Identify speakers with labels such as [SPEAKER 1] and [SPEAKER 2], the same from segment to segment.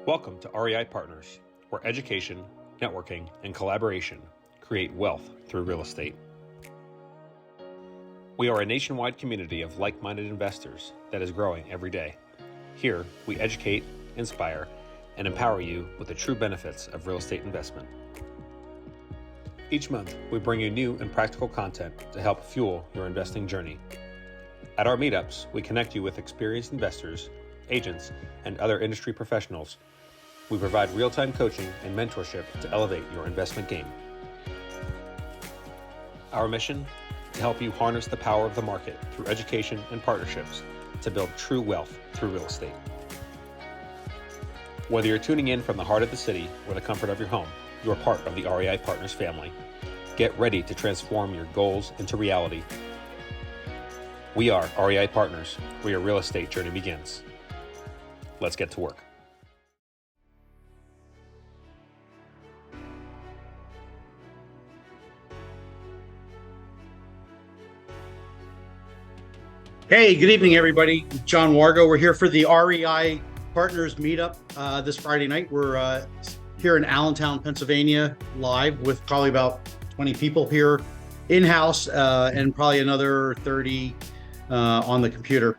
[SPEAKER 1] Welcome to REI Partners, where education, networking, and collaboration create wealth through real estate. We are a nationwide community of like-minded investors that is growing every day. Here, we educate, inspire, and empower you with the true benefits of real estate investment. Each month, we bring you new and practical content to help fuel your investing journey. At our meetups, we connect you with experienced investors, agents, and other industry professionals. We provide real-time coaching and mentorship to elevate your investment game. Our mission? To help you harness the power of the market through education and partnerships to build true wealth through real estate. Whether you're tuning in from the heart of the city or the comfort of your home, you are part of the REI Partners family. Get ready to transform your goals into reality. We are REI Partners, where your real estate journey begins. Let's get to work.
[SPEAKER 2] Hey, good evening, everybody. John Wargo. We're here for the REI Partners Meetup this Friday night. We're here in Allentown, Pennsylvania, live with probably about 20 people here in-house and probably another 30 on the computer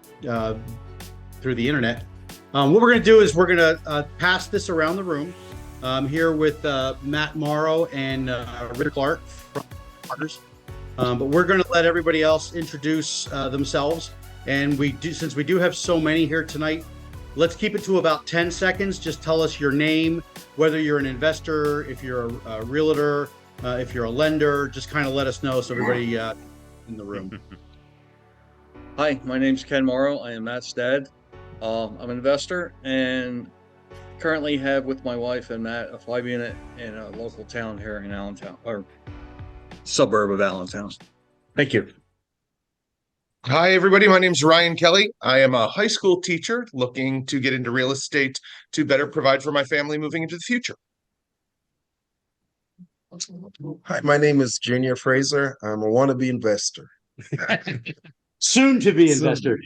[SPEAKER 2] through the internet. What we're going to do is we're going to pass this around the room. Here with Matt Morrow and Richard Declark from Partners. But we're going to let everybody else introduce themselves. And since we do have so many here tonight, let's keep it to about 10 seconds. Just tell us your name, whether you're an investor, if you're a realtor, if you're a lender, just kind of let us know so everybody in the room.
[SPEAKER 3] Hi, my name's Ken Morrow. I am Matt's dad. I'm an investor and currently have with my wife and Matt a 5-unit in a local town here in Allentown, or suburb of Allentown.
[SPEAKER 2] Thank you.
[SPEAKER 4] Hi, everybody. My name is Ryan Kelly. I am a high school teacher looking to get into real estate to better provide for my family moving into the future.
[SPEAKER 5] Hi, my name is Junior Fraser. I'm a wannabe investor.
[SPEAKER 2] Soon to be investor.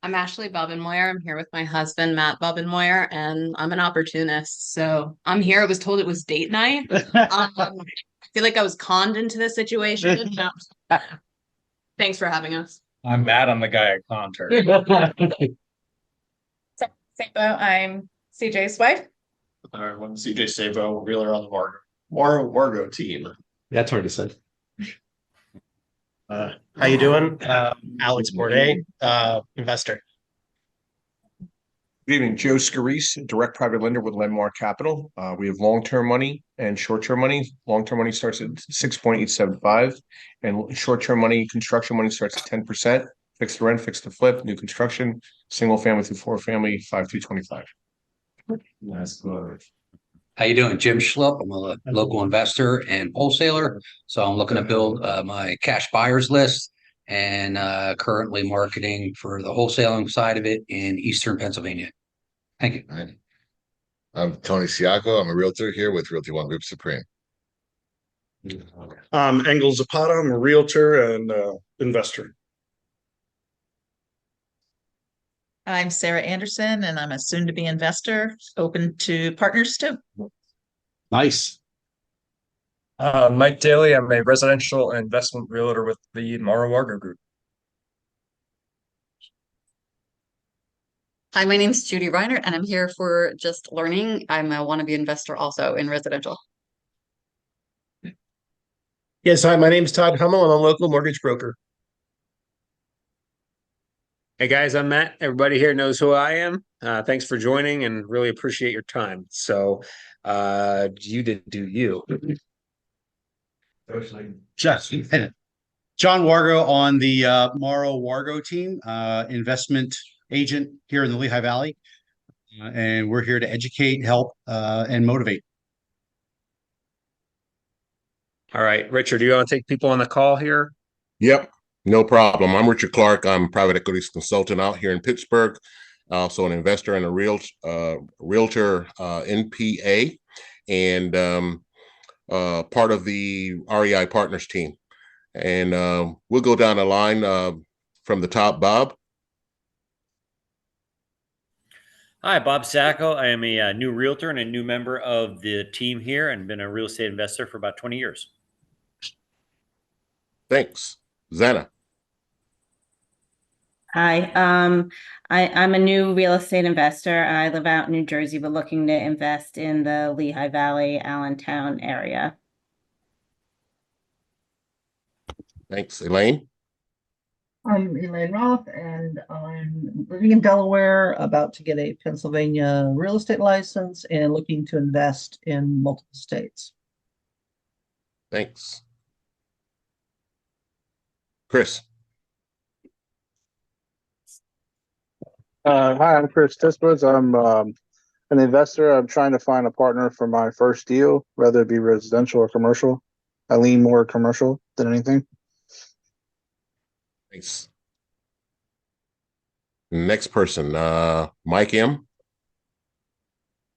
[SPEAKER 6] I'm Ashley Bobbin-Moyer. I'm here with my husband, Matt Bobbin-Moyer, and I'm an opportunist. So I'm here. I was told it was date night. I feel like I was conned into this situation. Thanks for having us.
[SPEAKER 7] I'm Matt. I'm the guy at Conter.
[SPEAKER 8] Sabo, I'm CJ's wife.
[SPEAKER 7] I'm CJ Sabo, realtor on the Wargo team.
[SPEAKER 9] That's hard to say.
[SPEAKER 10] How you doing? Alex Bourdet, investor.
[SPEAKER 4] Good evening, Joe Scarice, direct private lender with Landmark Capital. We have long-term money and short-term money. Long-term money starts at 6.875, and short-term money, construction money starts at 10%. Fixed to rent, fixed to flip, new construction, single family through 4-family, 5 through 25.
[SPEAKER 7] Nice.
[SPEAKER 11] How you doing? Jim Schlupp. I'm a local investor and wholesaler. So I'm looking to build my cash buyers list and currently marketing for the wholesaling side of it in Eastern Pennsylvania. Thank you.
[SPEAKER 5] Hi. I'm Tony Siaco. I'm a realtor here with Realty One Group Supreme.
[SPEAKER 10] Engel Zapata. I'm a realtor and investor.
[SPEAKER 8] I'm Sarah Anderson, and I'm a soon-to-be investor, open to partners too.
[SPEAKER 9] Nice.
[SPEAKER 12] Mike Daly. I'm a residential and investment realtor with the Morrow Wargo Group.
[SPEAKER 13] Hi, my name is Judy Reiner, and I'm here for just learning. I'm a wannabe investor also in residential.
[SPEAKER 10] Yes, hi, my name is Todd Hummel. I'm a local mortgage broker.
[SPEAKER 9] Hey guys, I'm Matt. Everybody here knows who I am. Thanks for joining and really appreciate your time. So you did do you.
[SPEAKER 2] John Wargo on the Morrow Wargo team, investment agent here in the Lehigh Valley. And we're here to educate, help, and motivate.
[SPEAKER 9] All right, Richard, do you want to take people on the call here?
[SPEAKER 4] Yep, no problem. I'm Richard Clark. I'm a private equities consultant out here in Pittsburgh. Also an investor and a realtor NPA, and part of the REI Partners team. And we'll go down the line from the top. Bob.
[SPEAKER 14] Hi, Bob Sacco. I am a new realtor and a new member of the team here and been a real estate investor for about 20 years.
[SPEAKER 4] Thanks. Zana.
[SPEAKER 15] Hi, I'm a new real estate investor. I live out in New Jersey, but looking to invest in the Lehigh Valley, Allentown area.
[SPEAKER 4] Thanks. Elaine.
[SPEAKER 16] I'm Elaine Roth, and I'm living in Delaware, about to get a Pennsylvania real estate license and looking to invest in multiple states.
[SPEAKER 4] Thanks. Chris.
[SPEAKER 17] Hi, I'm Chris Tispers. I'm an investor. I'm trying to find a partner for my first deal, whether it be residential or commercial. I lean more commercial than anything.
[SPEAKER 4] Thanks. Next person, Mike M.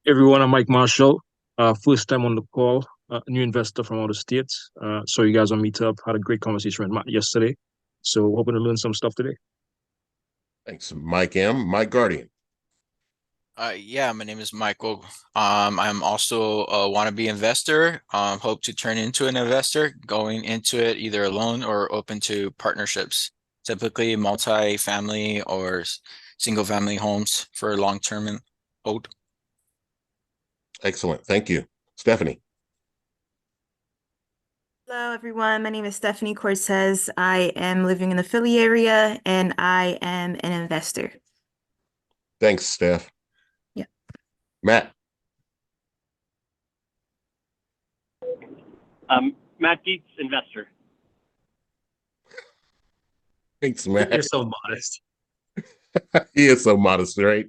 [SPEAKER 18] Everyone, I'm Mike Marshall. First time on the call, new investor from out of states. Saw you guys on Meetup, had a great conversation with Matt yesterday. So hoping to learn some stuff today.
[SPEAKER 4] Thanks, Mike M. Mike Guardian.
[SPEAKER 19] Yeah, my name is Michael. I'm also a wannabe investor. Hope to turn into an investor, going into it either alone or open to partnerships, typically multi-family or single-family homes for long-term and hold.
[SPEAKER 4] Excellent. Thank you. Stephanie.
[SPEAKER 20] Hello, everyone. My name is Stephanie Cortez. I am living in the Philly area, and I am an investor.
[SPEAKER 4] Thanks, Steph.
[SPEAKER 20] Yeah.
[SPEAKER 4] Matt.
[SPEAKER 10] Matt Dietz, investor.
[SPEAKER 4] Thanks, Matt.
[SPEAKER 9] You're so modest.
[SPEAKER 4] He is so modest, right?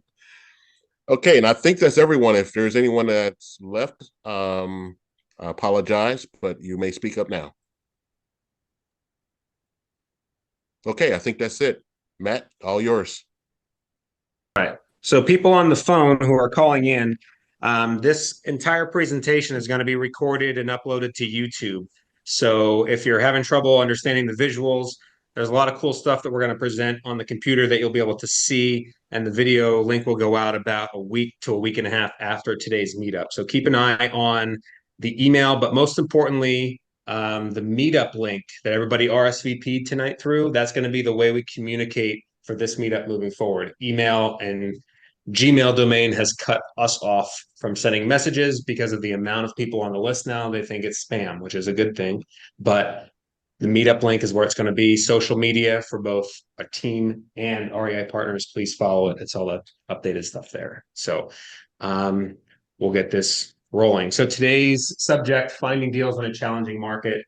[SPEAKER 4] Okay, and I think that's everyone. If there's anyone that's left, I apologize, but you may speak up now. Okay, I think that's it. Matt, all yours.
[SPEAKER 9] All right. So people on the phone who are calling in, this entire presentation is going to be recorded and uploaded to YouTube. So if you're having trouble understanding the visuals, there's a lot of cool stuff that we're going to present on the computer that you'll be able to see, and the video link will go out about a week to a week and a half after today's meetup. So keep an eye on the email, but most importantly, the meetup link that everybody RSVP'd tonight through. That's going to be the way we communicate for this meetup moving forward. Email and Gmail domain has cut us off from sending messages because of the amount of people on the list now. They think it's spam, which is a good thing. But the meetup link is where it's going to be. Social media for both our team and REI Partners. Please follow it. It's all the updated stuff there. So we'll get this rolling. So today's subject, finding deals in a challenging market.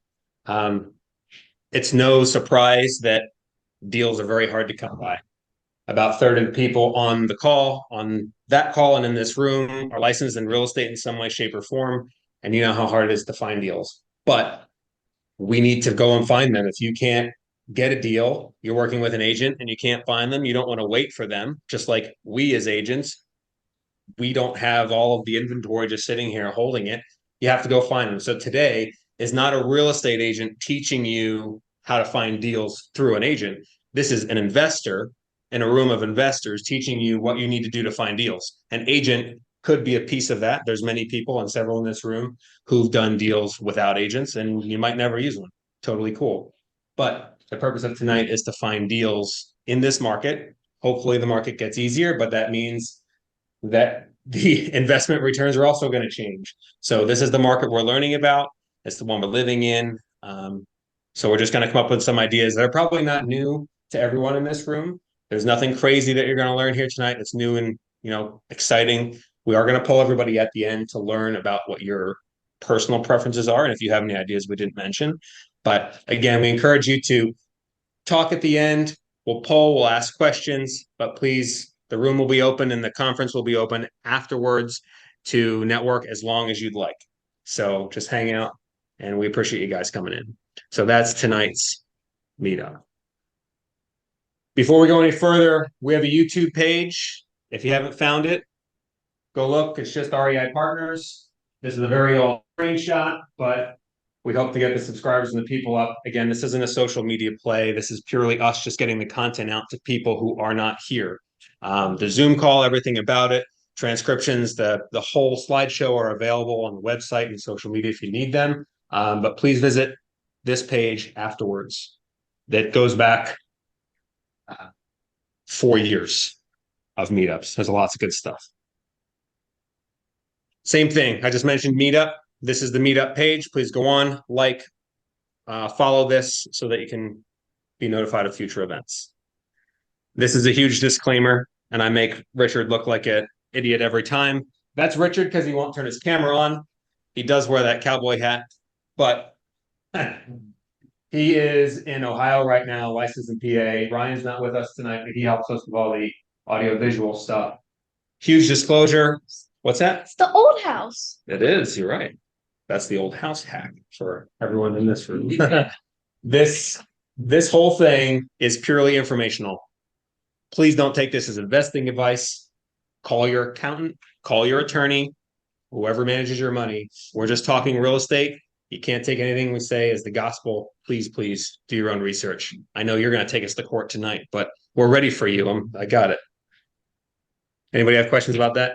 [SPEAKER 9] It's no surprise that deals are very hard to come by. About a third of the people on that call and in this room are licensed in real estate in some way, shape, or form. And you know how hard it is to find deals. But we need to go and find them. If you can't get a deal, you're working with an agent and you can't find them, you don't want to wait for them. Just like we as agents, we don't have all of the inventory just sitting here holding it. You have to go find them. So today is not a real estate agent teaching you how to find deals through an agent. This is an investor in a room of investors teaching you what you need to do to find deals. An agent could be a piece of that. There's many people, and several in this room, who've done deals without agents, and you might never use one. Totally cool. But the purpose of tonight is to find deals in this market. Hopefully the market gets easier, but that means that the investment returns are also going to change. So this is the market we're learning about. It's the one we're living in. So we're just going to come up with some ideas that are probably not new to everyone in this room. There's nothing crazy that you're going to learn here tonight. It's new and, exciting. We are going to pull everybody at the end to learn about what your personal preferences are, and if you have any ideas we didn't mention. But again, we encourage you to talk at the end. We'll poll, we'll ask questions, but please, the room will be open and the conference will be open afterwards to network as long as you'd like. So just hang out, and we appreciate you guys coming in. So that's tonight's meetup. Before we go any further, we have a YouTube page. If you haven't found it, go look. It's just REI Partners. This is a very old screenshot, but we hope to get the subscribers and the people up. Again, this isn't a social media play. This is purely us just getting the content out to people who are not here. The Zoom call, everything about it Transcriptions, the whole slideshow are available on the website and social media if you need them. But please visit this page afterwards. That goes back 4 years of meetups. There's lots of good stuff. Same thing. I just mentioned Meetup. This is the Meetup page. Please go on, follow this so that you can be notified of future events. This is a huge disclaimer, and I make Richard look like an idiot every time. That's Richard because he won't turn his camera on. He does wear that cowboy hat, but he is in Ohio right now, licensed in PA. Ryan's not with us tonight, but he helps us with all the audio visual stuff. Huge disclosure. What's that?
[SPEAKER 21] It's the old house.
[SPEAKER 9] It is. You're right. That's the old house hack for everyone in this room. This whole thing is purely informational. Please don't take this as investing advice. Call your accountant, call your attorney, whoever manages your money. We're just talking real estate. You can't take anything we say as the gospel. Please, please do your own research. I know you're going to take us to court tonight, but we're ready for you. I got it. Anybody have questions about that?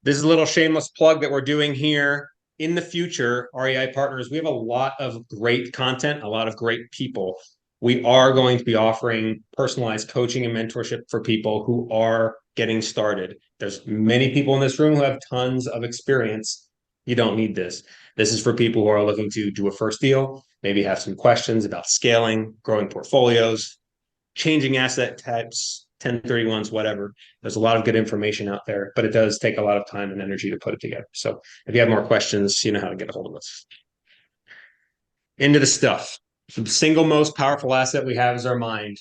[SPEAKER 9] This is a little shameless plug that we're doing here. In the future, REI Partners, we have a lot of great content, a lot of great people. We are going to be offering personalized coaching and mentorship for people who are getting started. There's many people in this room who have tons of experience. You don't need this. This is for people who are looking to do a first deal, maybe have some questions about scaling, growing portfolios, changing asset types, 1031s, whatever. There's a lot of good information out there, but it does take a lot of time and energy to put it together. So if you have more questions, you know how to get a hold of us. Into the stuff. The single most powerful asset we have is our mind.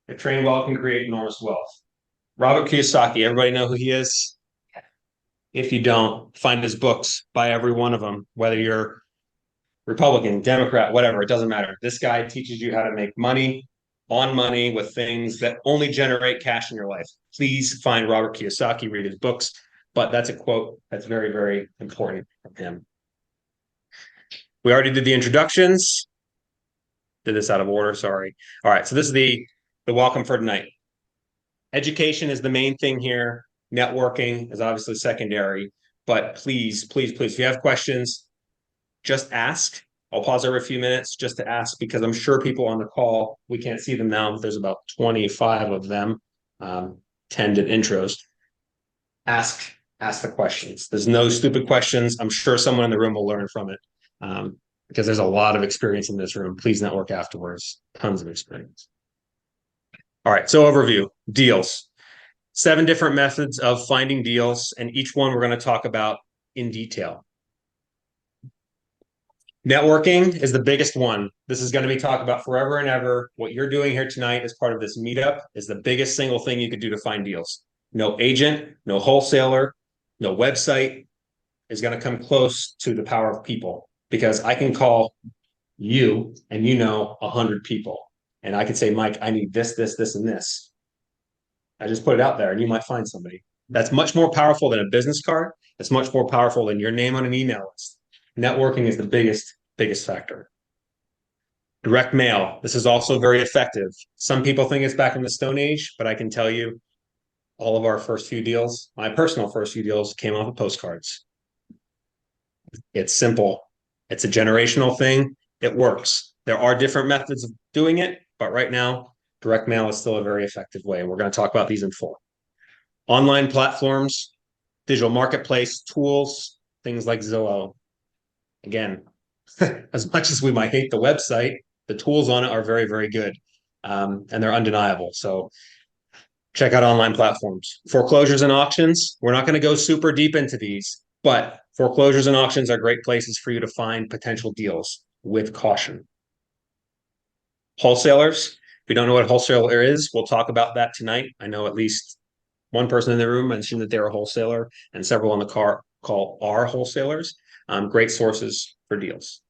[SPEAKER 9] If trained well, can create enormous wealth. Robert Kiyosaki, everybody know who he is? If you don't, find his books, buy every one of them, whether you're Republican, Democrat, whatever, it doesn't matter. This guy teaches you how to make money on money with things that only generate cash in your life. Please find Robert Kiyosaki, read his books. But that's a quote that's very, very important from him. We already did the introductions. Did this out of order, sorry. All right, so this is the welcome for tonight. Education is the main thing here. Networking is obviously secondary. But please, please, please, if you have questions, just ask. I'll pause every few minutes just to ask because I'm sure people on the call, we can't see them now. There's about 25 of them, 10 did intros. Ask the questions. There's no stupid questions. I'm sure someone in the room will learn from it because there's a lot of experience in this room. Please network afterwards. Tons of experience. All right, so overview, deals. 7 different methods of finding deals, and each one we're going to talk about in detail. Networking is the biggest one. This is going to be talked about forever and ever. What you're doing here tonight as part of this meetup is the biggest single thing you could do to find deals. No agent, no wholesaler, no website is going to come close to the power of people because I can call you and 100 people. And I could say, Mike, I need this, this, this, and this. I just put it out there and you might find somebody. That's much more powerful than a business card. It's much more powerful than your name on an email list. Networking is the biggest factor. Direct mail. This is also very effective. Some people think it's back in the Stone Age, but I can tell you all of our first few deals, my personal first few deals came off of postcards. It's simple. It's a generational thing. It works. There are different methods of doing it, but right now, direct mail is still a very effective way. And we're going to talk about these in full. Online platforms, digital marketplace tools, things like Zillow. Again, as much as we might hate the website, the tools on it are very, very good. And they're undeniable. So check out online platforms. Foreclosures and auctions. We're not going to go super deep into these, but foreclosures and auctions are great places for you to find potential deals with caution. Wholesalers. If you don't know what a wholesaler is, we'll talk about that tonight. I know at least one person in the room mentioned that they're a wholesaler, and several on the call are wholesalers. Great sources for deals.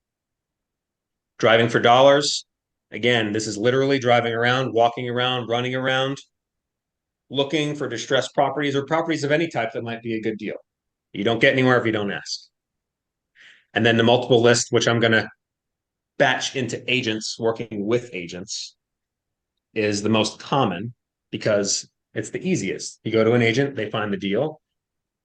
[SPEAKER 9] Driving for dollars. Again, this is literally driving around, walking around, running around, looking for distressed properties or properties of any type that might be a good deal. You don't get anywhere if you don't ask. And then the multiple list, which I'm going to batch into agents, working with agents, is the most common because It's the easiest. You go to an agent, they find the deal,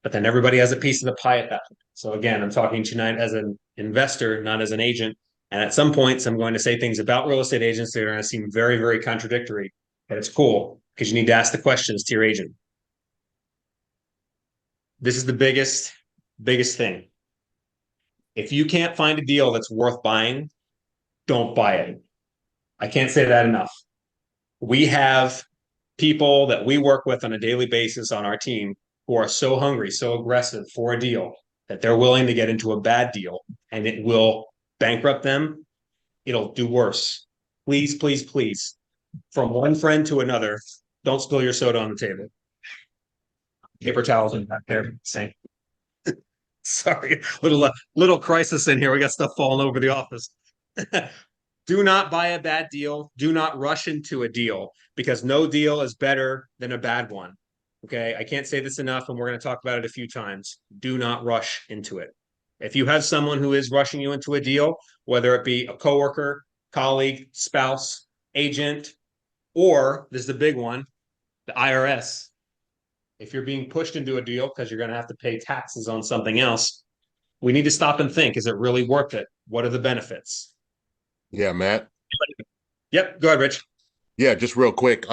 [SPEAKER 9] but then everybody has a piece of the pie at that point. So again, I'm talking tonight as an investor, not as an agent. And at some points, I'm going to say things about real estate agents that are going to seem very, very contradictory. And it's cool because you need to ask the questions to your agent. This is the biggest thing. If you can't find a deal that's worth buying, don't buy it. I can't say that enough. We have people that we work with on a daily basis on our team who are so hungry, so aggressive for a deal that they're willing to get into a bad deal and it will bankrupt them. It'll do worse. Please, please, please, from one friend to another, don't spill your soda on the table. Paper towels in back there. Same. Sorry, little crisis in here. We got stuff falling over the office. Do not buy a bad deal. Do not rush into a deal because no deal is better than a bad one. Okay, I can't say this enough, and we're going to talk about it a few times. Do not rush into it. If you have someone who is rushing you into a deal, whether it be a coworker, colleague, spouse, agent, or this is the big one, the IRS. If you're being pushed into a deal because you're going to have to pay taxes on something else, we need to stop and think, is it really worth it? What are the benefits?
[SPEAKER 4] Yeah, Matt.
[SPEAKER 9] Yep, go ahead, Rich.
[SPEAKER 4] Yeah, just real quick.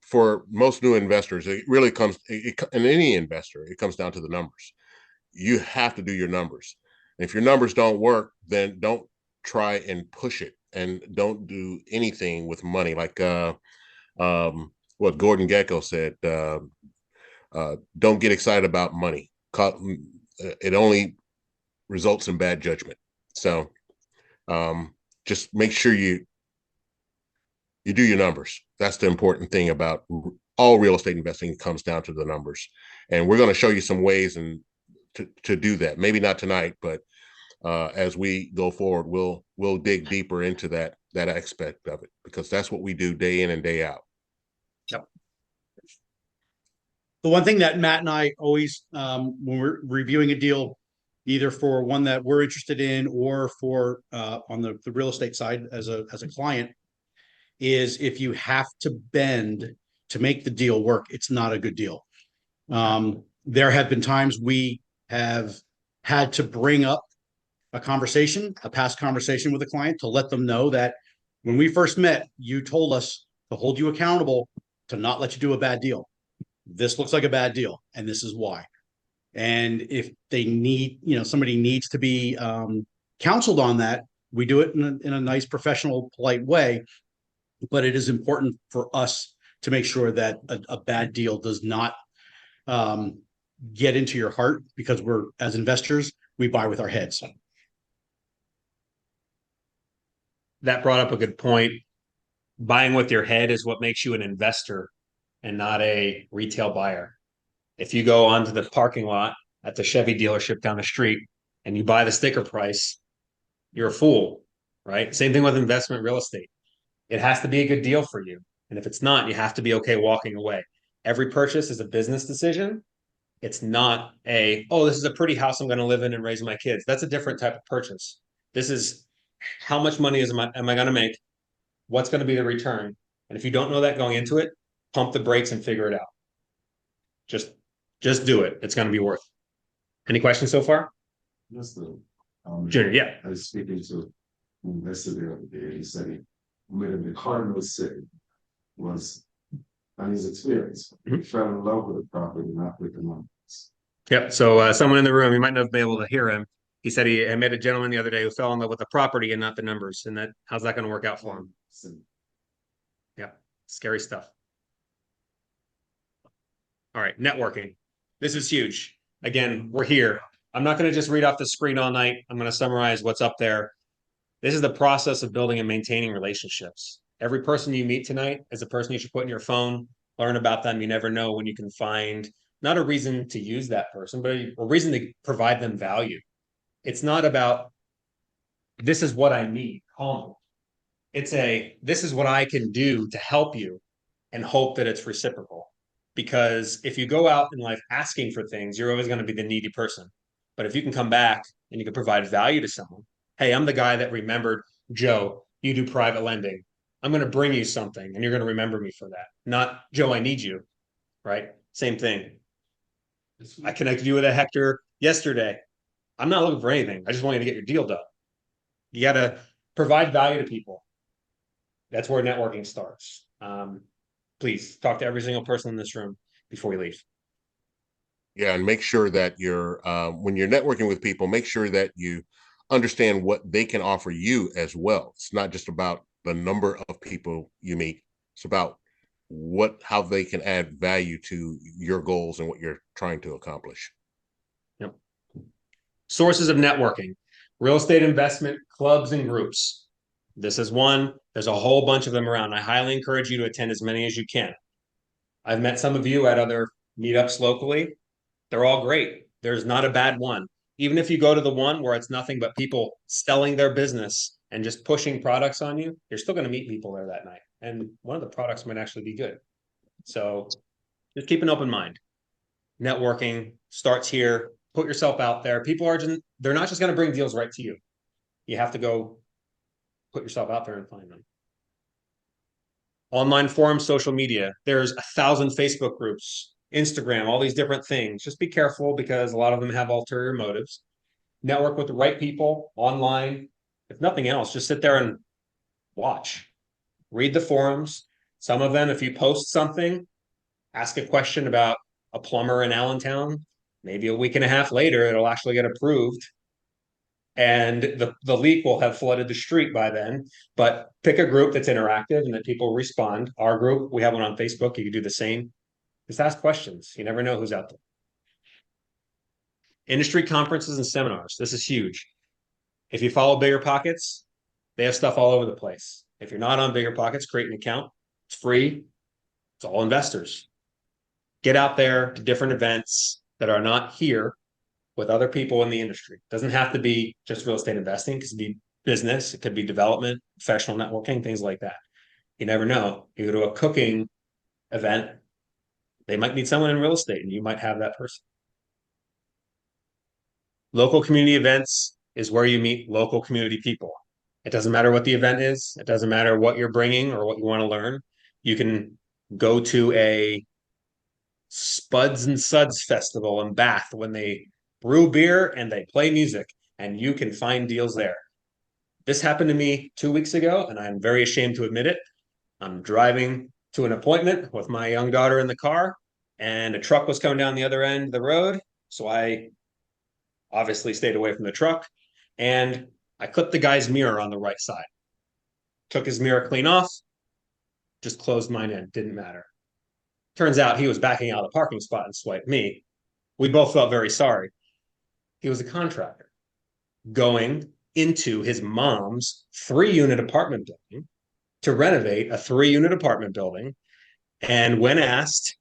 [SPEAKER 4] For most new investors, it really comes, and any investor, it comes down to the numbers. You have to do your numbers. If your numbers don't work, then don't try and push it, and don't do anything with money. Like what Gordon Gekko said, don't get excited about money. It only results in bad judgment. So just make sure you do your numbers. That's the important thing about all real estate investing. Comes down to the numbers, and we're going to show you some ways and to do that. Maybe not tonight, but as we go forward, we'll dig deeper into that aspect of it, because that's what we do day in and day out.
[SPEAKER 2] Yep. The one thing that Matt and I always, when we're reviewing a deal, either for one that we're interested in or for on the real estate side as a client, is if you have to bend to make the deal work, it's not a good deal. There have been times we have had to bring up a past conversation with a client to let them know that when we first met, you told us to hold you accountable to not let you do a bad deal. This looks like a bad deal, and this is why. And if they need, somebody needs to be counseled on that, we do it in a nice, professional, polite way. But it is important for us to make sure that a bad deal does not get into your heart, because as investors, we buy with our heads.
[SPEAKER 9] That brought up a good point. Buying with your head is what makes you an investor and not a retail buyer. If you go onto the parking lot at the Chevy dealership down the street and you buy the sticker price, you're a fool, right? Same thing with investment real estate. It has to be a good deal for you. And if it's not, you have to be okay walking away. Every purchase is a business decision. It's not this is a pretty house I'm going to live in and raise my kids. That's a different type of purchase. This is, how much money am I going to make? What's going to be the return? And if you don't know that going into it, pump the brakes and figure it out. Just do it. It's going to be worth it. Any questions so far?
[SPEAKER 21] Just
[SPEAKER 9] Junior, yeah.
[SPEAKER 21] I was speaking to an investor the other day. He said he made the Cardinal City was on his experience. He fell in love with the property, not with the money.
[SPEAKER 9] Yep. So someone in the room, you might not have been able to hear him. He said he met a gentleman the other day who fell in love with the property and not the numbers. And how's that going to work out for him? Yeah. Scary stuff. All right. Networking. This is huge. Again, we're here. I'm not going to just read off the screen all night. I'm going to summarize what's up there. This is the process of building and maintaining relationships. Every person you meet tonight is a person you should put in your phone, learn about them. You never know when you can find not a reason to use that person, but a reason to provide them value. It's not about, this is what I need, call me. It's this is what I can do to help you, and hope that it's reciprocal. Because if you go out in life asking for things, you're always going to be the needy person. But if you can come back and you can provide value to someone, hey, I'm the guy that remembered Joe, you do private lending. I'm going to bring you something and you're going to remember me for that. Not, Joe, I need you, right? Same thing. I connected you with a Hector yesterday. I'm not looking for anything. I just want you to get your deal done. You got to provide value to people. That's where networking starts. Please talk to every single person in this room before you leave.
[SPEAKER 4] Yeah, and make sure that you're when you're networking with people, make sure that you understand what they can offer you as well. It's not just about the number of people you meet. It's about how they can add value to your goals and what you're trying to accomplish.
[SPEAKER 9] Yep. Sources of networking: real estate investment clubs and groups. This is one. There's a whole bunch of them around. I highly encourage you to attend as many as you can. I've met some of you at other meetups locally. They're all great. There's not a bad one. Even if you go to the one where it's nothing but people selling their business and just pushing products on you, you're still going to meet people there that night. And one of the products might actually be good. So just keep an open mind. Networking starts here. Put yourself out there. People are just, they're not just going to bring deals right to you. You have to go put yourself out there and find them. Online forums, social media. There's 1,000 Facebook groups, Instagram, all these different things. Just be careful because a lot of them have ulterior motives. Network with the right people online. If nothing else, just sit there and watch. Read the forums. Some of them, if you post something, ask a question about a plumber in Allentown, maybe a week and a half later, it'll actually get approved. And the leak will have flooded the street by then. But pick a group that's interactive and that people respond. Our group, we have one on Facebook. You can do the same. Just ask questions. You never know who's out there. Industry conferences and seminars. This is huge. If you follow Bigger Pockets, they have stuff all over the place. If you're not on Bigger Pockets, create an account. It's free. It's all investors. Get out there to different events that are not here with other people in the industry. It doesn't have to be just real estate investing. It could be business. It could be development, professional networking, things like that. You never know. You go to a cooking event, they might need someone in real estate and you might have that person. Local community events is where you meet local community people. It doesn't matter what the event is. It doesn't matter what you're bringing or what you want to learn. You can go to a Spuds and Suds festival in Bath when they brew beer and they play music, and you can find deals there. This happened to me 2 weeks ago, and I'm very ashamed to admit it. I'm driving to an appointment with my young daughter in the car, and a truck was coming down the other end of the road. So I obviously stayed away from the truck, and I clipped the guy's mirror on the right side. Took his mirror clean off, just closed mine in, didn't matter. Turns out he was backing out of the parking spot and swiped me. We both felt very sorry. He was a contractor going into his mom's 3-unit apartment building to renovate a 3-unit apartment building. And when asked,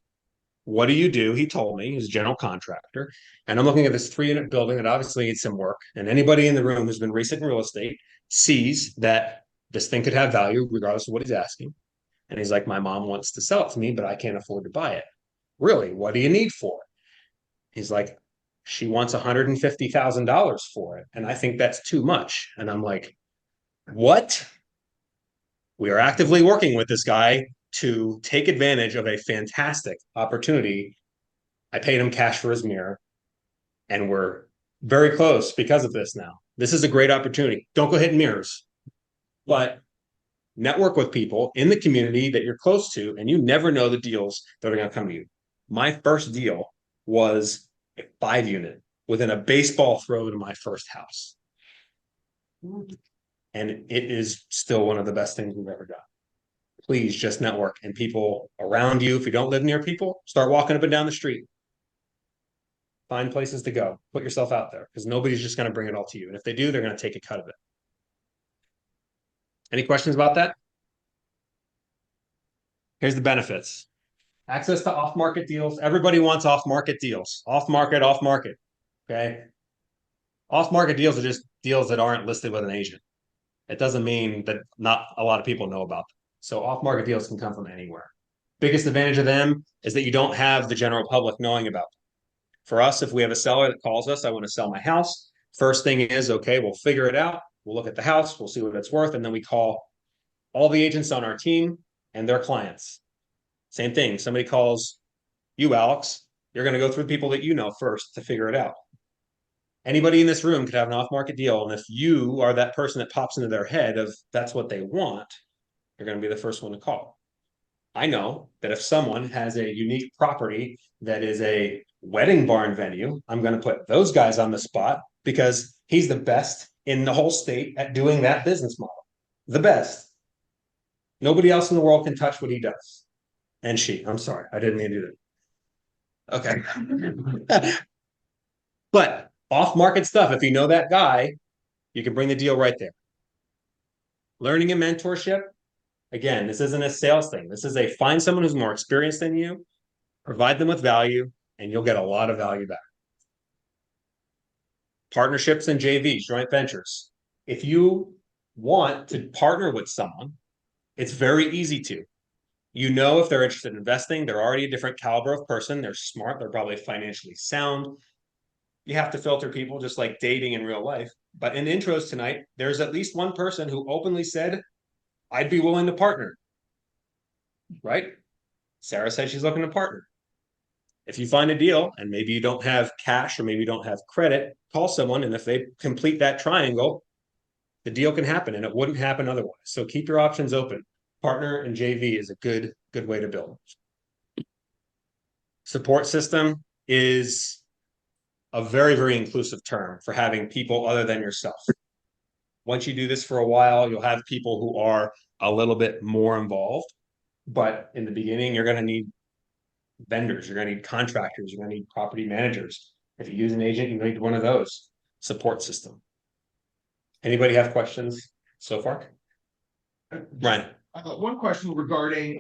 [SPEAKER 9] what do you do? He told me he's a general contractor. And I'm looking at this 3-unit building that obviously needs some work. And anybody in the room who's been recent in real estate sees that this thing could have value regardless of what he's asking. And he's like, my mom wants to sell it to me, but I can't afford to buy it. Really? What do you need for it? He's like, she wants $150,000 for it. And I think that's too much. And I'm like, what? We are actively working with this guy to take advantage of a fantastic opportunity. I paid him cash for his mirror, and we're very close because of this now. This is a great opportunity. Don't go hitting mirrors, but network with people in the community that you're close to, and you never know the deals that are going to come to you. My first deal was a 5-unit within a baseball throw to my first house. And it is still one of the best things we've ever done. Please just network, and people around you. If you don't live near people, start walking up and down the street. Find places to go. Put yourself out there, because nobody's just going to bring it all to you. And if they do, they're going to take a cut of it. Any questions about that? Here's the benefits. Access to off-market deals. Everybody wants off-market deals. Off-market, off-market. Okay. Off-market deals are just deals that aren't listed with an agent. It doesn't mean that not a lot of people know about them. So off-market deals can come from anywhere. Biggest advantage of them is that you don't have the general public knowing about them. For us, if we have a seller that calls us, I want to sell my house. First thing is, okay, we'll figure it out. We'll look at the house. We'll see what it's worth. And then we call all the agents on our team and their clients. Same thing. Somebody calls You, Alex, you're going to go through people that you know first to figure it out. Anybody in this room could have an off-market deal, and if you are that person that pops into their head of that's what they want, you're going to be the first one to call. I know that if someone has a unique property that is a wedding barn venue, I'm going to put those guys on the spot because he's the best in the whole state at doing that business model. The best. Nobody else in the world can touch what he does. And she, I'm sorry, I didn't mean to do that. Okay. But off-market stuff, if you know that guy, you can bring the deal right there. Learning and mentorship. Again, this isn't a sales thing. This is a find someone who's more experienced than you, provide them with value, and you'll get a lot of value back. Partnerships and JVs, joint ventures. If you want to partner with someone, it's very easy to. You know if they're interested in investing, they're already a different caliber of person, they're smart, they're probably financially sound. You have to filter people just like dating in real life. But in intros tonight, there's at least one person who openly said, I'd be willing to partner. Right? Sarah said she's looking to partner. If you find a deal and maybe you don't have cash or maybe you don't have credit, call someone. And if they complete that triangle, the deal can happen and it wouldn't happen otherwise. So keep your options open. Partner and JV is a good way to build. Support system is a very, very inclusive term for having people other than yourself. Once you do this for a while, you'll have people who are a little bit more involved. But in the beginning, you're going to need vendors, you're going to need contractors, you're going to need property managers. If you use an agent, you need one of those. Support system. Anybody have questions so far? Ryan.
[SPEAKER 1] One question regarding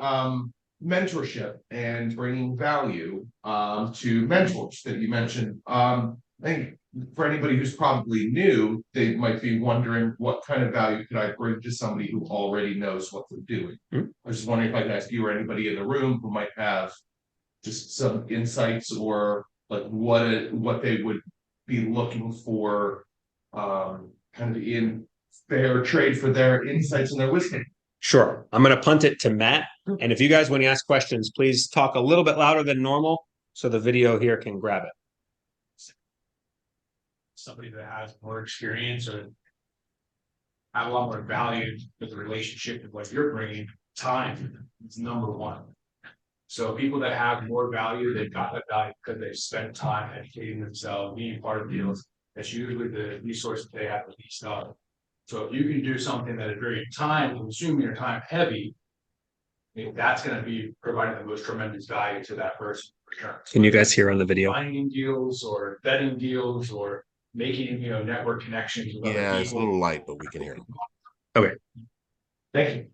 [SPEAKER 1] mentorship and bringing value to mentors that you mentioned. I think for anybody who's probably new, they might be wondering what kind of value could I bring to somebody who already knows what they're doing. I was just wondering if I could ask you or anybody in the room who might have just some insights or like what they would be looking for kind of in fair trade for their insights and their wisdom.
[SPEAKER 9] Sure. I'm going to punt it to Matt. And if you guys, when you ask questions, please talk a little bit louder than normal so the video here can grab it.
[SPEAKER 22] Somebody that has more experience or have a lot more value with the relationship and what you're bringing, time is number one. So people that have more value, they've got that value because they've spent time educating themselves, being part of deals. That's usually the resource that they have the least of. So if you can do something that is very time consuming or time heavy, I think that's going to be providing the most tremendous value to that person.
[SPEAKER 9] Can you guys hear on the video?
[SPEAKER 22] Finding deals or vetting deals or making, network connections with other
[SPEAKER 4] Yeah, it's a
[SPEAKER 22] people.
[SPEAKER 4] little light, but we can hear it.
[SPEAKER 9] Okay.
[SPEAKER 22] Thank you.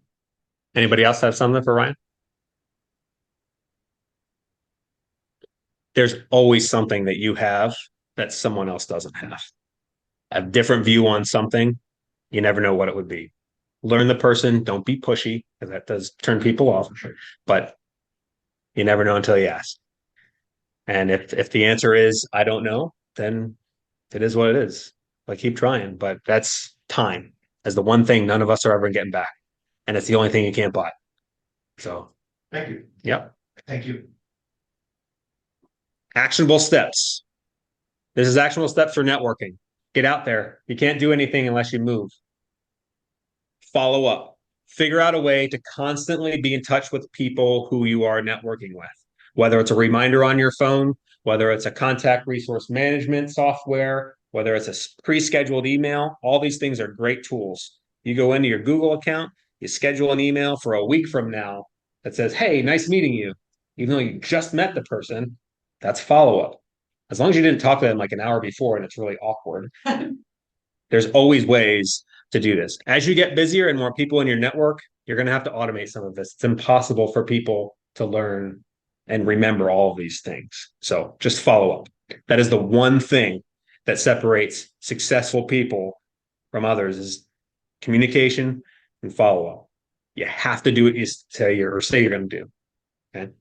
[SPEAKER 9] Anybody else have something for Ryan? There's always something that you have that someone else doesn't have. A different view on something, you never know what it would be. Learn the person, don't be pushy, because that does turn people off. But you never know until you ask. And if the answer is, I don't know, then it is what it is. But keep trying. But that's time as the one thing none of us are ever getting back. And it's the only thing you can't buy. So.
[SPEAKER 22] Thank you.
[SPEAKER 9] Yep.
[SPEAKER 22] Thank you.
[SPEAKER 9] Actionable steps. This is actionable steps for networking. Get out there. You can't do anything unless you move. Follow up. Figure out a way to constantly be in touch with people who you are networking with, whether it's a reminder on your phone, whether it's a contact resource management software, whether it's a pre-scheduled email. All these things are great tools. You go into your Google account, you schedule an email for a week from now that says, hey, nice meeting you. Even though you just met the person, that's follow-up. As long as you didn't talk to them like an hour before and it's really awkward. There's always ways to do this. As you get busier and more people in your network, you're going to have to automate some of this. It's impossible for people to learn and remember all of these things. So just follow up. That is the one thing that separates successful people from others is communication and follow up. You have to do what you say you're going to do. Okay.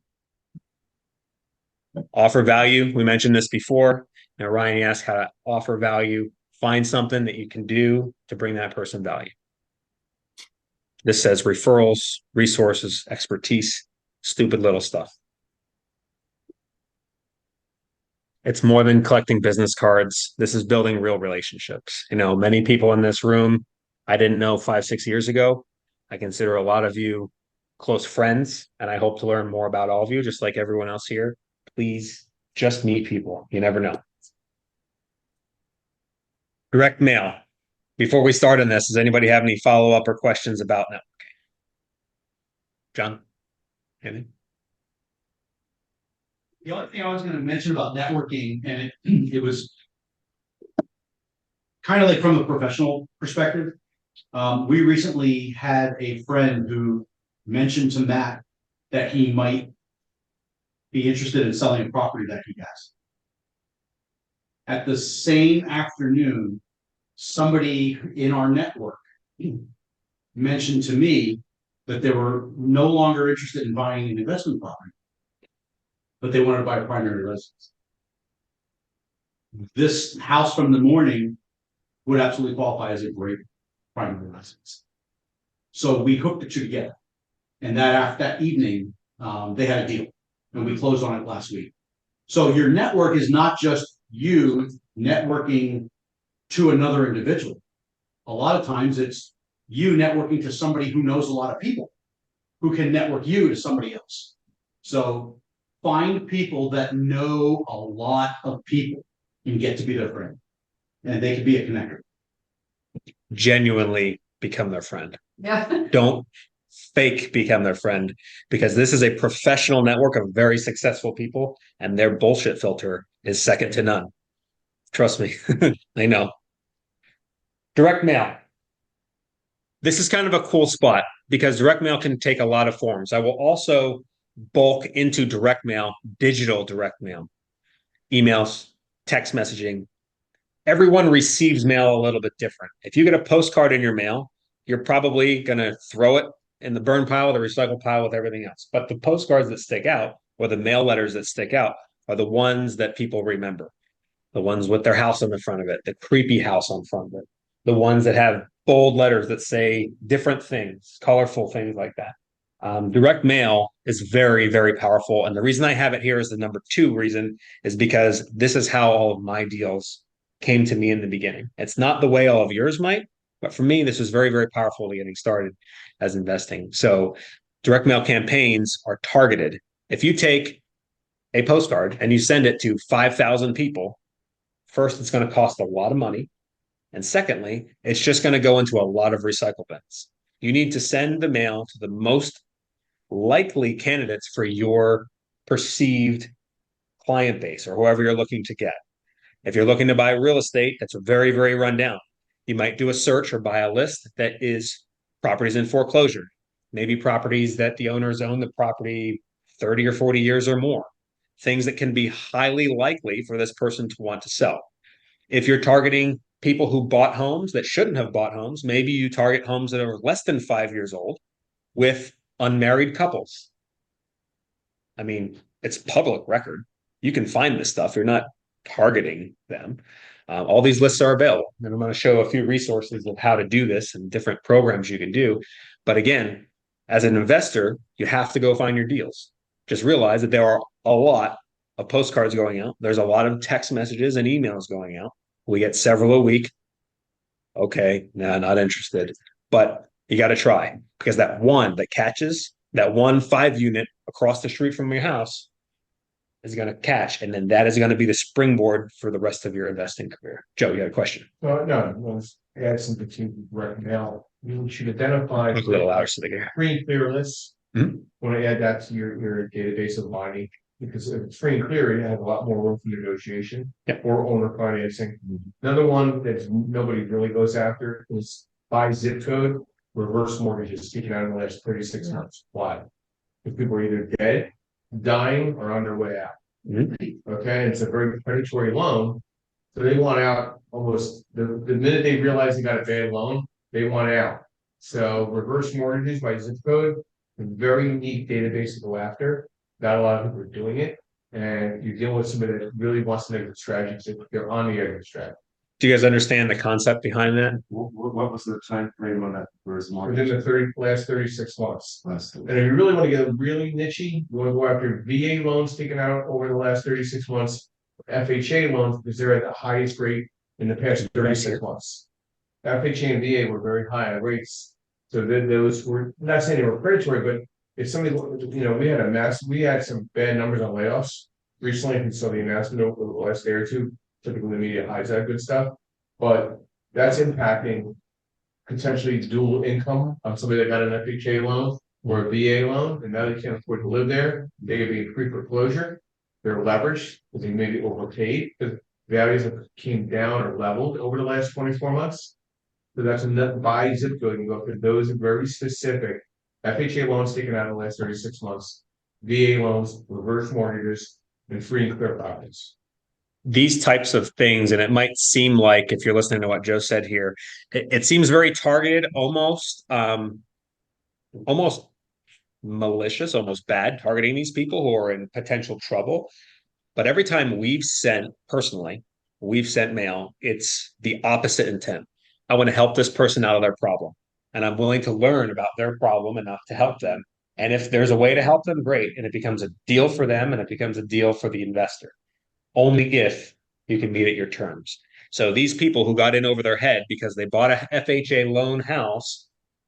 [SPEAKER 9] Offer value. We mentioned this before. Now, Ryan asked how to offer value. Find something that you can do to bring that person value. This says referrals, resources, expertise, stupid little stuff. It's more than collecting business cards. This is building real relationships. You know, many people in this room I didn't know 5, 6 years ago. I consider a lot of you close friends, and I hope to learn more about all of you, just like everyone else here. Please just meet people. You never know. Direct mail. Before we start on this, does anybody have any follow-up or questions about networking? John? Anything?
[SPEAKER 2] The only thing I was going to mention about networking, and it was kind of like from a professional perspective. We recently had a friend who mentioned to Matt that he might be interested in selling a property that he has. At the same afternoon, somebody in our network mentioned to me that they were no longer interested in buying an investment property, but they wanted to buy a primary residence. This house from the morning would absolutely qualify as a great primary residence. So we hooked the two together. And that evening, they had a deal, and we closed on it last week. So your network is not just you networking to another individual. A lot of times it's you networking to somebody who knows a lot of people who can network you to somebody else. So find people that know a lot of people and get to be their friend, and they can be a connector.
[SPEAKER 9] Genuinely become their friend.
[SPEAKER 13] Yeah.
[SPEAKER 9] Don't fake become their friend, because this is a professional network of very successful people, and their bullshit filter is second to none. Trust me. I know. Direct mail. This is kind of a cool spot because direct mail can take a lot of forms. I will also bulk into direct mail, digital direct mail, emails, text messaging. Everyone receives mail a little bit different. If you get a postcard in your mail, you're probably going to throw it in the burn pile, the recycle pile with everything else. But the postcards that stick out, or the mail letters that stick out, are the ones that people remember. The ones with their house on the front of it, the creepy house on front of it, the ones that have bold letters that say different things, colorful things like that. Direct mail is very, very powerful. And the reason I have it here as the number 2 reason is because this is how all of my deals came to me in the beginning. It's not the way all of yours might, but for me, this was very, very powerful to getting started as investing. So direct mail campaigns are targeted. If you take a postcard and you send it to 5,000 people, first, it's going to cost a lot of money. And secondly, it's just going to go into a lot of recycle bins. You need to send the mail to the most likely candidates for your perceived client base or whoever you're looking to get. If you're looking to buy real estate, that's very, very rundown. You might do a search or buy a list that is properties in foreclosure, maybe properties that the owners own the property 30 or 40 years or more, things that can be highly likely for this person to want to sell. If you're targeting people who bought homes that shouldn't have bought homes, maybe you target homes that are less than 5 years old with unmarried couples. I mean, it's public record. You can find this stuff. You're not targeting them. All these lists are available. And I'm going to show a few resources of how to do this and different programs you can do. But again, as an investor, you have to go find your deals. Just realize that there are a lot of postcards going out. There's a lot of text messages and emails going out. We get several a week. Okay, no, not interested. But you got to try, because that one that catches, that 1 5 unit across the street from your house is going to catch. And then that is going to be the springboard for the rest of your investing career. Joe, you got a question?
[SPEAKER 21] No, let's add something to right now. You should identify
[SPEAKER 9] A little louder so they can hear.
[SPEAKER 21] free and clear lists.
[SPEAKER 9] Mhm.
[SPEAKER 21] Want to add that to your database of mining, because if it's free and clear, you have a lot more room for negotiation or owner financing. Another one that nobody really goes after is by zip code reverse mortgages taken out in the last 36 months. Why? If people are either dead, dying, or on their way out. Okay, it's a very predatory loan. So they want out almost the minute they realize they got a bad loan, they want out. So reverse mortgages by zip code, a very unique database to go after. Not a lot of people are doing it. And you're dealing with somebody that really wants to make the strategy, so they're on the exit strategy.
[SPEAKER 9] Do you guys understand the concept behind that?
[SPEAKER 21] What was the time frame on that reverse mortgage? Within the last 36 months. And if you really want to get really nichey, you want to go after VA loans taken out over the last 36 months, FHA loans because they're at the highest rate in the past 36 months. FHA and VA were very high on rates. So then those were, not saying they were predatory, but if somebody, we had some bad numbers on layoffs recently, and saw the announcement over the last day or two, typically the media hides that good stuff. But that's impacting potentially dual income on somebody that got an FHA loan or a VA loan, and now they can't afford to live there. They could be free foreclosure. They're leveraged because they may be overpaid because values have came down or leveled over the last 24 months. So that's enough by zip code and go for those very specific FHA loans taken out in the last 36 months, VA loans, reverse mortgages, and free and clear properties.
[SPEAKER 9] These types of things, and it might seem like, if you're listening to what Joe said here, it seems very targeted, almost malicious, almost bad, targeting these people who are in potential trouble. But every time we've sent mail, it's the opposite intent. I want to help this person out of their problem, and I'm willing to learn about their problem enough to help them. And if there's a way to help them, great. And it becomes a deal for them, and it becomes a deal for the investor. Only if you can meet at your terms. So these people who got in over their head because they bought a FHA loan house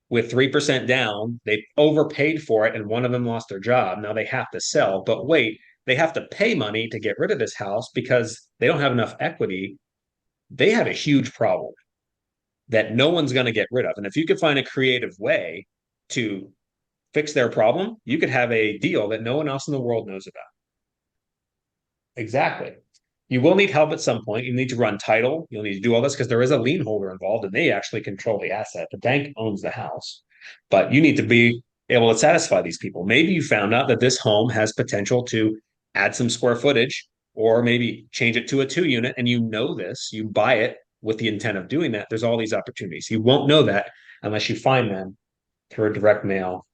[SPEAKER 9] with 3% down, they overpaid for it, and one of them lost their job. Now they have to sell, but wait, they have to pay money to get rid of this house because they don't have enough equity. They have a huge problem that no one's going to get rid of. And if you could find a creative way to fix their problem, you could have a deal that no one else in the world knows about. Exactly. You will need help at some point. You need to run title. You'll need to do all this because there is a lien holder involved and they actually control the asset. The bank owns the house, but you need to be able to satisfy these people. Maybe you found out that this home has potential to add some square footage or maybe change it to a 2-unit, and you know this, you buy it with the intent of doing that. There's all these opportunities. You won't know that unless you find them through a direct mail,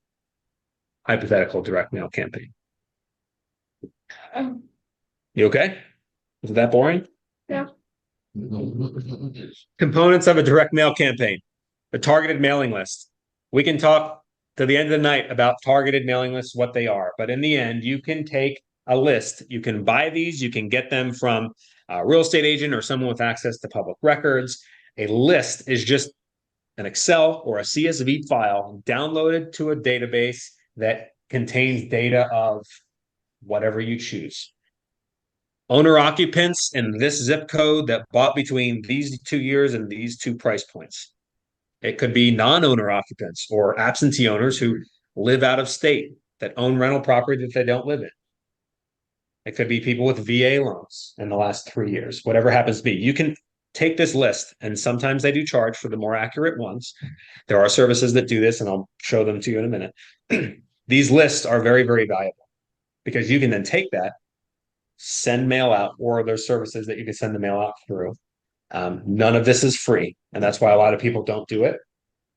[SPEAKER 9] hypothetical direct mail campaign. You okay? Is it that boring?
[SPEAKER 20] Yeah.
[SPEAKER 9] Components of a direct mail campaign. A targeted mailing list. We can talk to the end of the night about targeted mailing lists, what they are. But in the end, you can take a list. You can buy these. You can get them from a real estate agent or someone with access to public records. A list is just an Excel or a CSV file downloaded to a database that contains data of whatever you choose. Owner occupants in this zip code that bought between these 2 years and these 2 price points. It could be non-owner occupants or absentee owners who live out of state that own rental property that they don't live in. It could be people with VA loans in the last 3 years, whatever happens to be. You can take this list, and sometimes they do charge for the more accurate ones. There are services that do this, and I'll show them to you in a minute. These lists are very, very valuable because you can then take that, send mail out, or there's services that you can send the mail out through. None of this is free, and that's why a lot of people don't do it,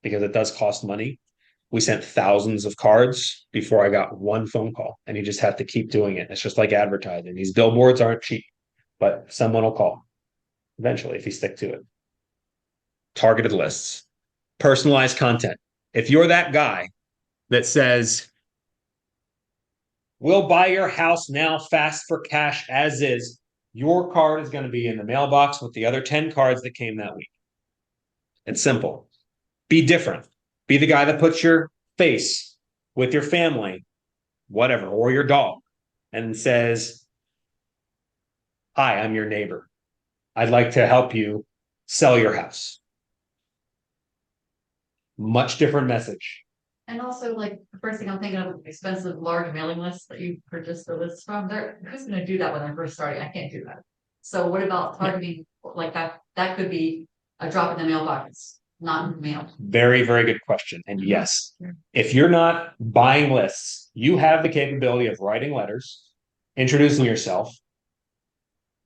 [SPEAKER 9] because it does cost money. We sent thousands of cards before I got one phone call, and you just have to keep doing it. It's just like advertising. These billboards aren't cheap, but someone will call eventually if you stick to it. Targeted lists, personalized content. If you're that guy that says, we'll buy your house now fast for cash as is, your card is going to be in the mailbox with the other 10 cards that came that week. It's simple. Be different. Be the guy that puts your face with your family, whatever, or your dog, and says, hi, I'm your neighbor. I'd like to help you sell your house. Much different message.
[SPEAKER 3] And also, like, the first thing I'm thinking of, expensive large mailing lists that you purchase the lists from. Who's going to do that when I'm first starting? I can't do that. So what about targeting like that? That could be a drop in the mailbox, not mail.
[SPEAKER 9] Very, very good question. And yes, if you're not buying lists, you have the capability of writing letters, introducing yourself.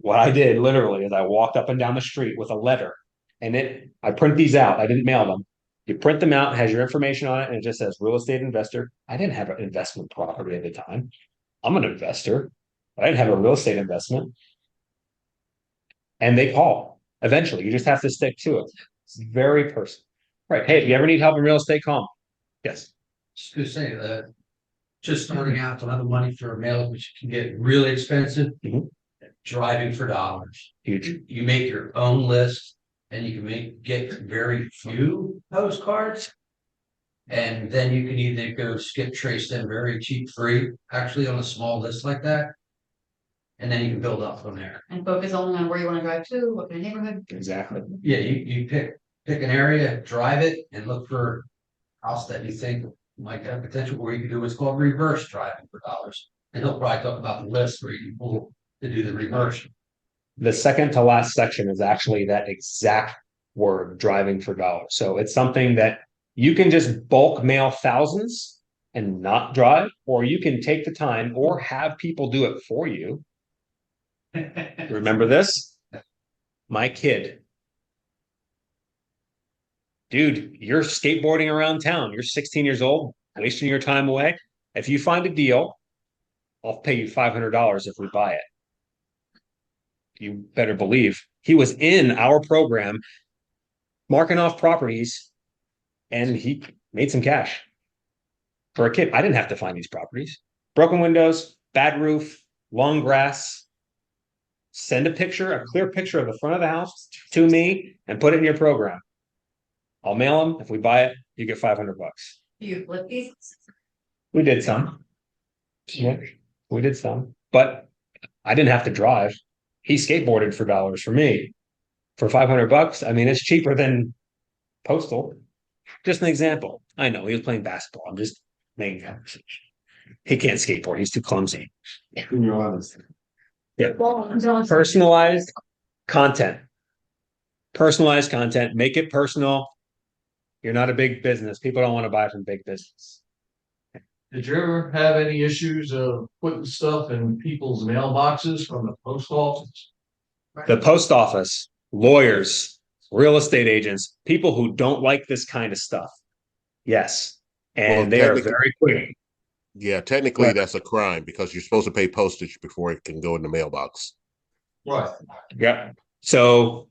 [SPEAKER 9] What I did literally is I walked up and down the street with a letter, and I print these out. I didn't mail them. You print them out, it has your information on it, and it just says real estate investor. I didn't have an investment property at the time. I'm an investor, but I didn't have a real estate investment. And they call eventually. You just have to stick to it. It's very personal. Right. Hey, if you ever need help in real estate, call me. Yes.
[SPEAKER 6] Just to say just starting out to have the money for a mail, which can get really expensive.
[SPEAKER 11] driving for dollars. You make your own list and you can get very few postcards. And then you can either go skip trace them very cheap free, actually on a small list like that. And then you can build up from there.
[SPEAKER 3] And focus only on where you want to drive to, what kind of neighborhood.
[SPEAKER 11] Exactly. Yeah, you pick an area, drive it, and look for a house that you think might have potential, or you can do what's called reverse driving for dollars. And he'll probably talk about the list where you can pull to do the reverse.
[SPEAKER 9] The second to last section is actually that exact word, driving for dollars. So it's something that you can just bulk mail thousands and not drive, or you can take the time or have people do it for you. Remember this? My kid. Dude, you're skateboarding around town. You're 16 years old, wasting your time away. If you find a deal, I'll pay you $500 if we buy it. You better believe he was in our program marking off properties and he made some cash for a kid. I didn't have to find these properties. Broken windows, bad roof, long grass. Send a clear picture of the front of the house to me and put it in your program. I'll mail them. If we buy it, you get $500.
[SPEAKER 3] Do you flip these?
[SPEAKER 9] We did some. Yeah, we did some, but I didn't have to drive. He skateboarded for dollars for me for $500. I mean, it's cheaper than postal. Just an example. I know he was playing basketball. I'm just making conversation. He can't skateboard. He's too clumsy. Yeah. Personalized content. Personalized content. Make it personal. You're not a big business. People don't want to buy from big business.
[SPEAKER 21] Did you ever have any issues of putting stuff in people's mailboxes from the post office?
[SPEAKER 9] The post office, lawyers, real estate agents, people who don't like this kind of stuff. Yes. And they are very quick.
[SPEAKER 4] Yeah, technically that's a crime because you're supposed to pay postage before it can go in the mailbox.
[SPEAKER 21] Right.
[SPEAKER 9] Yeah. So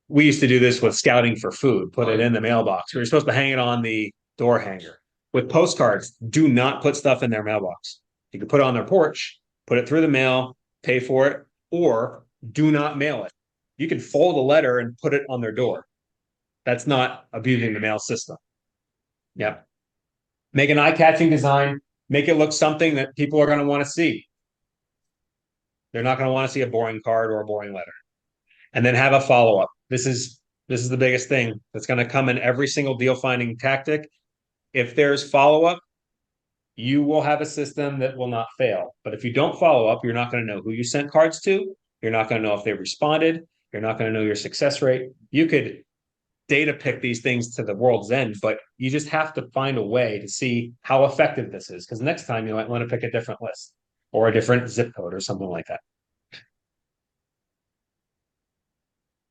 [SPEAKER 9] we used to do this with scouting for food, put it in the mailbox. You're supposed to hang it on the door hanger. With postcards, do not put stuff in their mailbox. You can put it on their porch, put it through the mail, pay for it, or do not mail it. You can fold a letter and put it on their door. That's not abusing the mail system. Yep. Make an eye-catching design. Make it look something that people are going to want to see. They're not going to want to see a boring card or a boring letter. And then have a follow-up. This is the biggest thing that's going to come in every single deal finding tactic. If there's follow-up, you will have a system that will not fail. But if you don't follow up, you're not going to know who you sent cards to. You're not going to know if they responded. You're not going to know your success rate. You could data pick these things to the world's end, but you just have to find a way to see how effective this is. Because next time you might want to pick a different list or a different zip code or something like that.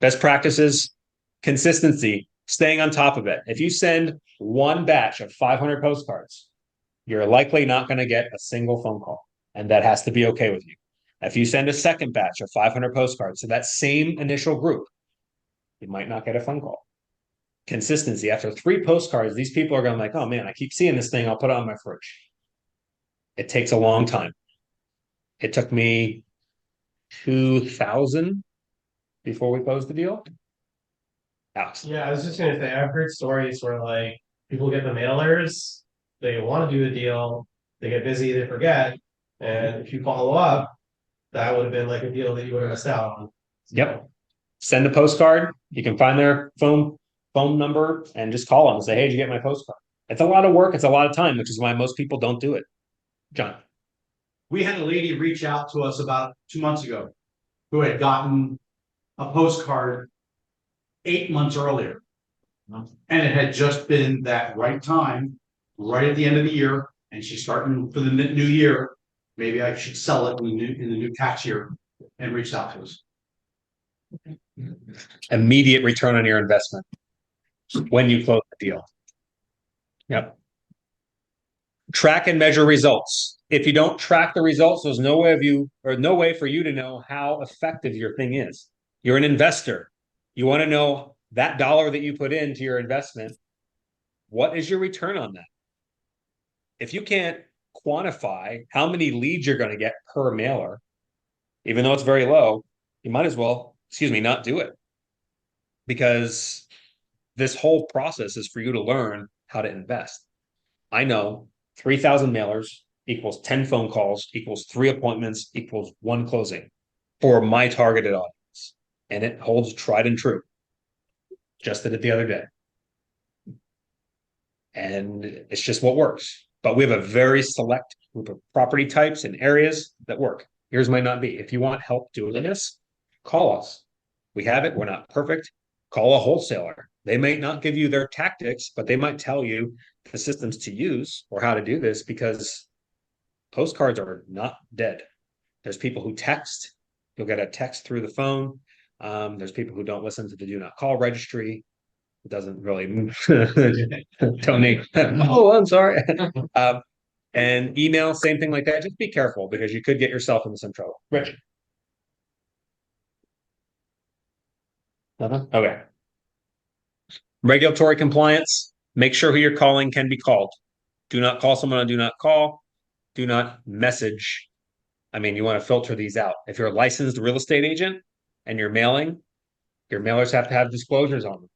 [SPEAKER 9] Best practices, consistency, staying on top of it. If you send one batch of 500 postcards, you're likely not going to get a single phone call. And that has to be okay with you. If you send a second batch of 500 postcards to that same initial group, you might not get a phone call. Consistency. After 3 postcards, these people are going like, oh man, I keep seeing this thing. I'll put it on my fridge. It takes a long time. It took me 2000 before we closed the deal. Alex.
[SPEAKER 10] Yeah, I was just gonna say, I've heard stories where like people get the mailers, they want to do the deal, they get busy, they forget, and if you follow up, that would have been like a deal that you would have missed out on.
[SPEAKER 9] Yep. Send a postcard. You can find their phone number and just call them and say, hey, did you get my postcard? It's a lot of work. It's a lot of time, which is why most people don't do it. John.
[SPEAKER 2] We had a lady reach out to us about 2 months ago who had gotten a postcard 8 months earlier. And it had just been that right time, right at the end of the year, and she's starting for the new year. Maybe I should sell it in the new tax year, and reached out to us.
[SPEAKER 9] Immediate return on your investment when you close the deal. Yep. Track and measure results. If you don't track the results, there's no way for you to know how effective your thing is. You're an investor. You want to know that dollar that you put into your investment, what is your return on that? If you can't quantify how many leads you're going to get per mailer, even though it's very low, you might as well, excuse me, not do it. Because this whole process is for you to learn how to invest. I know 3,000 mailers equals 10 phone calls equals 3 appointments equals 1 closing for my targeted audience. And it holds tried and true. Just did it the other day. And it's just what works. But we have a very select group of property types and areas that work. Yours might not be. If you want help doing this, call us. We have it. We're not perfect. Call a wholesaler. They may not give you their tactics, but they might tell you the systems to use or how to do this, because postcards are not dead. There's people who text. You'll get a text through the phone. There's people who don't listen to the do not call registry. It doesn't really Tony. Oh, I'm sorry. And email, same thing like that. Just be careful, because you could get yourself into some trouble. Rich. Okay. Regulatory compliance. Make sure who you're calling can be called. Do not call someone on do not call. Do not message. I mean, you want to filter these out. If you're a licensed real estate agent and you're mailing, your mailers have to have disclosures on them.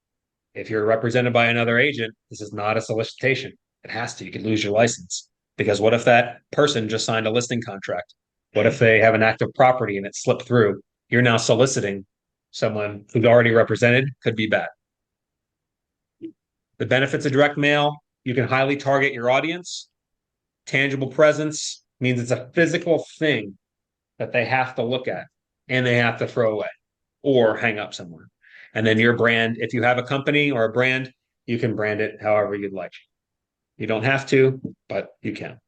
[SPEAKER 9] If you're represented by another agent, this is not a solicitation. It has to. You could lose your license. Because what if that person just signed a listing contract? What if they have an active property and it slipped through? You're now soliciting someone who's already represented. Could be bad. The benefits of direct mail: you can highly target your audience. Tangible presence means it's a physical thing that they have to look at and they have to throw away or hang up somewhere. And then your brand, if you have a company or a brand, you can brand it however you'd like. You don't have to, but you can.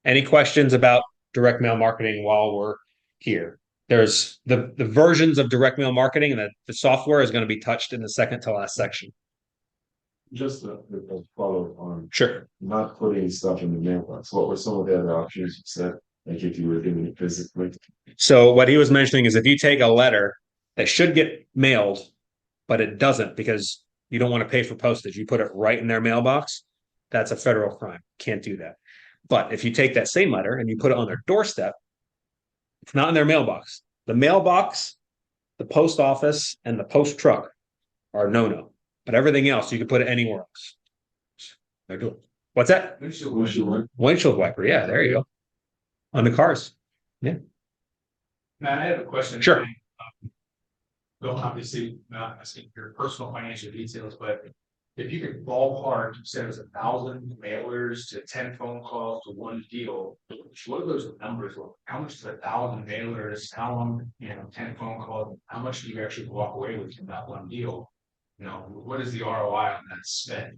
[SPEAKER 9] Any questions about direct mail marketing while we're here? There's the versions of direct mail marketing, and the software is going to be touched in the second to last section.
[SPEAKER 6] Just a follow on.
[SPEAKER 9] Sure.
[SPEAKER 6] Not putting stuff in the mailbox. What were some of the other options you said? Like if you were doing it physically?
[SPEAKER 9] So what he was mentioning is if you take a letter that should get mailed, but it doesn't because you don't want to pay for postage, you put it right in their mailbox, that's a federal crime. Can't do that. But if you take that same letter and you put it on their doorstep, it's not in their mailbox. The mailbox, the post office, and the post truck are no-no. But everything else, you can put it anywhere else. They're doing. What's that? Windshield wiper. Yeah, there you go. On the cars. Yeah.
[SPEAKER 22] Matt, I have a question.
[SPEAKER 9] Sure.
[SPEAKER 22] Don't obviously not asking your personal financial details, but if you could ballpark, you said it was 1,000 mailers to 10 phone calls to 1 deal. What are those numbers? How much is 1,000 mailers? How long, 10 phone calls? How much do you actually walk away with from that 1 deal? What is the ROI on that spend?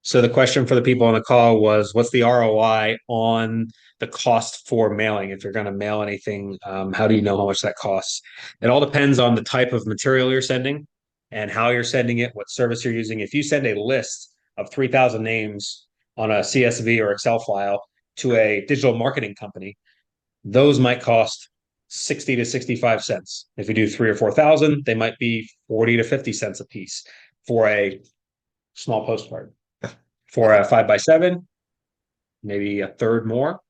[SPEAKER 9] So the question for the people on the call was, what's the ROI on the cost for mailing? If you're going to mail anything, how do you know how much that costs? It all depends on the type of material you're sending and how you're sending it, what service you're using. If you send a list of 3,000 names on a CSV or Excel file to a digital marketing company, those might cost 60 to 65 cents. If you do 3,000 or 4,000, they might be 40 to 50 cents a piece for a small postcard. For a 5x7, maybe a third more.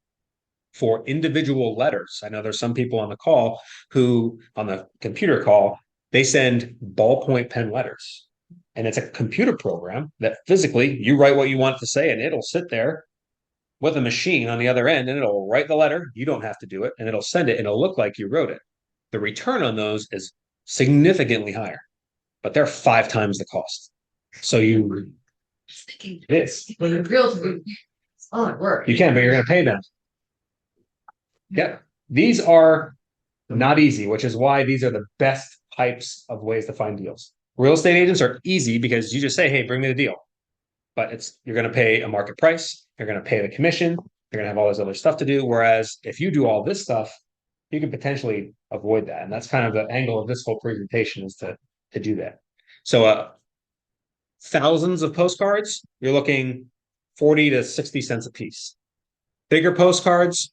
[SPEAKER 9] For individual letters, I know there's some people on the call who, on the computer call, they send ballpoint pen letters. And it's a computer program that physically you write what you want to say, and it'll sit there with a machine on the other end, and it'll write the letter. You don't have to do it, and it'll send it, and it'll look like you wrote it. The return on those is significantly higher, but they're 5 times the cost. So you this.
[SPEAKER 3] But the realtor, it's all at work.
[SPEAKER 9] You can, but you're going to pay them. Yeah. These are not easy, which is why these are the best types of ways to find deals. Real estate agents are easy because you just say, hey, bring me the deal. But you're going to pay a market price. You're going to pay the commission. You're going to have all this other stuff to do. Whereas if you do all this stuff, you can potentially avoid that. And that's kind of the angle of this whole presentation, is to do that. So, thousands of postcards, you're looking 40 to 60 cents a piece. Bigger postcards,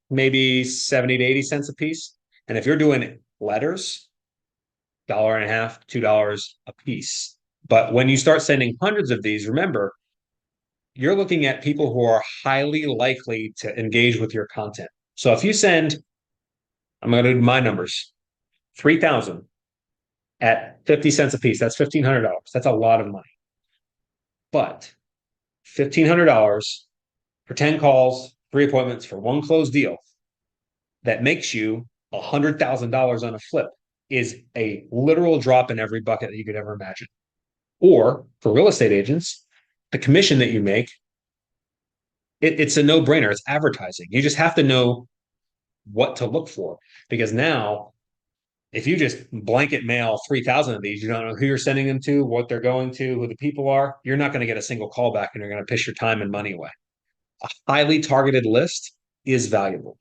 [SPEAKER 9] maybe 70 to 80 cents a piece. And if you're doing letters, $1.50, $2 a piece. But when you start sending hundreds of these, remember, you're looking at people who are highly likely to engage with your content. So if you send I'm going to do my numbers. 3,000 at 50 cents a piece. That's $1,500. That's a lot of money. But $1,500 for 10 calls, 3 appointments for 1 closed deal that makes you $100,000 on a flip is a literal drop in every bucket that you could ever imagine. Or for real estate agents, the commission that you make, it's a no-brainer. It's advertising. You just have to know what to look for, because now if you just blanket mail 3,000 of these, you don't know who you're sending them to, what they're going to, who the people are, you're not going to get a single call back and you're going to piss your time and money away. A highly targeted list is valuable,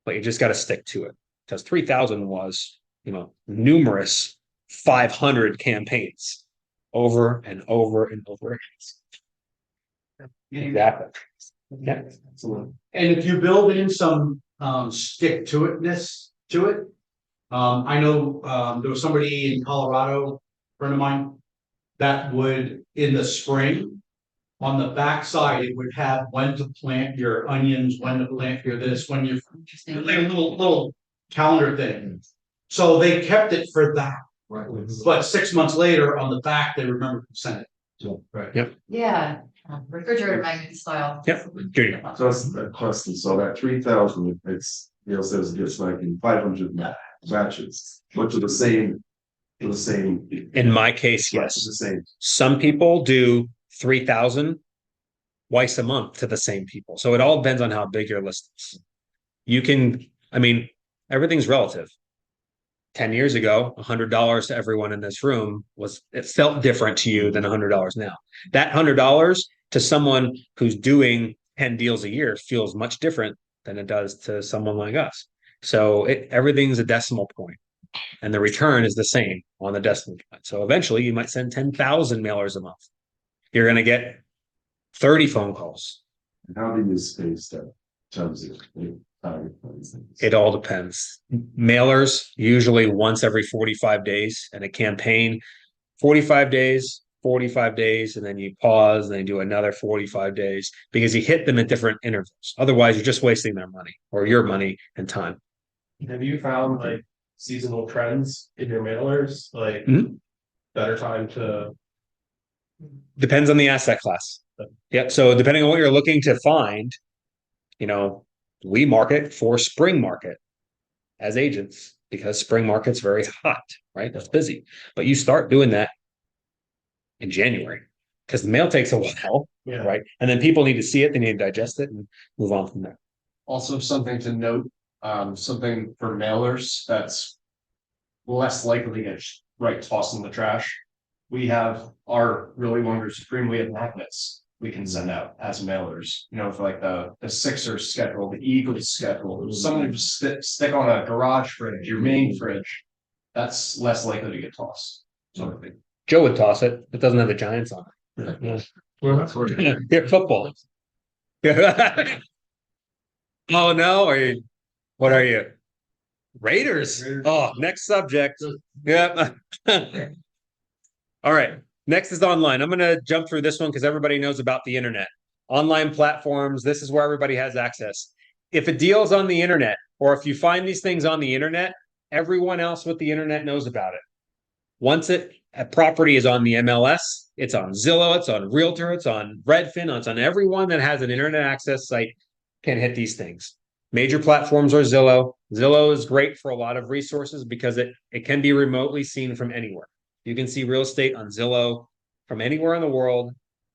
[SPEAKER 9] but you just got to stick to it, because 3,000 was, numerous 500 campaigns over and over and over again. Exactly. Yeah.
[SPEAKER 2] And if you build in some stick to itness to it, I know there was somebody in Colorado, a friend of mine, that would, in the spring, on the backside, it would have when to plant your onions, when to plant your this, when you're like a little calendar thing. So they kept it for that. Right. But 6 months later, on the back, they remembered to send it.
[SPEAKER 9] Right. Yep.
[SPEAKER 3] Yeah, refrigerator magnet style.
[SPEAKER 9] Yep.
[SPEAKER 6] So that's the question. So that 3,000, it's, says it gets like in 500 matches, but to the same.
[SPEAKER 9] In my case, yes.
[SPEAKER 6] The same.
[SPEAKER 9] Some people do 3,000 twice a month to the same people. So it all depends on how big your list is. You can, everything's relative. 10 years ago, $100 to everyone in this room it felt different to you than $100 now. That $100 to someone who's doing 10 deals a year feels much different than it does to someone like us. So everything's a decimal point, and the return is the same on the decimal point. So eventually you might send 10,000 mailers a month. You're going to get 30 phone calls.
[SPEAKER 6] And how do you space that in terms of
[SPEAKER 9] it all depends. Mailers usually once every 45 days, and a campaign 45 days, and then you pause, and then you do another 45 days, because you hit them at different intervals. Otherwise, you're just wasting their money or your money and time.
[SPEAKER 10] Have you found like seasonal trends in your mailers? Like better time to.
[SPEAKER 9] Depends on the asset class. Yep. So depending on what you're looking to find, we market for spring market as agents, because spring market's very hot, right? That's busy. But you start doing that in January, because the mail takes a while, right? And then people need to see it, they need to digest it, and move on from there.
[SPEAKER 21] Also, something to note, something for mailers that's less likely to get tossed in the trash. We have our really wonder supreme. We have magnets we can send out as mailers, for like the Sixers schedule, the Eagles schedule, something to stick on a garage fridge, your main fridge. That's less likely to get tossed. Sort of thing.
[SPEAKER 9] Joe would toss it. It doesn't have the Giants on it. Yeah, football. Oh no, what are you? Raiders. Oh, next subject. Yep. All right. Next is online. I'm going to jump through this one because everybody knows about the internet. Online platforms. This is where everybody has access. If a deal is on the internet, or if you find these things on the internet, everyone else with the internet knows about it. Once a property is on the MLS, it's on Zillow, it's on Realtor, it's on Redfin, it's on everyone that has an internet access site can hit these things. Major platforms are Zillow. Zillow is great for a lot of resources because it can be remotely seen from anywhere. You can see real estate on Zillow from anywhere in the world.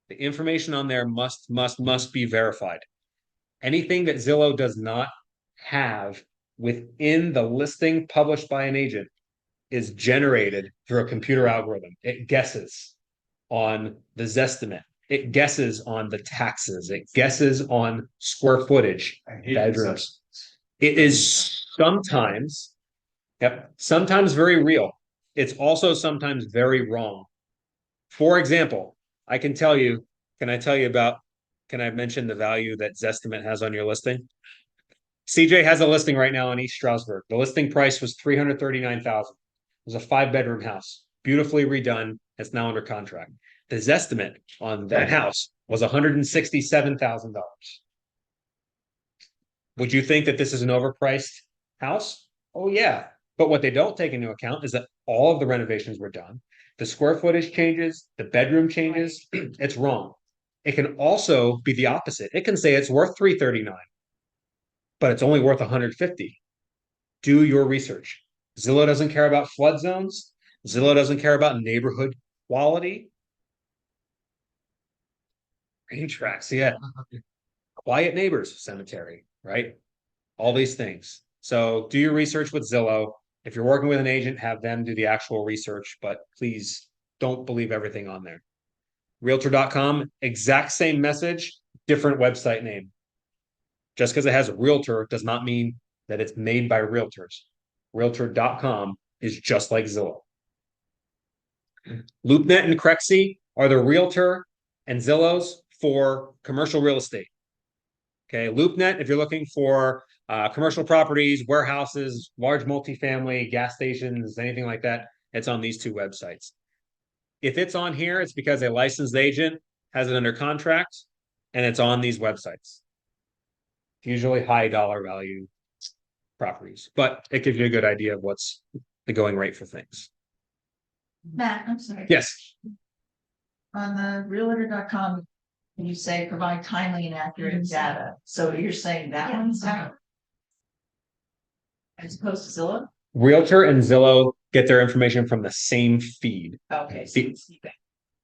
[SPEAKER 9] The information on there must be verified. Anything that Zillow does not have within the listing published by an agent is generated through a computer algorithm. It guesses on the Zestimate. It guesses on the taxes. It guesses on square footage, bedrooms. It is sometimes very real. It's also sometimes very wrong. For example, can I mention the value that Zestimate has on your listing? CJ has a listing right now in East Stroudsburg. The listing price was $339,000. It was a 5-bedroom house, beautifully redone. It's now under contract. The Zestimate on that house was $167,000. Would you think that this is an overpriced house? Oh, yeah. But what they don't take into account is that all of the renovations were done. The square footage changes, the bedroom changes. It's wrong. It can also be the opposite. It can say it's worth 339, but it's only worth 150. Do your research. Zillow doesn't care about flood zones. Zillow doesn't care about neighborhood quality. Rain tracks, yeah. Quiet neighbors cemetery, right? All these things. So do your research with Zillow. If you're working with an agent, have them do the actual research, but please don't believe everything on there. Realtor.com, exact same message, different website name. Just because it has a realtor does not mean that it's made by realtors. Realtor.com is just like Zillow. LoopNet and Crexi are the realtor and Zillows for commercial real estate. Okay, LoopNet, if you're looking for commercial properties, warehouses, large multifamily, gas stations, anything like that, it's on these two websites. If it's on here, it's because a licensed agent has it under contract and it's on these websites. Usually high dollar value properties, but it gives you a good idea of what's the going rate for things.
[SPEAKER 8] Matt, I'm sorry.
[SPEAKER 9] Yes.
[SPEAKER 8] On the realtor.com, you say provide timely and accurate data. So you're saying that one's out as opposed to Zillow?
[SPEAKER 9] Realtor and Zillow get their information from the same feed.
[SPEAKER 8] Okay.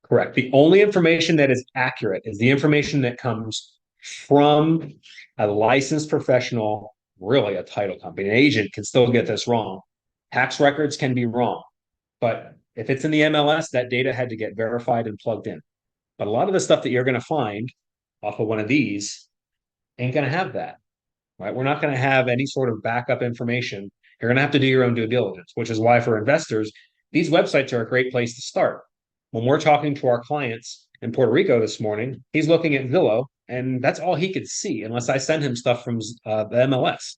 [SPEAKER 9] Correct. The only information that is accurate is the information that comes from a licensed professional, really a title company. An agent can still get this wrong. Tax records can be wrong. But if it's in the MLS, that data had to get verified and plugged in. But a lot of the stuff that you're going to find off of one of these ain't going to have that, right? We're not going to have any sort of backup information. You're going to have to do your own due diligence, which is why for investors, these websites are a great place to start. When we're talking to our clients in Puerto Rico this morning, he's looking at Zillow, and that's all he could see unless I send him stuff from the MLS.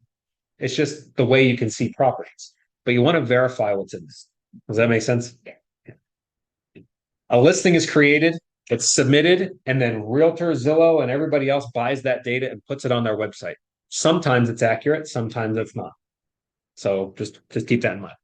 [SPEAKER 9] It's just the way you can see properties, but you want to verify what's in this. Does that make sense? Yeah. A listing is created, it's submitted, and then Realtor, Zillow, and everybody else buys that data and puts it on their website. Sometimes it's accurate, sometimes it's not. So just keep that in mind.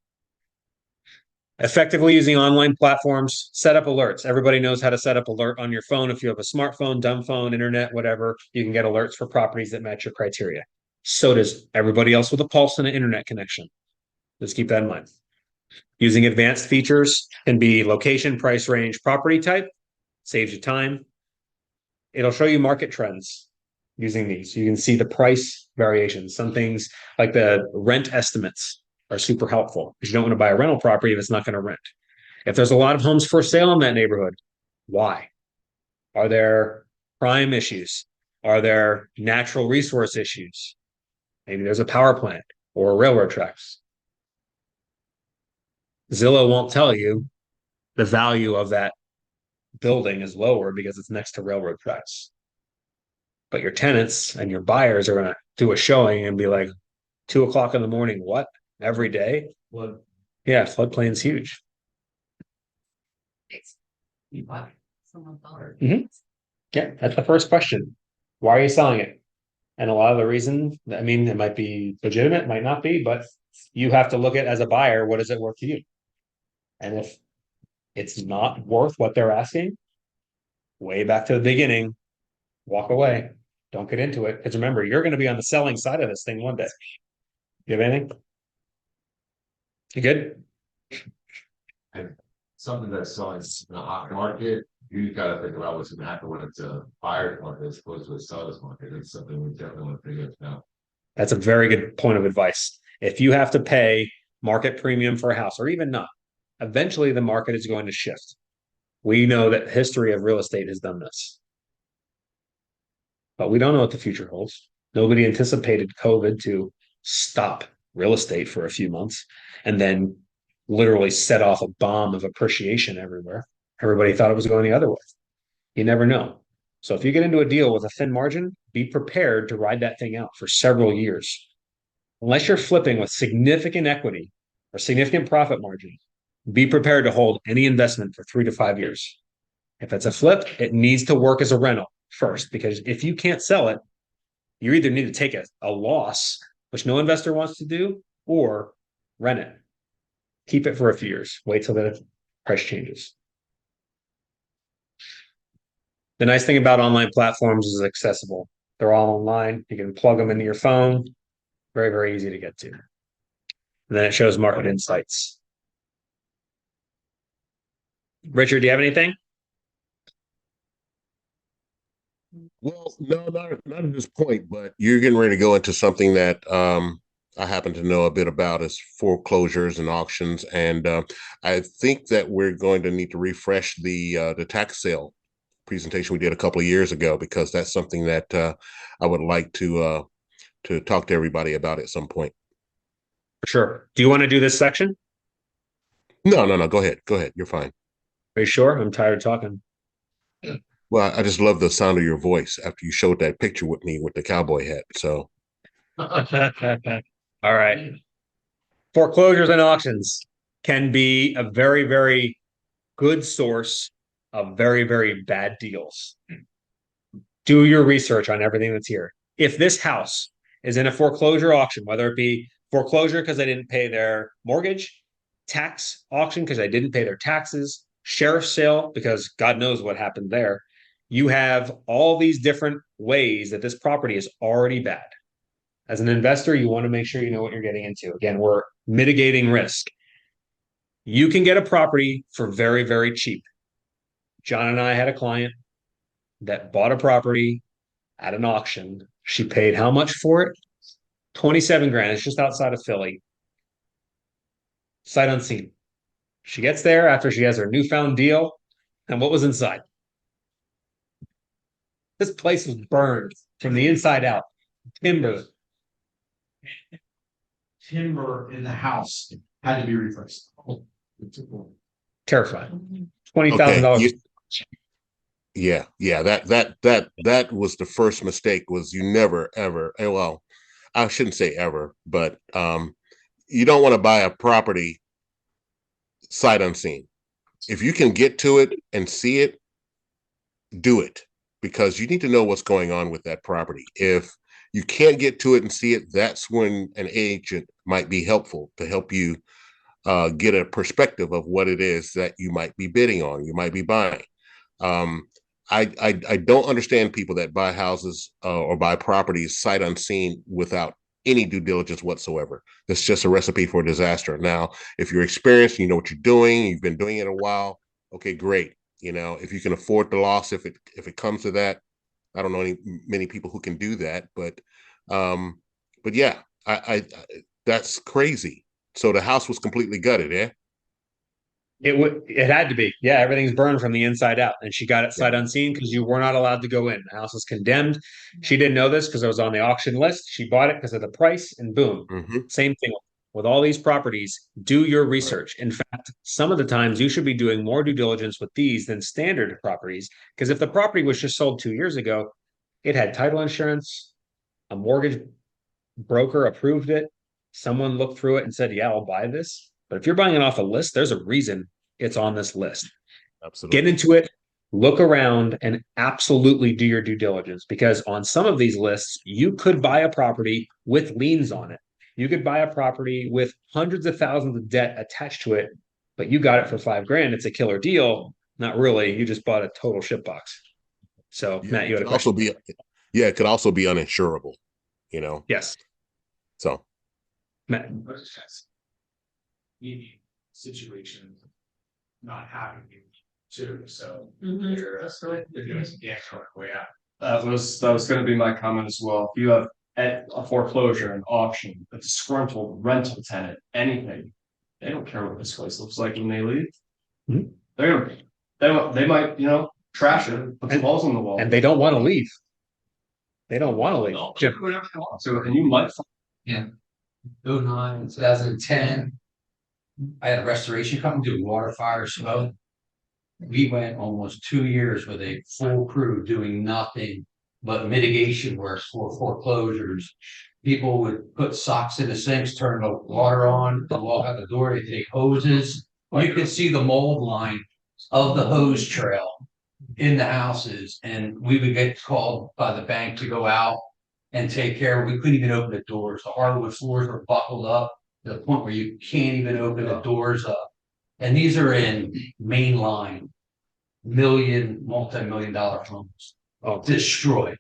[SPEAKER 9] Effectively using online platforms, set up alerts. Everybody knows how to set up alert on your phone. If you have a smartphone, dumb phone, internet, whatever, you can get alerts for properties that match your criteria. So does everybody else with a pulse and an internet connection. Just keep that in mind. Using advanced features can be location, price range, property type, saves you time. It'll show you market trends using these. You can see the price variations. Some things like the rent estimates are super helpful because you don't want to buy a rental property if it's not going to rent. If there's a lot of homes for sale in that neighborhood, why? Are there crime issues? Are there natural resource issues? Maybe there's a power plant or railroad tracks. Zillow won't tell you the value of that building is lower because it's next to railroad tracks. But your tenants and your buyers are going to do a showing and be like, 2 o'clock in the morning, what? Every day?
[SPEAKER 21] Flood.
[SPEAKER 9] Yeah, floodplain's huge. Mm-hmm. Yeah, that's the first question. Why are you selling it? And a lot of the reason, I mean, it might be legitimate, might not be, but you have to look at as a buyer, what is it worth to you? And if it's not worth what they're asking, way back to the beginning, walk away. Don't get into it. Because remember, you're going to be on the selling side of this thing one day. You have anything? You good?
[SPEAKER 5] And something that's selling in a hot market, you gotta think about what's gonna happen when it's a buyer's market as opposed to a seller's market. It's something we definitely want to figure out.
[SPEAKER 9] That's a very good point of advice. If you have to pay market premium for a house, or even not, eventually the market is going to shift. We know that history of real estate has done this. But we don't know what the future holds. Nobody anticipated COVID to stop real estate for a few months and then literally set off a bomb of appreciation everywhere. Everybody thought it was going the other way. You never know. So if you get into a deal with a thin margin, be prepared to ride that thing out for several years. Unless you're flipping with significant equity or significant profit margin, be prepared to hold any investment for 3 to 5 years. If it's a flip, it needs to work as a rental first, because if you can't sell it, you either need to take a loss, which no investor wants to do, or rent it. Keep it for a few years. Wait till the price changes. The nice thing about online platforms is accessible. They're all online. You can plug them into your phone. Very, very easy to get to. And then it shows market insights. Richard, do you have anything?
[SPEAKER 4] Well, no, not at this point, but you're getting ready to go into something that I happen to know a bit about is foreclosures and auctions. And I think that we're going to need to refresh the tax sale presentation we did a couple of years ago, because that's something that I would like to talk to everybody about at some point.
[SPEAKER 9] For sure. Do you want to do this section?
[SPEAKER 4] No. Go ahead. You're fine.
[SPEAKER 9] Are you sure? I'm tired of talking.
[SPEAKER 4] Well, I just love the sound of your voice after you showed that picture with me with the cowboy hat. So,
[SPEAKER 9] all right. Foreclosures and auctions can be a very, very good source of very, very bad deals. Do your research on everything that's here. If this house is in a foreclosure auction, whether it be foreclosure because they didn't pay their mortgage, tax auction because they didn't pay their taxes, sheriff's sale because God knows what happened there, you have all these different ways that this property is already bad. As an investor, you want to make sure you know what you're getting into. Again, we're mitigating risk. You can get a property for very, very cheap. John and I had a client that bought a property at an auction. She paid how much for it? 27 grand. It's just outside of Philly. Sight unseen. She gets there after she has her newfound deal. And what was inside? This place was burned from the inside out. Timber.
[SPEAKER 22] Timber in the house had to be replaced.
[SPEAKER 9] Terrifying. $20,000.
[SPEAKER 4] Yeah. That was the first mistake. Was you never ever. Well, I shouldn't say ever, but you don't want to buy a property sight unseen. If you can get to it and see it, do it, because you need to know what's going on with that property. If you can't get to it and see it, that's when an agent might be helpful to help you get a perspective of what it is that you might be bidding on, you might be buying. I don't understand people that buy houses or buy properties sight unseen without any due diligence whatsoever. That's just a recipe for disaster. Now, if you're experienced, you know what you're doing, you've been doing it a while, okay, great. You know, if you can afford the loss, if it comes to that, I don't know many people who can do that, but yeah, I that's crazy. So the house was completely gutted, eh?
[SPEAKER 9] It had to be. Yeah, everything's burned from the inside out. And she got it sight unseen because you were not allowed to go in. The house was condemned. She didn't know this because it was on the auction list. She bought it because of the price, and boom. Same thing with all these properties. Do your research. In fact, some of the times you should be doing more due diligence with these than standard properties, because if the property was just sold 2 years ago, it had title insurance, a mortgage broker approved it, someone looked through it and said, yeah, I'll buy this. But if you're buying it off a list, there's a reason it's on this list.
[SPEAKER 4] Absolutely.
[SPEAKER 9] Get into it, look around, and absolutely do your due diligence, because on some of these lists, you could buy a property with liens on it. You could buy a property with hundreds of thousands of debt attached to it, but you got it for $5 grand. It's a killer deal. Not really. You just bought a total shitbox. So,
[SPEAKER 4] Yeah,
[SPEAKER 9] Matt, you had a
[SPEAKER 4] it
[SPEAKER 9] question.
[SPEAKER 4] it could also be uninsurable, you know?
[SPEAKER 9] Yes.
[SPEAKER 4] So,
[SPEAKER 9] Matt.
[SPEAKER 22] Situation not having you too, so
[SPEAKER 3] Mhm.
[SPEAKER 22] they're doing some damage on the way out.
[SPEAKER 21] That was gonna be my comment as well. If you have a foreclosure, an auction, a disgruntled rental tenant, anything, they don't care what this place looks like when they leave. They're gonna, they might, trash it, put some holes in the wall.
[SPEAKER 9] And they don't want to leave. They don't want to leave.
[SPEAKER 21] Jim, whatever they want. So, and you might
[SPEAKER 11] Yeah. 2009, 2010. I had a restoration company do water, fire, smoke. We went almost 2 years with a full crew doing nothing but mitigation work for foreclosures. People would put socks in the sinks, turn the water on, and walk out the door, they take hoses. You could see the mold line of the hose trail in the houses, and we would get called by the bank to go out and take care. We couldn't even open the doors. The hardwood floors were buckled up.
[SPEAKER 2] to the point where you can't even open the doors up. And these are in mainline, multi-million dollar homes, destroyed.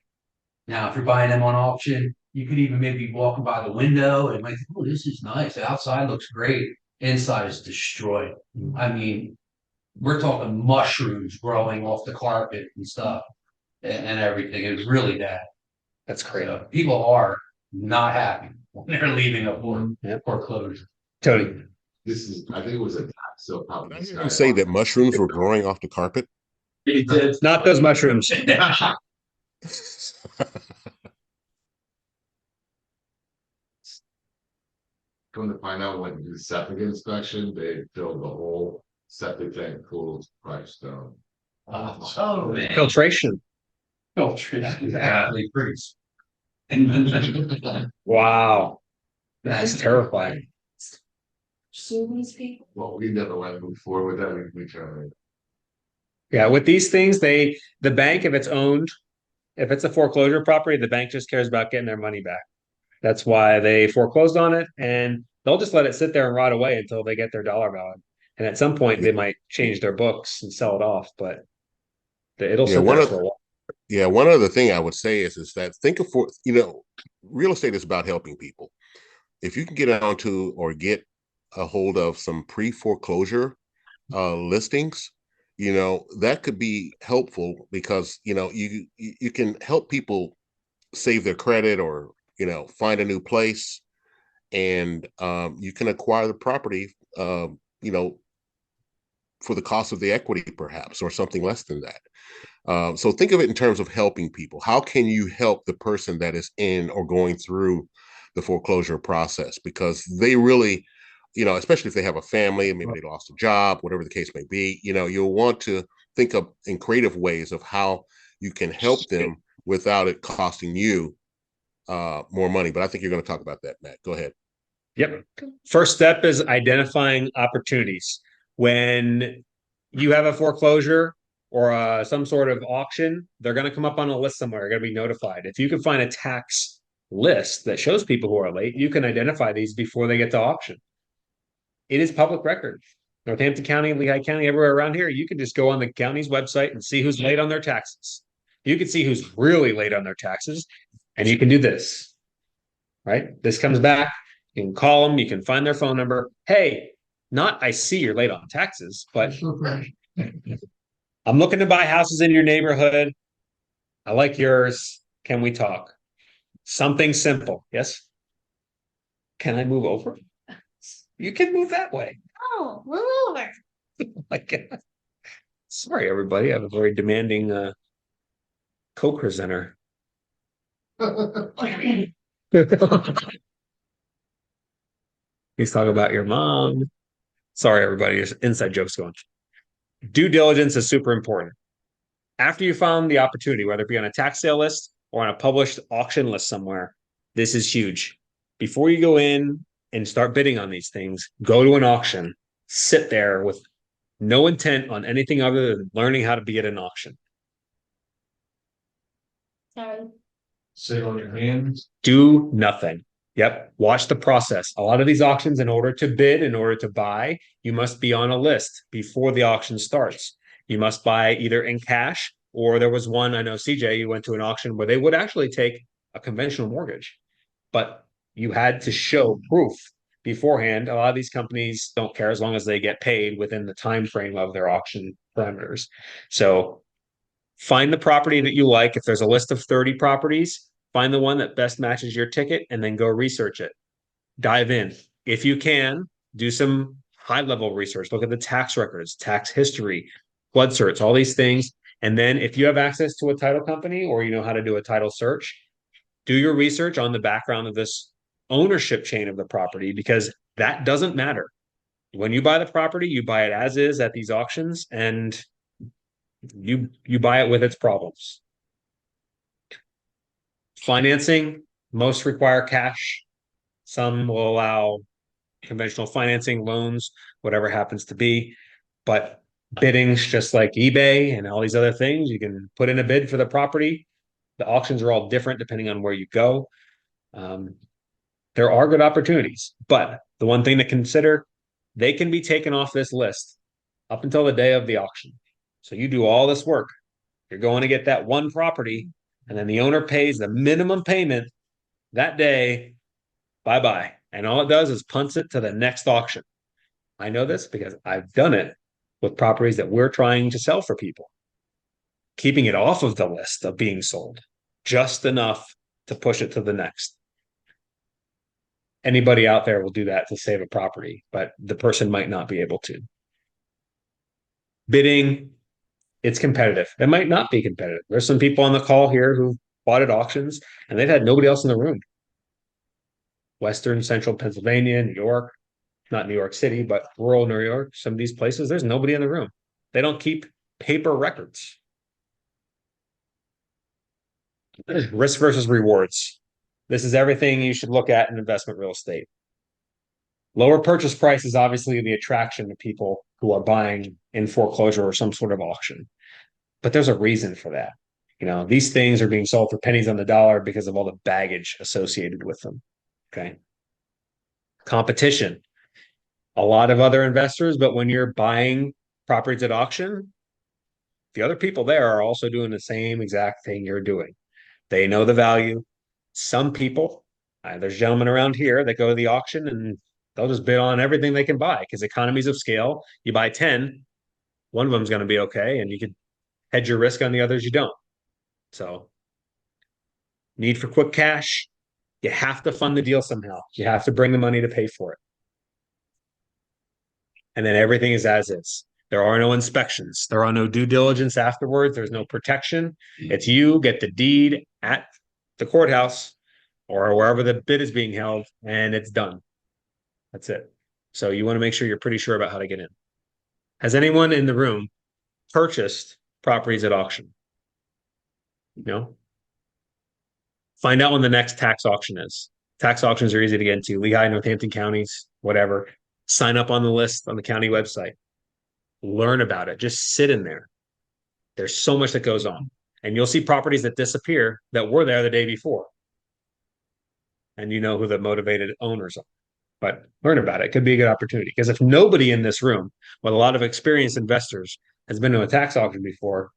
[SPEAKER 2] Now, if you're buying them on auction, you could even maybe be walking by the window and might think, oh, this is nice. The outside looks great. Inside is destroyed. I mean, we're talking mushrooms growing off the carpet and stuff and everything. It was really bad. That's crazy. So people are not happy when they're leaving a foreclosure. Tony.
[SPEAKER 5] This is, I think it was a tax sale.
[SPEAKER 4] Did I hear him say that mushrooms were growing off the carpet?
[SPEAKER 2] It did. Not those mushrooms.
[SPEAKER 5] Come to find out, when you do septic inspection, they filled the whole septic tank full of crushed stone.
[SPEAKER 2] Oh, man. Filtration. Filtration. Yeah. Wow. That's terrifying.
[SPEAKER 3] Sue these people.
[SPEAKER 5] Well, we never went before with that. We tried.
[SPEAKER 9] Yeah, with these things, the bank, if it's owned, if it's a foreclosure property, the bank just cares about getting their money back. That's why they foreclosed on it, and they'll just let it sit there and rot away until they get their dollar value. And at some point, they might change their books and sell it off, but it'll sit there for a while.
[SPEAKER 4] Yeah, one other thing I would say is that think of real estate is about helping people. If you can get onto or get a hold of some pre-foreclosure listings, that could be helpful because you can help people save their credit or find a new place, and you can acquire the property for the cost of the equity perhaps, or something less than that. So think of it in terms of helping people. How can you help the person that is in or going through the foreclosure process? Because they really, especially if they have a family and maybe they lost a job, whatever the case may be, you'll want to think of in creative ways of how you can help them without it costing you more money. But I think you're going to talk about that, Matt. Go ahead.
[SPEAKER 9] Yep. First step is identifying opportunities. When you have a foreclosure or some sort of auction, they're going to come up on a list somewhere. You're going to be notified. If you can find a tax list that shows people who are late, you can identify these before they get to auction. It is public record. Northampton County, Lehigh County, everywhere around here, you can just go on the county's website and see who's late on their taxes. You can see who's really late on their taxes, and you can do this, right? This comes back. You can call them. You can find their phone number. Hey, not I see you're late on taxes, but I'm looking to buy houses in your neighborhood. I like yours. Can we talk? Something simple. Yes. Can I move over? You can move that way.
[SPEAKER 3] Oh, move over.
[SPEAKER 9] Like, sorry, everybody. I have a very demanding co-presenter. He's talking about your mom. Sorry, everybody. There's inside jokes going. Due diligence is super important. After you found the opportunity, whether it be on a tax sale list or on a published auction list somewhere, this is huge. Before you go in and start bidding on these things, go to an auction, sit there with no intent on anything other than learning how to be at an auction.
[SPEAKER 3] Sorry.
[SPEAKER 21] Sit on your hands.
[SPEAKER 9] Do nothing. Yep. Watch the process. A lot of these auctions, in order to bid, in order to buy, you must be on a list before the auction starts. You must buy either in cash, or there was one, I know CJ, you went to an auction where they would actually take a conventional mortgage, but you had to show proof beforehand. A lot of these companies don't care as long as they get paid within the time frame of their auction parameters. So find the property that you like. If there's a list of 30 properties, find the one that best matches your ticket and then go research it. Dive in. If you can, do some high-level research. Look at the tax records, tax history, flood certs, all these things. And then if you have access to a title company or you know how to do a title search, do your research on the background of this ownership chain of the property, because that doesn't matter. When you buy the property, you buy it as is at these auctions, and you buy it with its problems. Financing, most require cash. Some will allow conventional financing, loans, whatever happens to be. But bidding's just like eBay and all these other things. You can put in a bid for the property. The auctions are all different depending on where you go. There are good opportunities, but the one thing to consider, they can be taken off this list up until the day of the auction. So you do all this work. You're going to get that one property, and then the owner pays the minimum payment that day. Bye-bye. And all it does is punts it to the next auction. I know this because I've done it with properties that we're trying to sell for people. Keeping it off of the list of being sold, just enough to push it to the next. Anybody out there will do that to save a property, but the person might not be able to. Bidding, it's competitive. It might not be competitive. There's some people on the call here who bought at auctions and they've had nobody else in the room. Western, central Pennsylvania, New York, not New York City, but rural New York, some of these places, there's nobody in the room. They don't keep paper records. Risk versus rewards. This is everything you should look at in investment real estate. Lower purchase price is obviously the attraction to people who are buying in foreclosure or some sort of auction. But there's a reason for that. You know, these things are being sold for pennies on the dollar because of all the baggage associated with them. Okay. Competition. A lot of other investors, but when you're buying properties at auction, the other people there are also doing the same exact thing you're doing. They know the value. Some people, there's gentlemen around here that go to the auction and they'll just bid on everything they can buy because economies of scale. You buy 10, one of them is going to be okay, and you could hedge your risk on the others you don't. So, need for quick cash. You have to fund the deal somehow. You have to bring the money to pay for it. And then everything is as is. There are no inspections. There are no due diligence afterwards. There's no protection. It's you get the deed at the courthouse or wherever the bid is being held, and it's done. That's it. So you want to make sure you're pretty sure about how to get in. Has anyone in the room purchased properties at auction? No? Find out when the next tax auction is. Tax auctions are easy to get into. Lehigh, Northampton counties, whatever. Sign up on the list on the county website. Learn about it. Just sit in there. There's so much that goes on. And you'll see properties that disappear that were there the day before. And you know who the motivated owners are. But learn about it. It could be a good opportunity. Because if nobody in this room with a lot of experienced investors has been to a tax auction before,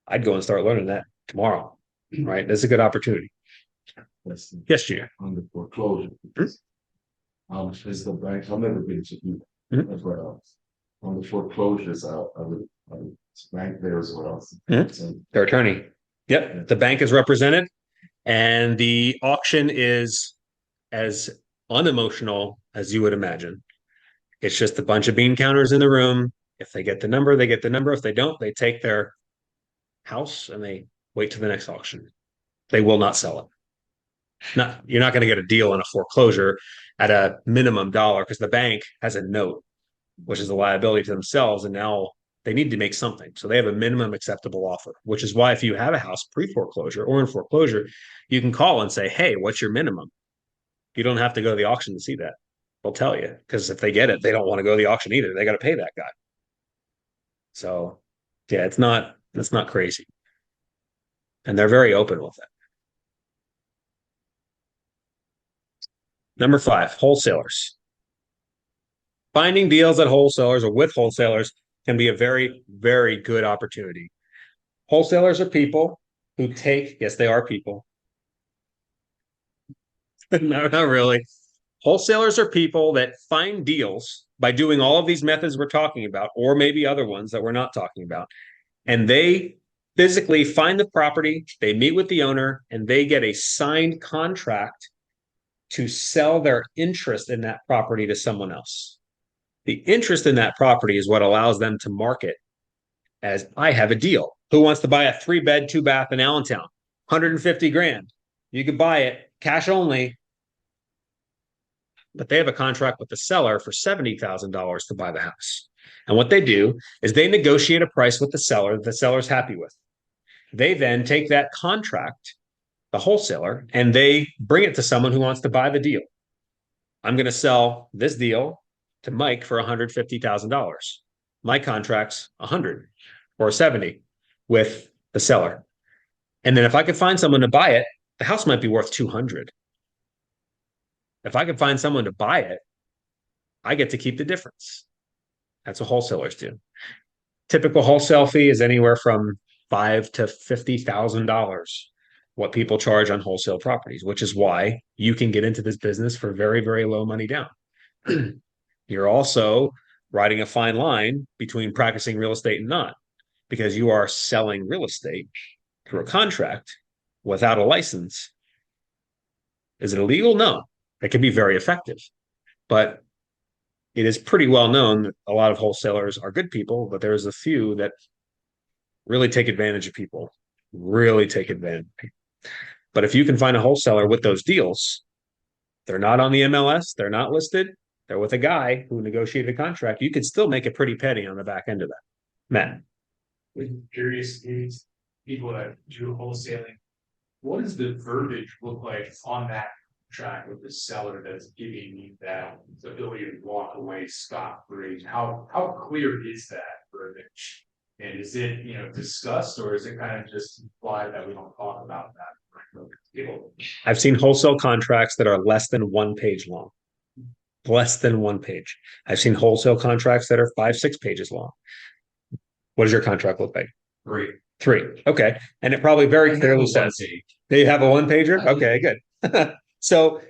[SPEAKER 9] I'd go and start learning that tomorrow. Right? That's a good opportunity. Yes, Junior.
[SPEAKER 6] On the foreclosure. Is the bank, I've never been to you as well. On the foreclosures, I would bank there as well.
[SPEAKER 9] Their attorney. Yep. The bank is represented and the auction is as unemotional as you would imagine. It's just a bunch of bean counters in the room. If they get the number, they get the number. If they don't, they take their house and they wait to the next auction. They will not sell it. You're not going to get a deal in a foreclosure at a minimum dollar because the bank has a note, which is a liability to themselves. And now they need to make something. So they have a minimum acceptable offer, which is why if you have a house pre-foreclosure or in foreclosure, you can call and say, hey, what's your minimum? You don't have to go to the auction to see that. They'll tell you because if they get it, they don't want to go to the auction either. They got to pay that guy. So yeah, it's not crazy. And they're very open with it. Number 5, wholesalers. Finding deals at wholesalers or with wholesalers can be a very, very good opportunity. Wholesalers are people who take, yes, they are people. No, not really. Wholesalers are people that find deals by doing all of these methods we're talking about, or maybe other ones that we're not talking about. And they physically find the property, they meet with the owner, and they get a signed contract to sell their interest in that property to someone else. The interest in that property is what allows them to market as I have a deal. Who wants to buy a 3-bed, 2-bath in Allentown? $150,000. You could buy it cash only, but they have a contract with the seller for $70,000 to buy the house. And what they do is they negotiate a price with the seller that the seller's happy with. They then take that contract, the wholesaler, and they bring it to someone who wants to buy the deal. I'm going to sell this deal to Mike for $150,000. My contract's 100 or 70 with the seller. And then if I could find someone to buy it, the house might be worth 200. If I can find someone to buy it, I get to keep the difference. That's what wholesalers do. Typical wholesale fee is anywhere from $5,000 to $50,000. What people charge on wholesale properties, which is why you can get into this business for very, very low money down. You're also riding a fine line between practicing real estate and not, because you are selling real estate through a contract without a license. Is it illegal? No. It can be very effective, but it is pretty well known that a lot of wholesalers are good people, but there's a few that really take advantage of people, really take advantage of people. But if you can find a wholesaler with those deals, they're not on the MLS, they're not listed, they're with a guy who negotiated a contract, you could still make a pretty penny on the back end of that. Matt.
[SPEAKER 22] With curious these people that do wholesaling, what does the verbiage look like on that contract with the seller that's giving you that ability to walk away scot-free? How clear is that verbiage? And is it, discussed, or is it kind of just implied that we don't talk about that?
[SPEAKER 9] I've seen wholesale contracts that are less than 1 page long. Less than 1 page. I've seen wholesale contracts that are 5-6 pages long. What does your contract look like? 3. Okay. And it probably very clearly says, do you have a 1-pager? Okay, good. So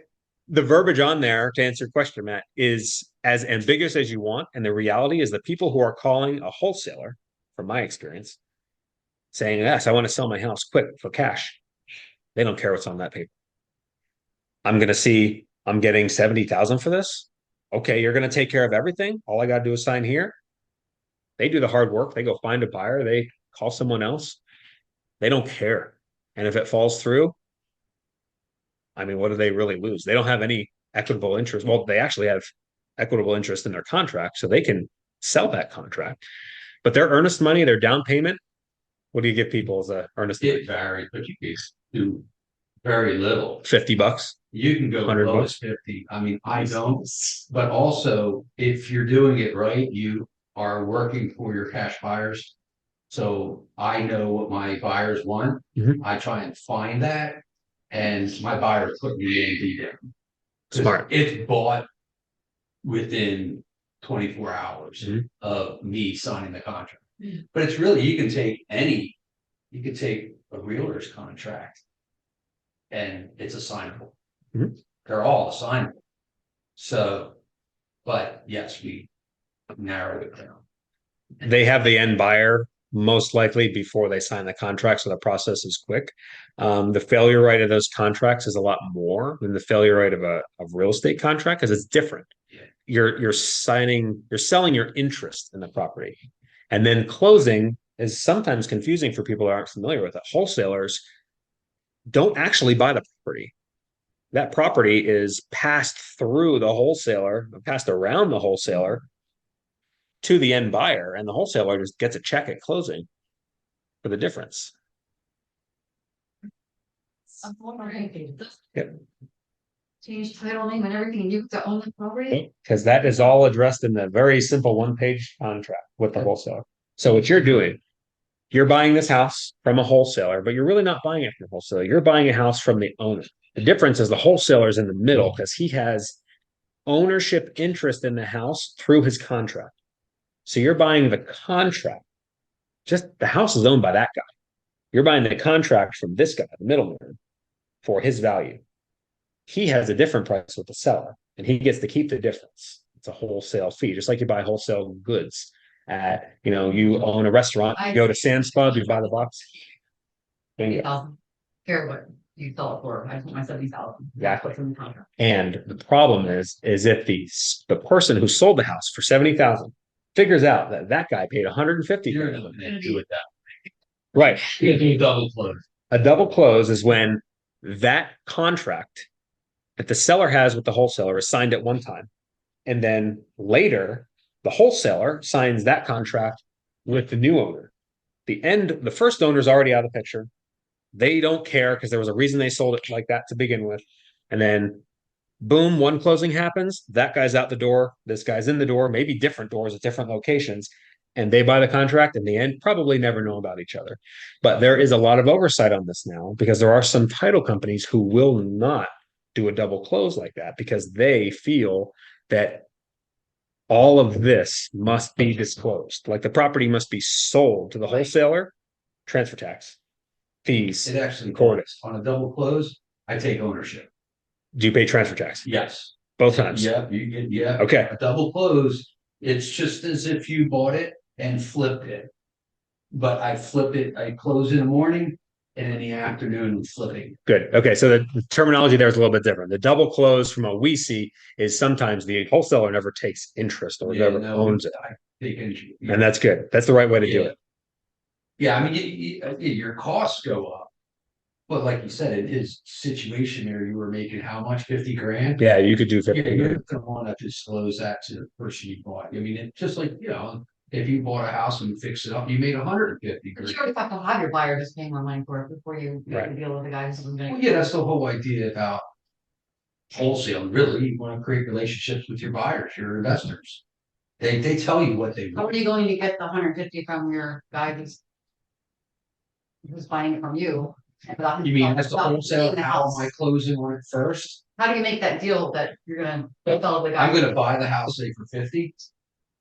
[SPEAKER 9] the verbiage on there, to answer your question, Matt, is as ambiguous as you want. And the reality is that people who are calling a wholesaler, from my experience, saying, yes, I want to sell my house quick for cash. They don't care what's on that paper. I'm going to see, I'm getting 70,000 for this. Okay, you're going to take care of everything. All I got to do is sign here. They do the hard work. They go find a buyer. They call someone else. They don't care. And if it falls through, I mean, what do they really lose? They don't have any equitable interest. Well, they actually have equitable interest in their contract, so they can sell that contract. But their earnest money, their down payment, what do you give people as a earnest money?
[SPEAKER 7] It varies, but you can do very little.
[SPEAKER 9] $50.
[SPEAKER 7] You can go
[SPEAKER 9] $100
[SPEAKER 7] low as 50. I mean, I don't, but also if you're doing it right, you are working for your cash buyers. So I know what my buyers want. I try and find that, and my buyers put me in detail.
[SPEAKER 9] Smart.
[SPEAKER 7] It's bought within 24 hours of me signing the contract. But it's really, you can take a realtor's contract and it's assignable. They're all assignable. So, but yes, we narrowed it down.
[SPEAKER 9] They have the end buyer most likely before they sign the contract, so the process is quick. The failure rate of those contracts is a lot more than the failure rate of a real estate contract because it's different. You're selling your interest in the property, and then closing is sometimes confusing for people who aren't familiar with it. Wholesalers don't actually buy the property. That property is passed through the wholesaler, passed around the wholesaler to the end buyer, and the wholesaler just gets a check at closing for the difference.
[SPEAKER 3] I'm wondering,
[SPEAKER 9] Yep.
[SPEAKER 3] change title name and everything, and you have to own the property?
[SPEAKER 9] Because that is all addressed in the very simple 1-page contract with the wholesaler. So what you're doing, you're buying this house from a wholesaler, but you're really not buying it from a wholesaler. You're buying a house from the owner. The difference is the wholesaler is in the middle because he has ownership interest in the house through his contract. So you're buying the contract. Just the house is owned by that guy. You're buying the contract from this guy, the middleman, for his value. He has a different price with the seller, and he gets to keep the difference. It's a wholesale fee, just like you buy wholesale goods. You own a restaurant, you go to Sam's Club, you buy the box.
[SPEAKER 3] Care what you sell it for, I told my 70,000.
[SPEAKER 9] Exactly. And the problem is if the person who sold the house for 70,000 figures out that that guy paid 150.
[SPEAKER 7] You're not going to do it that way.
[SPEAKER 9] Right.
[SPEAKER 7] You do double close.
[SPEAKER 9] A double close is when that contract that the seller has with the wholesaler is signed at one time. And then later, the wholesaler signs that contract with the new owner. The first owner is already out of the picture. They don't care because there was a reason they sold it like that to begin with. And then boom, one closing happens. That guy's out the door. This guy's in the door, maybe different doors at different locations. And they buy the contract in the end, probably never know about each other. But there is a lot of oversight on this now because there are some title companies who will not do a double close like that because they feel that all of this must be disclosed. Like the property must be sold to the wholesaler, transfer tax, fees.
[SPEAKER 7] It actually
[SPEAKER 9] recorded.
[SPEAKER 7] on a double close, I take ownership.
[SPEAKER 9] Do you pay transfer tax?
[SPEAKER 7] Yes.
[SPEAKER 9] Both times?
[SPEAKER 7] Yeah, you get, yeah.
[SPEAKER 9] Okay.
[SPEAKER 7] A double close, it's just as if you bought it and flipped it. But I flip it, I close in the morning and in the afternoon flipping.
[SPEAKER 9] Good. Okay. So the terminology there is a little bit different. The double close from what we see is sometimes the wholesaler never takes interest or never owns it. And that's good. That's the right way to do it.
[SPEAKER 7] Yeah, I mean, your costs go up. But like you said, in his situation there, you were making how much? 50 grand?
[SPEAKER 9] Yeah, you could do 50
[SPEAKER 7] Yeah,
[SPEAKER 9] grand.
[SPEAKER 7] you're gonna wanna disclose that to the person you bought. I mean, it's just like, if you bought a house and fixed it up, you made 150
[SPEAKER 3] But
[SPEAKER 7] grand.
[SPEAKER 3] you already have to have your buyer just paying more money for it before you make
[SPEAKER 9] Right.
[SPEAKER 3] the deal with the guy who's gonna.
[SPEAKER 7] Well, yeah, that's the whole idea about wholesale. Really, you wanna create relationships with your buyers, your investors. They tell you what they
[SPEAKER 3] How
[SPEAKER 7] want.
[SPEAKER 3] are you going to get the 150 from your guy who's buying it from you?
[SPEAKER 7] You mean as the
[SPEAKER 3] without
[SPEAKER 7] wholesale,
[SPEAKER 3] seeing the
[SPEAKER 7] how
[SPEAKER 3] house?
[SPEAKER 7] am I closing on it first?
[SPEAKER 3] How do you make that deal that you're gonna sell the guy?
[SPEAKER 7] I'm gonna buy the house, say for 50.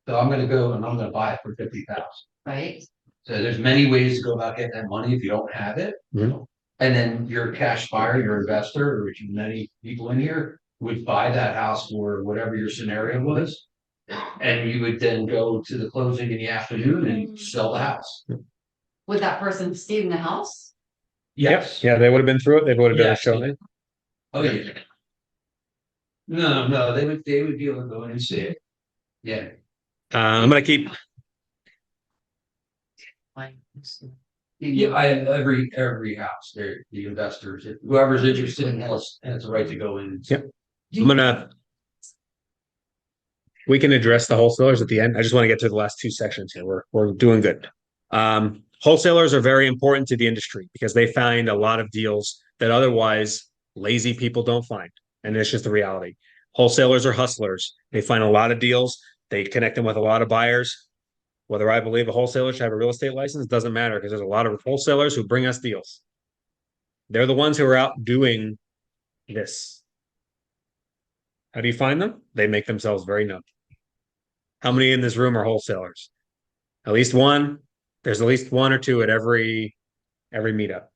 [SPEAKER 7] So I'm gonna go and I'm gonna buy it for 50,000.
[SPEAKER 3] Right?
[SPEAKER 7] So there's many ways to go about getting that money if you don't have it.
[SPEAKER 9] Mhm.
[SPEAKER 7] And then your cash buyer, your investor, or which many people in here would buy that house for whatever your scenario was. And you would then go to the closing in the afternoon and sell the house.
[SPEAKER 3] Would that person stay in the house?
[SPEAKER 7] Yes.
[SPEAKER 9] Yeah, they would have been through it. They would have done a
[SPEAKER 7] Yes.
[SPEAKER 9] showing.
[SPEAKER 7] Oh, yeah. No, they would be able to go in and see it. Yeah.
[SPEAKER 9] I'm going to keep.
[SPEAKER 7] Yeah, every house, there, the investors, whoever's interested in has the right to go in.
[SPEAKER 9] Yep. We can address the wholesalers at the end. I just want to get to the last two sections here. We're doing good. Wholesalers are very important to the industry because they find a lot of deals that otherwise lazy people don't find. And it's just the reality. Wholesalers are hustlers. They find a lot of deals. They connect them with a lot of buyers. Whether I believe a wholesaler should have a real estate license doesn't matter because there's a lot of wholesalers who bring us deals. They're the ones who are out doing this. How do you find them? They make themselves very known. How many in this room are wholesalers? At least one. There's at least one or two at every meetup.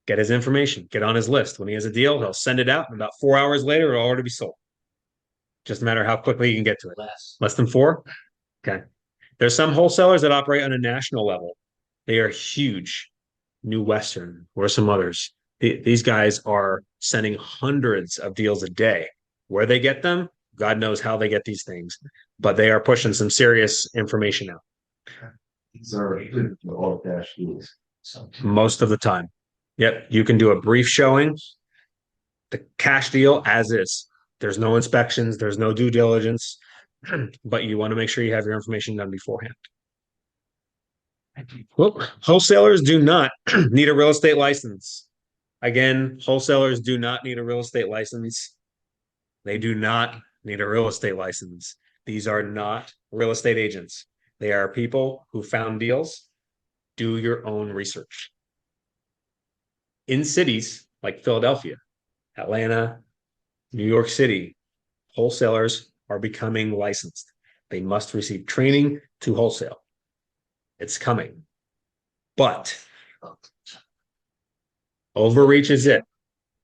[SPEAKER 9] Get his information, get on his list. When he has a deal, he'll send it out, and about 4 hours later, it'll already be sold. Just a matter how quickly you can get to it. Less than 4? Okay. There's some wholesalers that operate on a national level. They are huge. New Western or some others. These guys are sending hundreds of deals a day. Where they get them, God knows how they get these things, but they are pushing some serious information out.
[SPEAKER 6] These are all cash deals.
[SPEAKER 9] Most of the time. Yep. You can do a brief showing, the cash deal as is. There's no inspections, there's no due diligence, but you want to make sure you have your information done beforehand. Well, wholesalers do not need a real estate license. Again, wholesalers do not need a real estate license. They do not need a real estate license. These are not real estate agents. They are people who found deals. Do your own research. In cities like Philadelphia, Atlanta, New York City, wholesalers are becoming licensed. They must receive training to wholesale. It's coming. But overreach is it.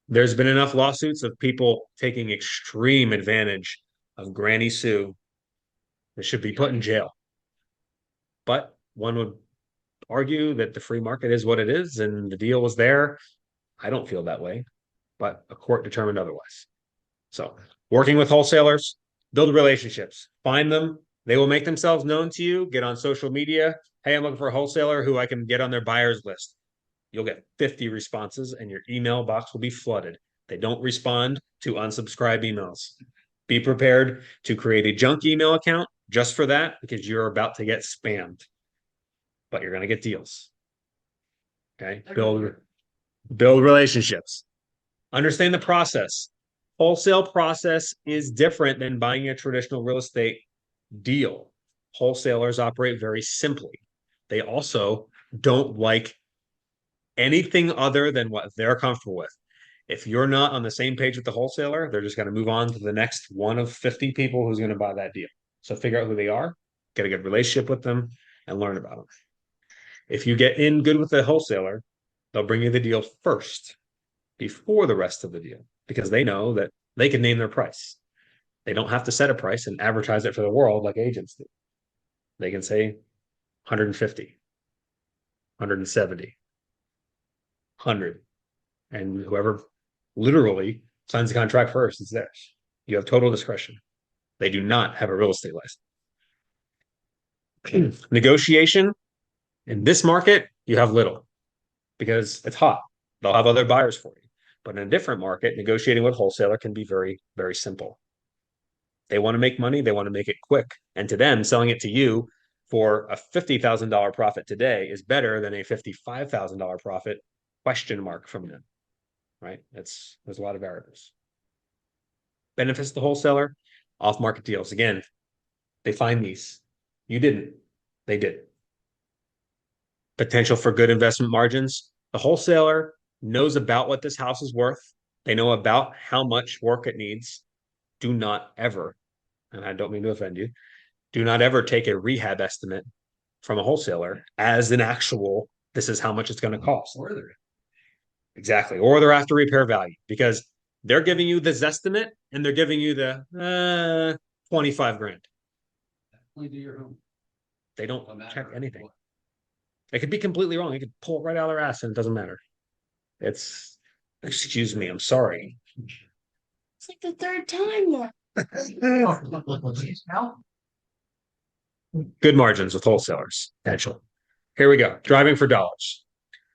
[SPEAKER 9] There's been enough lawsuits of people taking extreme advantage of Granny Sue that should be put in jail. But one would argue that the free market is what it is and the deal was there. I don't feel that way, but a court determined otherwise. So working with wholesalers, build relationships, find them. They will make themselves known to you. Get on social media. Hey, I'm looking for a wholesaler who I can get on their buyers list. You'll get 50 responses and your email box will be flooded. They don't respond to unsubscribe emails. Be prepared to create a junk email account just for that because you're about to get spammed. But you're going to get deals. Okay? Build relationships. Understand the process. Wholesale process is different than buying a traditional real estate deal. Wholesalers operate very simply. They also don't like anything other than what they're comfortable with. If you're not on the same page with the wholesaler, they're just going to move on to the next one of 50 people who's going to buy that deal. So figure out who they are, get a good relationship with them, and learn about them. If you get in good with the wholesaler, they'll bring you the deal first before the rest of the deal because they know that they can name their price. They don't have to set a price and advertise it for the world like agents do. They can say 150, 170, 100, and whoever literally signs the contract first is theirs. You have total discretion. They do not have a real estate license. Negotiation in this market, you have little because it's hot. They'll have other buyers for you. But in a different market, negotiating with wholesaler can be very, very simple. They want to make money. They want to make it quick. And to them, selling it to you for a $50,000 profit today is better than a $55,000 profit question mark from them, right? There's a lot of variables. Benefits to the wholesaler, off-market deals. Again, they find these. You didn't. They did. Potential for good investment margins. The wholesaler knows about what this house is worth. They know about how much work it needs. Do not ever, and I don't mean to offend you, do not ever take a rehab estimate from a wholesaler as an actual, this is how much it's going to cost. Exactly. Or their after repair value, because they're giving you this estimate and they're giving you the 25 grand.
[SPEAKER 7] Only do your own.
[SPEAKER 9] They don't check anything. It could be completely wrong. You could pull it right out of their ass and it doesn't matter. Excuse me, I'm sorry.
[SPEAKER 8] It's like the third time now.
[SPEAKER 9] Good margins with wholesalers, potential. Here we go. Driving for dollars.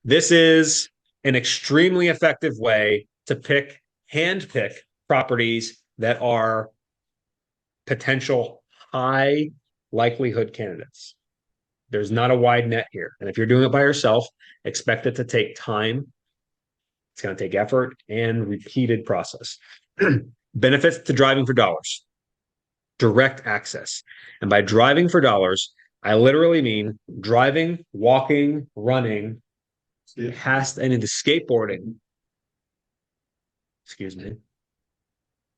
[SPEAKER 9] This is an extremely effective way to hand pick properties that are potential high likelihood candidates. There's not a wide net here. And if you're doing it by yourself, expect it to take time. It's going to take effort and repeated process. Benefits to driving for dollars. Direct access. And by driving for dollars, I literally mean driving, walking, running, past any of the skateboarding,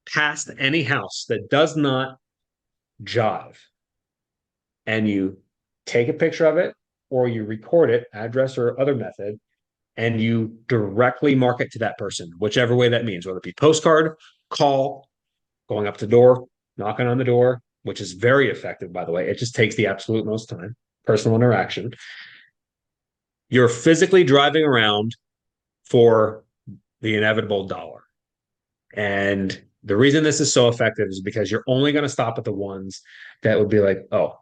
[SPEAKER 9] past any house that does not jive. And you take a picture of it or you record it, address or other method, and you directly market to that person, whichever way that means, whether it be postcard, call, going up to the door, knocking on the door, which is very effective, by the way. It just takes the absolute most time, personal interaction. You're physically driving around for the inevitable dollar. And the reason this is so effective is because you're only going to stop at the ones that would be like, oh,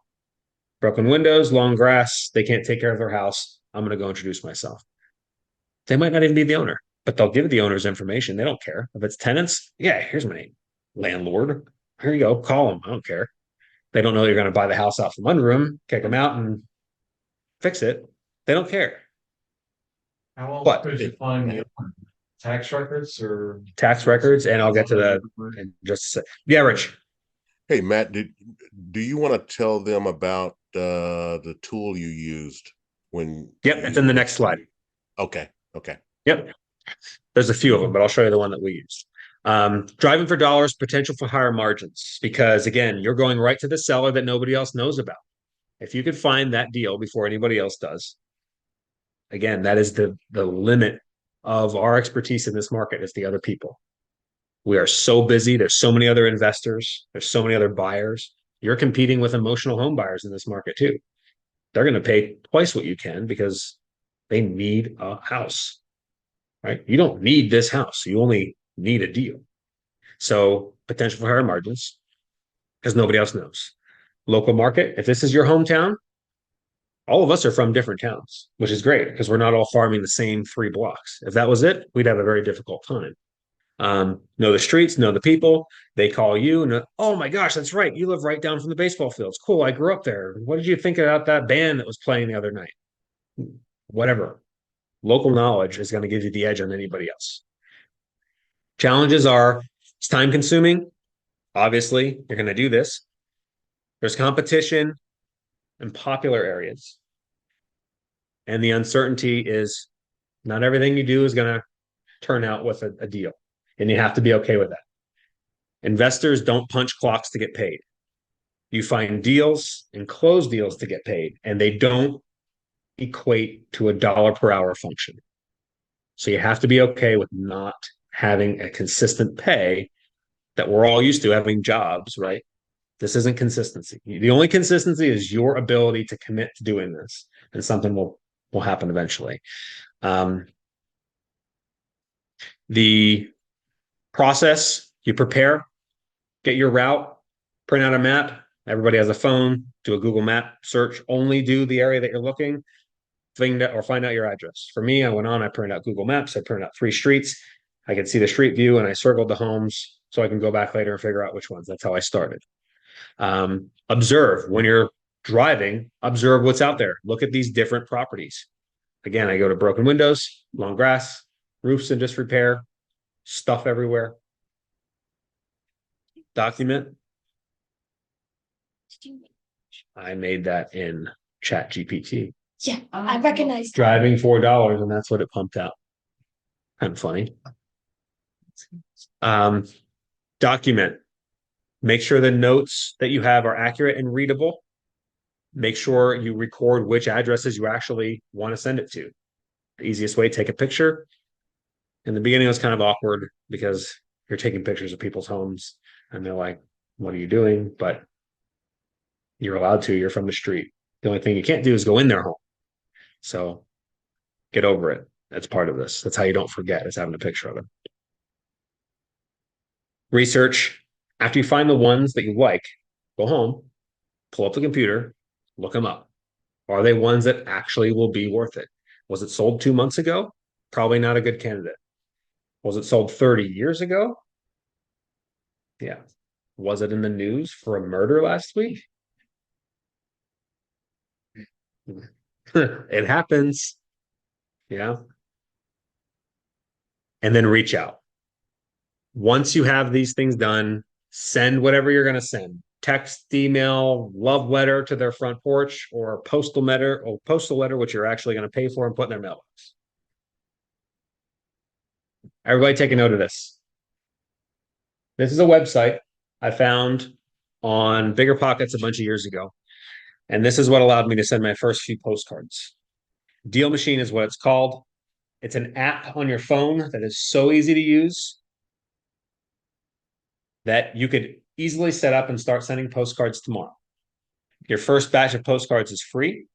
[SPEAKER 9] broken windows, long grass, they can't take care of their house. I'm going to go introduce myself. They might not even be the owner, but they'll give the owner's information. They don't care. If it's tenants, yeah, here's my name. Landlord, here you go. Call them. I don't care. They don't know you're going to buy the house out from under them, kick them out and fix it. They don't care.
[SPEAKER 21] How else could you find the tax records or
[SPEAKER 9] tax records? And I'll get to that in just a sec. Yeah, Rich.
[SPEAKER 4] Hey, Matt, do you want to tell them about the tool you used when?
[SPEAKER 9] Yep, it's in the next slide.
[SPEAKER 4] Okay.
[SPEAKER 9] Yep. There's a few of them, but I'll show you the one that we used. Driving for dollars, potential for higher margins, because again, you're going right to the seller that nobody else knows about. If you could find that deal before anybody else does, again, that is the limit of our expertise in this market is the other people. We are so busy. There's so many other investors. There's so many other buyers. You're competing with emotional home buyers in this market too. They're going to pay twice what you can because they need a house, right? You don't need this house. You only need a deal. So potential for higher margins because nobody else knows. Local market, if this is your hometown, all of us are from different towns, which is great because we're not all farming the same 3 blocks. If that was it, we'd have a very difficult time. Know the streets, know the people. They call you and oh my gosh, that's right. You live right down from the baseball fields. Cool. I grew up there. What did you think about that band that was playing the other night? Whatever. Local knowledge is going to give you the edge on anybody else. Challenges are it's time consuming. Obviously, you're going to do this. There's competition in popular areas. And the uncertainty is not everything you do is going to turn out with a deal. And you have to be okay with that. Investors don't punch clocks to get paid. You find deals and close deals to get paid, and they don't equate to a dollar per hour function. So you have to be okay with not having a consistent pay that we're all used to having jobs, right? This isn't consistency. The only consistency is your ability to commit to doing this, and something will happen eventually. The process, you prepare, get your route, print out a map. Everybody has a phone, do a Google map search, only do the area that you're looking, find out your address. For me, I went on, I printed out Google Maps, I printed out 3 streets. I could see the street view and I circled the homes so I can go back later and figure out which ones. That's how I started. Observe when you're driving, observe what's out there. Look at these different properties. Again, I go to broken windows, long grass, roofs in disrepair, stuff everywhere. Document. I made that in Chat GPT.
[SPEAKER 20] Yeah, I recognize.
[SPEAKER 9] Driving $4 and that's what it pumped out. Kind of funny. Document. Make sure the notes that you have are accurate and readable. Make sure you record which addresses you actually want to send it to. The easiest way, take a picture. In the beginning, it was kind of awkward because you're taking pictures of people's homes and they're like, what are you doing? But you're allowed to, you're from the street. The only thing you can't do is go in their home. So get over it. That's part of this. That's how you don't forget, is having a picture of it. Research. After you find the ones that you like, go home, pull up the computer, look them up. Are they ones that actually will be worth it? Was it sold 2 months ago? Probably not a good candidate. Was it sold 30 years ago? Yeah. Was it in the news for a murder last week? It happens. Yeah. And then reach out. Once you have these things done, send whatever you're going to send. Text, email, love letter to their front porch, or postal letter, which you're actually going to pay for and put in their mailbox. Everybody take a note of this. This is a website I found on Bigger Pockets a bunch of years ago. And this is what allowed me to send my first few postcards. Dealmachine is what it's called. It's an app on your phone that is so easy to use that you could easily set up and start sending postcards tomorrow. Your first batch of postcards is free,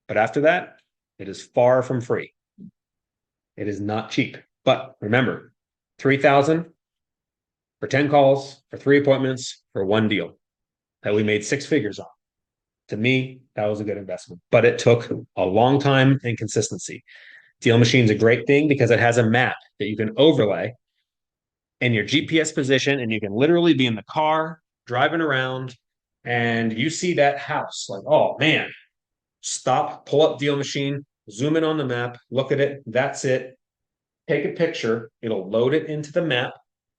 [SPEAKER 9] but after that, it is far from free. It is not cheap. But remember, $3,000 for 10 calls, for 3 appointments, for 1 deal that we made 6 figures on. To me, that was a good investment, but it took a long time and consistency. Dealmachine is a great thing because it has a map that you can overlay in your GPS position, and you can literally be in the car driving around and you see that house like, oh man, stop, pull up Dealmachine, zoom in on the map, look at it. That's it. Take a picture. It'll load it into the map.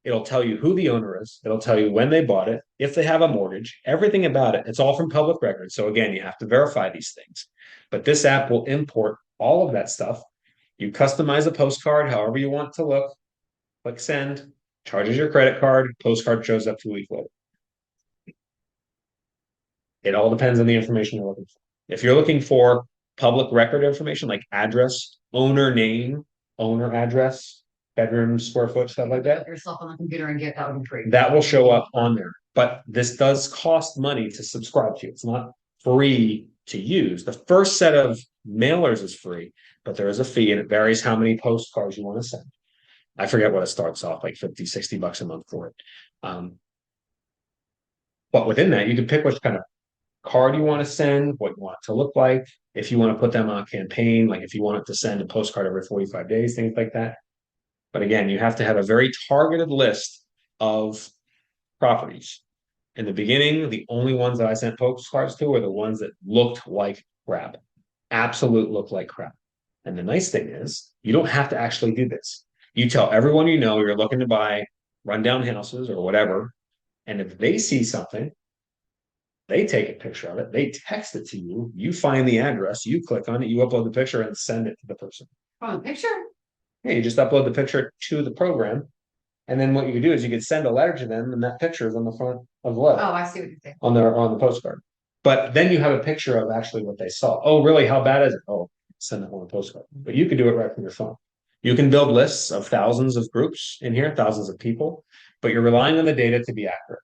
[SPEAKER 9] It'll tell you who the owner is. It'll tell you when they bought it, if they have a mortgage, everything about it. It's all from public record. So again, you have to verify these things. But this app will import all of that stuff. You customize a postcard however you want to look. Click send, charges your credit card, postcard shows up 2 weeks later. It all depends on the information you're looking for. If you're looking for public record information like address, owner name, owner address, bedroom, square foot, stuff like that,
[SPEAKER 3] Yourself on the computer and get that one free.
[SPEAKER 9] that will show up on there. But this does cost money to subscribe to. It's not free to use. The first set of mailers is free, but there is a fee and it varies how many postcards you want to send. I forget what it starts off, like 50, 60 bucks a month for it. But within that, you can pick which kind of card you want to send, what you want it to look like. If you want to put them on a campaign, like if you want it to send a postcard every 45 days, things like that. But again, you have to have a very targeted list of properties. In the beginning, the only ones that I sent postcards to were the ones that looked like crap. Absolute look like crap. And the nice thing is, you don't have to actually do this. You tell everyone you know you're looking to buy rundown houses or whatever. And if they see something, they take a picture of it, they text it to you, you find the address, you click on it, you upload the picture and send it to the person.
[SPEAKER 3] From a picture?
[SPEAKER 9] Yeah, you just upload the picture to the program. And then what you could do is you could send a letter to them and that picture is on the front of the letter.
[SPEAKER 3] Oh, I see what you're saying.
[SPEAKER 9] On the postcard. But then you have a picture of actually what they saw. Oh, really? How bad is it? Oh, send that on a postcard. But you can do it right from your phone. You can build lists of thousands of groups in here, thousands of people, but you're relying on the data to be accurate.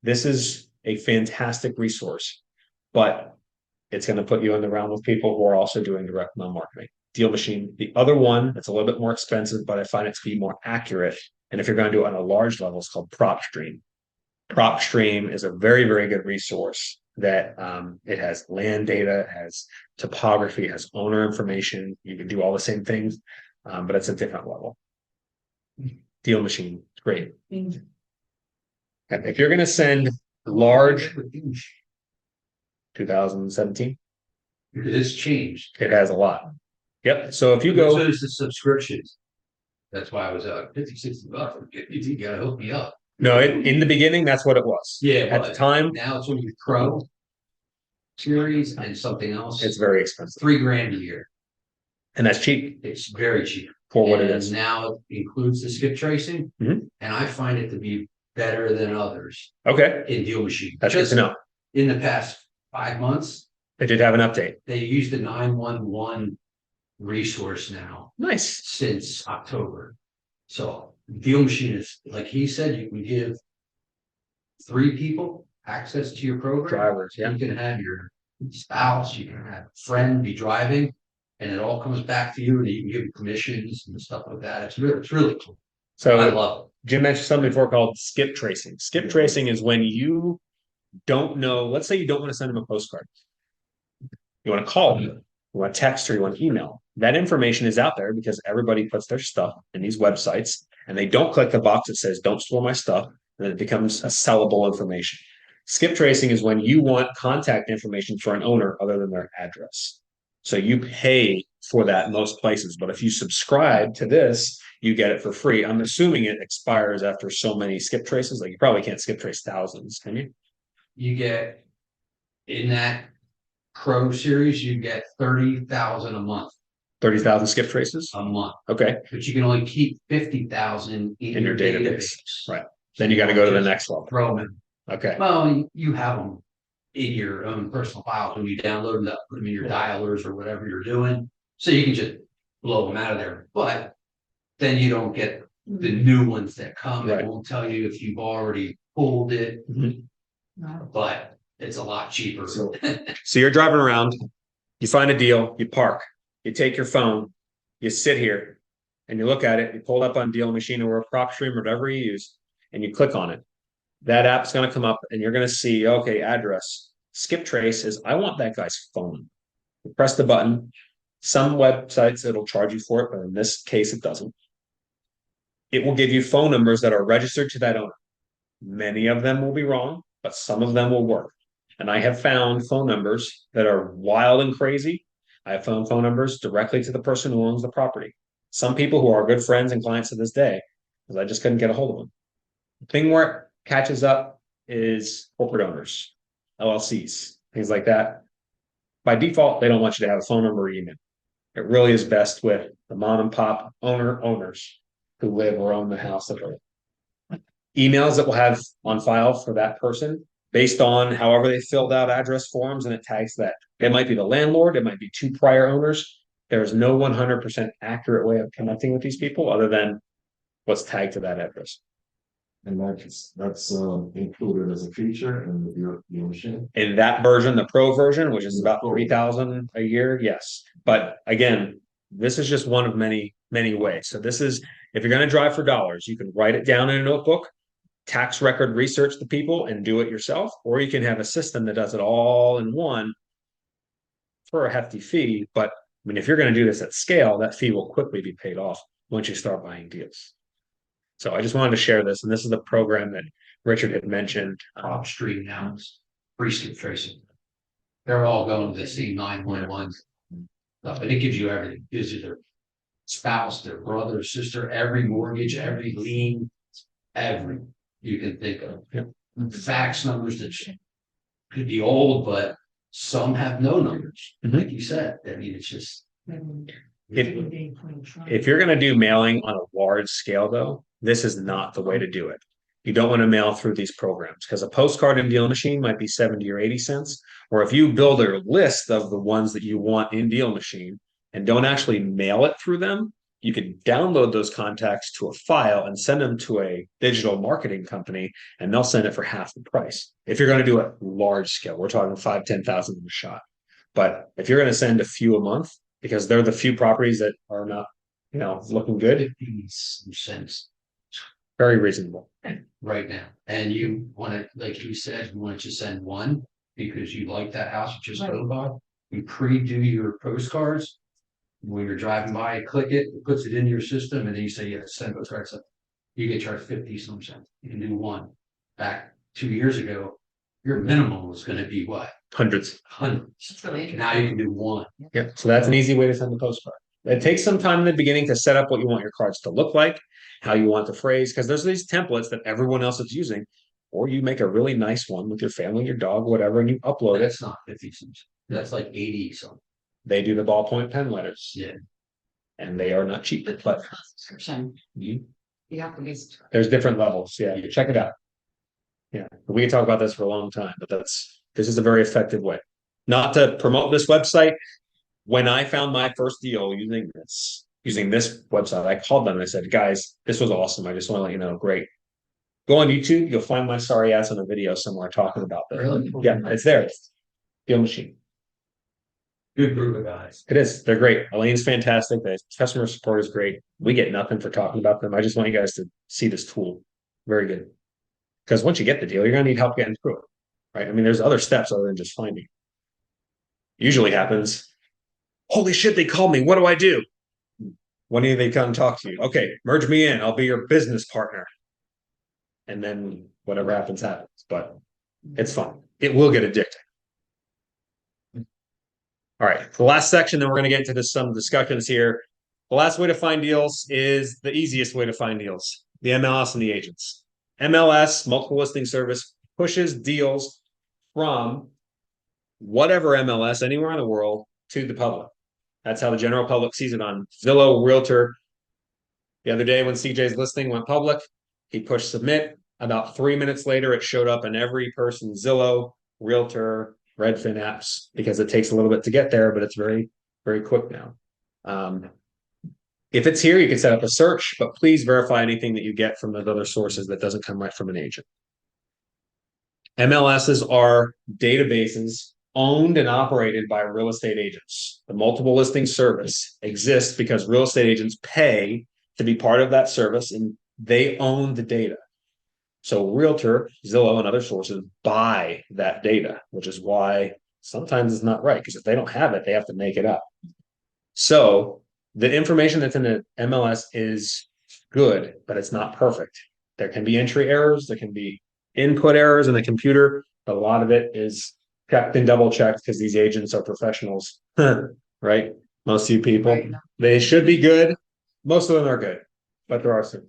[SPEAKER 9] This is a fantastic resource, but it's going to put you in the realm of people who are also doing direct mail marketing. Dealmachine, the other one that's a little bit more expensive, but I find it to be more accurate. And if you're going to do it on a large level, it's called PropStream. PropStream is a very, very good resource that it has land data, has topography, has owner information. You can do all the same things, but it's a different level. Dealmachine, great. And if you're going to send large 2017,
[SPEAKER 7] it's changed.
[SPEAKER 9] It has a lot. Yep. So if you go,
[SPEAKER 7] so is the subscriptions. That's why I was 50, 60 bucks. You gotta hook me up.
[SPEAKER 9] No, in the beginning, that's what it was.
[SPEAKER 7] Yeah,
[SPEAKER 9] at the time.
[SPEAKER 7] Now it's only Pro series and something else.
[SPEAKER 9] It's very expensive.
[SPEAKER 7] $3,000 a year.
[SPEAKER 9] And that's cheap.
[SPEAKER 7] It's very cheap.
[SPEAKER 9] For what it is.
[SPEAKER 7] Now it includes the skip tracing. And I find it to be better than others.
[SPEAKER 9] Okay.
[SPEAKER 7] In Dealmachine.
[SPEAKER 9] That's good to know.
[SPEAKER 7] In the past 5 months.
[SPEAKER 9] They did have an update.
[SPEAKER 7] They used the 911 resource now.
[SPEAKER 9] Nice.
[SPEAKER 7] Since October. So Dealmachine is, like he said, you can give 3 people access to your program.
[SPEAKER 9] Drivers, yeah.
[SPEAKER 7] You can have your spouse, you can have a friend be driving, and it all comes back to you, and you can give commissions and stuff like that. It's really cool.
[SPEAKER 9] So
[SPEAKER 7] I love it.
[SPEAKER 9] Jim mentioned something before called skip tracing. Skip tracing is when you don't know, let's say you don't want to send them a postcard. You want to call them, you want to text, or you want to email. That information is out there because everybody puts their stuff in these websites and they don't click the box that says don't store my stuff, and then it becomes a sellable information. Skip tracing is when you want contact information for an owner other than their address. So you pay for that in most places, but if you subscribe to this, you get it for free. I'm assuming it expires after so many skip traces. Like you probably can't skip trace thousands, can you?
[SPEAKER 7] You get in that Pro series, you get 30,000 a month.
[SPEAKER 9] 30,000 skip traces
[SPEAKER 7] a month.
[SPEAKER 9] Okay.
[SPEAKER 7] But you can only keep 50,000 in your database.
[SPEAKER 9] Right. Then you got to go to the next level.
[SPEAKER 7] Throw them in.
[SPEAKER 9] Okay.
[SPEAKER 7] Well, you have them in your own personal files when you download them, put them in your dialers or whatever you're doing. So you can just blow them out of there. But then you don't get the new ones that come. It won't tell you if you've already pulled it. But it's a lot cheaper.
[SPEAKER 9] So you're driving around, you find a deal, you park, you take your phone, you sit here and you look at it, you pull it up on Dealmachine or PropStream or whatever you use, and you click on it. That app's going to come up and you're going to see, okay, address. Skip trace is, I want that guy's phone. You press the button. Some websites, it'll charge you for it, but in this case, it doesn't. It will give you phone numbers that are registered to that owner. Many of them will be wrong, but some of them will work. And I have found phone numbers that are wild and crazy. I have found phone numbers directly to the person who owns the property. Some people who are good friends and clients to this day, because I just couldn't get a hold of them. The thing where it catches up is corporate owners, LLCs, things like that. By default, they don't want you to have a phone number or email. It really is best with the mom and pop owners who live or own the house that they're in. Emails that we'll have on file for that person based on however they filled out address forms, and it tags that. It might be the landlord, it might be 2 prior owners. There's no 100% accurate way of connecting with these people other than what's tagged to that address.
[SPEAKER 6] And that's included as a feature in the Dealmachine.
[SPEAKER 9] In that version, the Pro version, which is about 3,000 a year, yes. But again, this is just one of many, many ways. So this is, if you're going to drive for dollars, you can write it down in a notebook, tax record research the people and do it yourself, or you can have a system that does it all in one for a hefty fee. But I mean, if you're going to do this at scale, that fee will quickly be paid off once you start buying deals. So I just wanted to share this, and this is the program that Richard had mentioned.
[SPEAKER 7] PropStream now is free skip tracing. They're all going to the same 911 stuff, and it gives you everything. It gives you their spouse, their brother, sister, every mortgage, every lien, every you can think of. Fax numbers that could be old, but some have no numbers. Like you said, I mean, it's just
[SPEAKER 9] If you're gonna do mailing on a large scale though, this is not the way to do it. You don't want to mail through these programs because a postcard in Deal Machine might be 70 or 80 cents. Or if you build a list of the ones that you want in Deal Machine and don't actually mail it through them, you can download those contacts to a file and send them to a digital marketing company and they'll send it for half the price. If you're going to do it large scale, we're talking 5, 10,000 in a shot. But if you're going to send a few a month, because they're the few properties that are not, looking good,
[SPEAKER 7] Sense
[SPEAKER 9] very reasonable.
[SPEAKER 7] right now. And you want to, like you said, you want to just send one because you like that house you just spoke about. You pre-do your postcards. When you're driving by, click it, it puts it in your system, and then you say, yeah, send postcards. You get charged 50 some cents. You can do one. Back 2 years ago, your minimum was going to be what?
[SPEAKER 9] Hundreds.
[SPEAKER 7] Now you can do one.
[SPEAKER 9] Yeah. So that's an easy way to send a postcard. It takes some time in the beginning to set up what you want your cards to look like, how you want the phrase, because there's these templates that everyone else is using, or you make a really nice one with your family, your dog, whatever, and you upload it.
[SPEAKER 7] That's not 50 cents. That's like 80 something.
[SPEAKER 9] They do the ballpoint pen letters.
[SPEAKER 7] Yeah.
[SPEAKER 9] And they are not cheap, but
[SPEAKER 3] Subscription. You have to be.
[SPEAKER 9] There's different levels. Yeah, you check it out. Yeah, we can talk about this for a long time, but this is a very effective way. Not to promote this website. When I found my first deal using this website, I called them and I said, guys, this was awesome. I just want to let you know, great. Go on YouTube, you'll find my sorry ass on a video somewhere talking about that.
[SPEAKER 7] Really?
[SPEAKER 9] Yeah, it's there. Deal Machine.
[SPEAKER 7] Good group of guys.
[SPEAKER 9] It is. They're great. Elaine's fantastic. The customer support is great. We get nothing for talking about them. I just want you guys to see this tool. Very good. Because once you get the deal, you're going to need help getting through it. Right? I mean, there's other steps other than just finding. Usually happens. Holy shit, they called me. What do I do? When do they come talk to you? Okay, merge me in. I'll be your business partner. And then whatever happens, happens. But it's fun. It will get addicting. All right, the last section, then we're going to get into some discussions here. The last way to find deals is the easiest way to find deals, the MLS and the agents. MLS, multiple listing service, pushes deals from whatever MLS anywhere in the world to the public. That's how the general public sees it on Zillow, Realtor. The other day when CJ's listing went public, he pushed submit. About 3 minutes later, it showed up in every person's Zillow, Realtor, Redfin apps, because it takes a little bit to get there, but it's very, very quick now. If it's here, you can set up a search, but please verify anything that you get from those other sources that doesn't come right from an agent. MLSs are databases owned and operated by real estate agents. The multiple listing service exists because real estate agents pay to be part of that service and they own the data. So Realtor, Zillow, and other sources buy that data, which is why sometimes it's not right, because if they don't have it, they have to make it up. So the information that's in the MLS is good, but it's not perfect. There can be entry errors, there can be input errors in the computer, but a lot of it is checked and double checked because these agents are professionals, right? Most of you people, they should be good. Most of them are good, but there are some.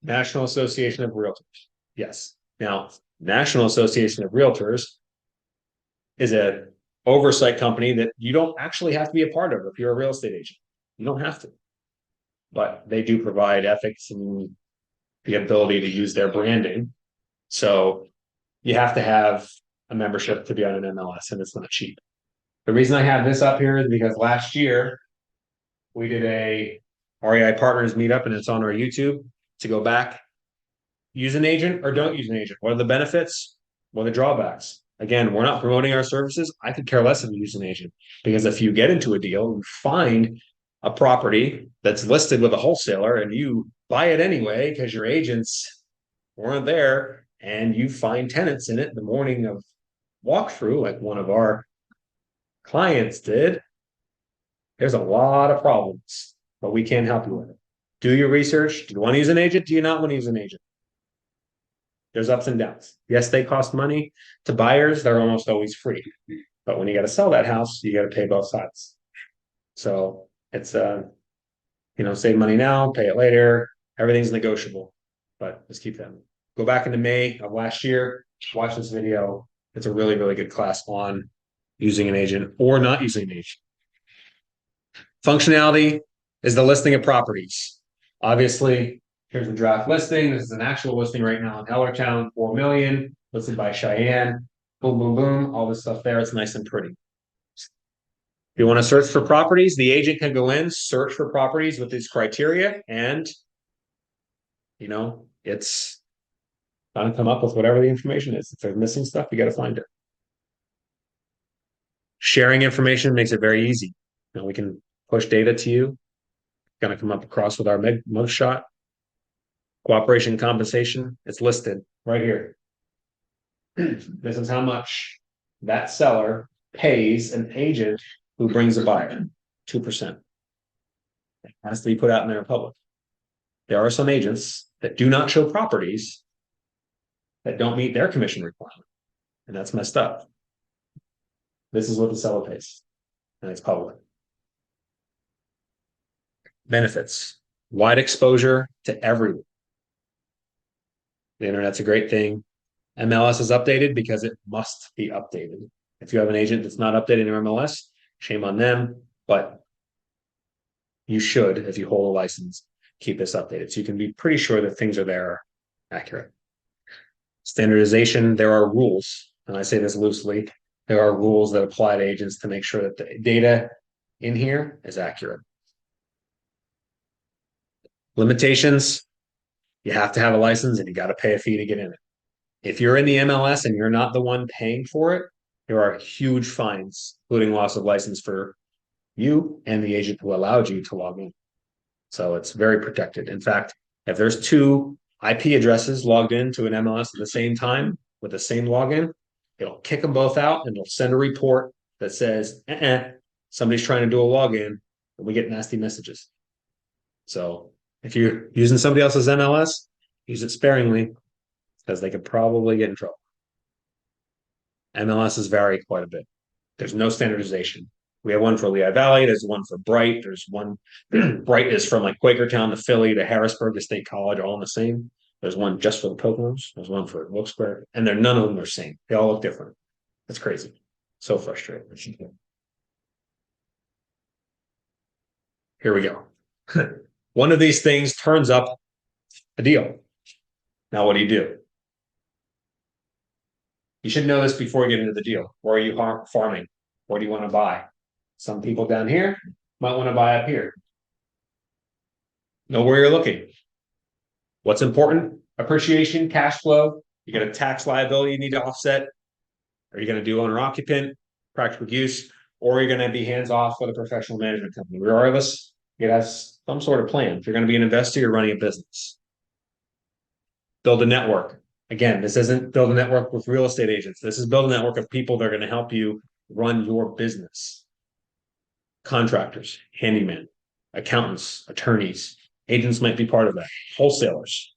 [SPEAKER 9] National Association of Realtors. Yes. Now, National Association of Realtors is an oversight company that you don't actually have to be a part of if you're a real estate agent. You don't have to. But they do provide ethics and the ability to use their branding. So you have to have a membership to be on an MLS, and it's not cheap. The reason I have this up here is because last year we did a REI Partners meetup, and it's on our YouTube. To go back, use an agent or don't use an agent. What are the benefits? What are the drawbacks? Again, we're not promoting our services. I could care less if you use an agent, because if you get into a deal and find a property that's listed with a wholesaler and you buy it anyway because your agents weren't there, and you find tenants in it the morning of walkthrough, like one of our clients did, there's a lot of problems, but we can help you with it. Do your research. Do you want to use an agent? Do you not want to use an agent? There's ups and downs. Yes, they cost money to buyers. They're almost always free. But when you got to sell that house, you got to pay both sides. So it's, save money now, pay it later. Everything's negotiable, but just keep them. Go back into May of last year, watch this video. It's a really, really good class on using an agent or not using an agent. Functionality is the listing of properties. Obviously, here's the draft listing. This is an actual listing right now in Ellertown, 4 million, listed by Cheyenne. Boom, boom, boom, all this stuff there. It's nice and pretty. If you want to search for properties, the agent can go in, search for properties with these criteria, and it's going to come up with whatever the information is. If they're missing stuff, you got to find it. Sharing information makes it very easy. We can push data to you. Going to come up across with our mugshot. Cooperation compensation, it's listed right here. This is how much that seller pays an agent who brings a buyer, 2%. It has to be put out in their public. There are some agents that do not show properties that don't meet their commission requirement, and that's messed up. This is what the seller pays, and it's public. Benefits, wide exposure to everyone. The internet's a great thing. MLS is updated because it must be updated. If you have an agent that's not updating their MLS, shame on them, but you should, if you hold a license, keep this updated. So you can be pretty sure that things are there accurate. Standardization, there are rules, and I say this loosely, there are rules that apply to agents to make sure that the data in here is accurate. Limitations, you have to have a license and you got to pay a fee to get in it. If you're in the MLS and you're not the one paying for it, there are huge fines, including loss of license for you and the agent who allowed you to log in. So it's very protected. In fact, if there's 2 IP addresses logged into an MLS at the same time with the same login, it'll kick them both out and it'll send a report that says, somebody's trying to do a login, and we get nasty messages. So if you're using somebody else's MLS, use it sparingly because they could probably get in trouble. MLSs vary quite a bit. There's no standardization. We have one for Lehigh Valley. There's one for Bright. There's one, Bright is from like Quakertown to Philly to Harrisburg to State College, all in the same. There's one just for the Poconos. There's one for Wilkes-Barre, and none of them are the same. They all look different. That's crazy. So frustrating. Here we go. One of these things turns up a deal. Now, what do? You should know this before you get into the deal. Where are you farming? Where do you want to buy? Some people down here might want to buy up here. Know where you're looking. What's important? Appreciation, cash flow. You got a tax liability you need to offset. Are you going to do owner occupant, practical use, or are you going to be hands off with a professional management company? Regardless, it has some sort of plan. If you're going to be an investor, you're running a business. Build a network. Again, this isn't build a network with real estate agents. This is build a network of people that are going to help you run your business. Contractors, handymen, accountants, attorneys, agents might be part of that. Wholesalers,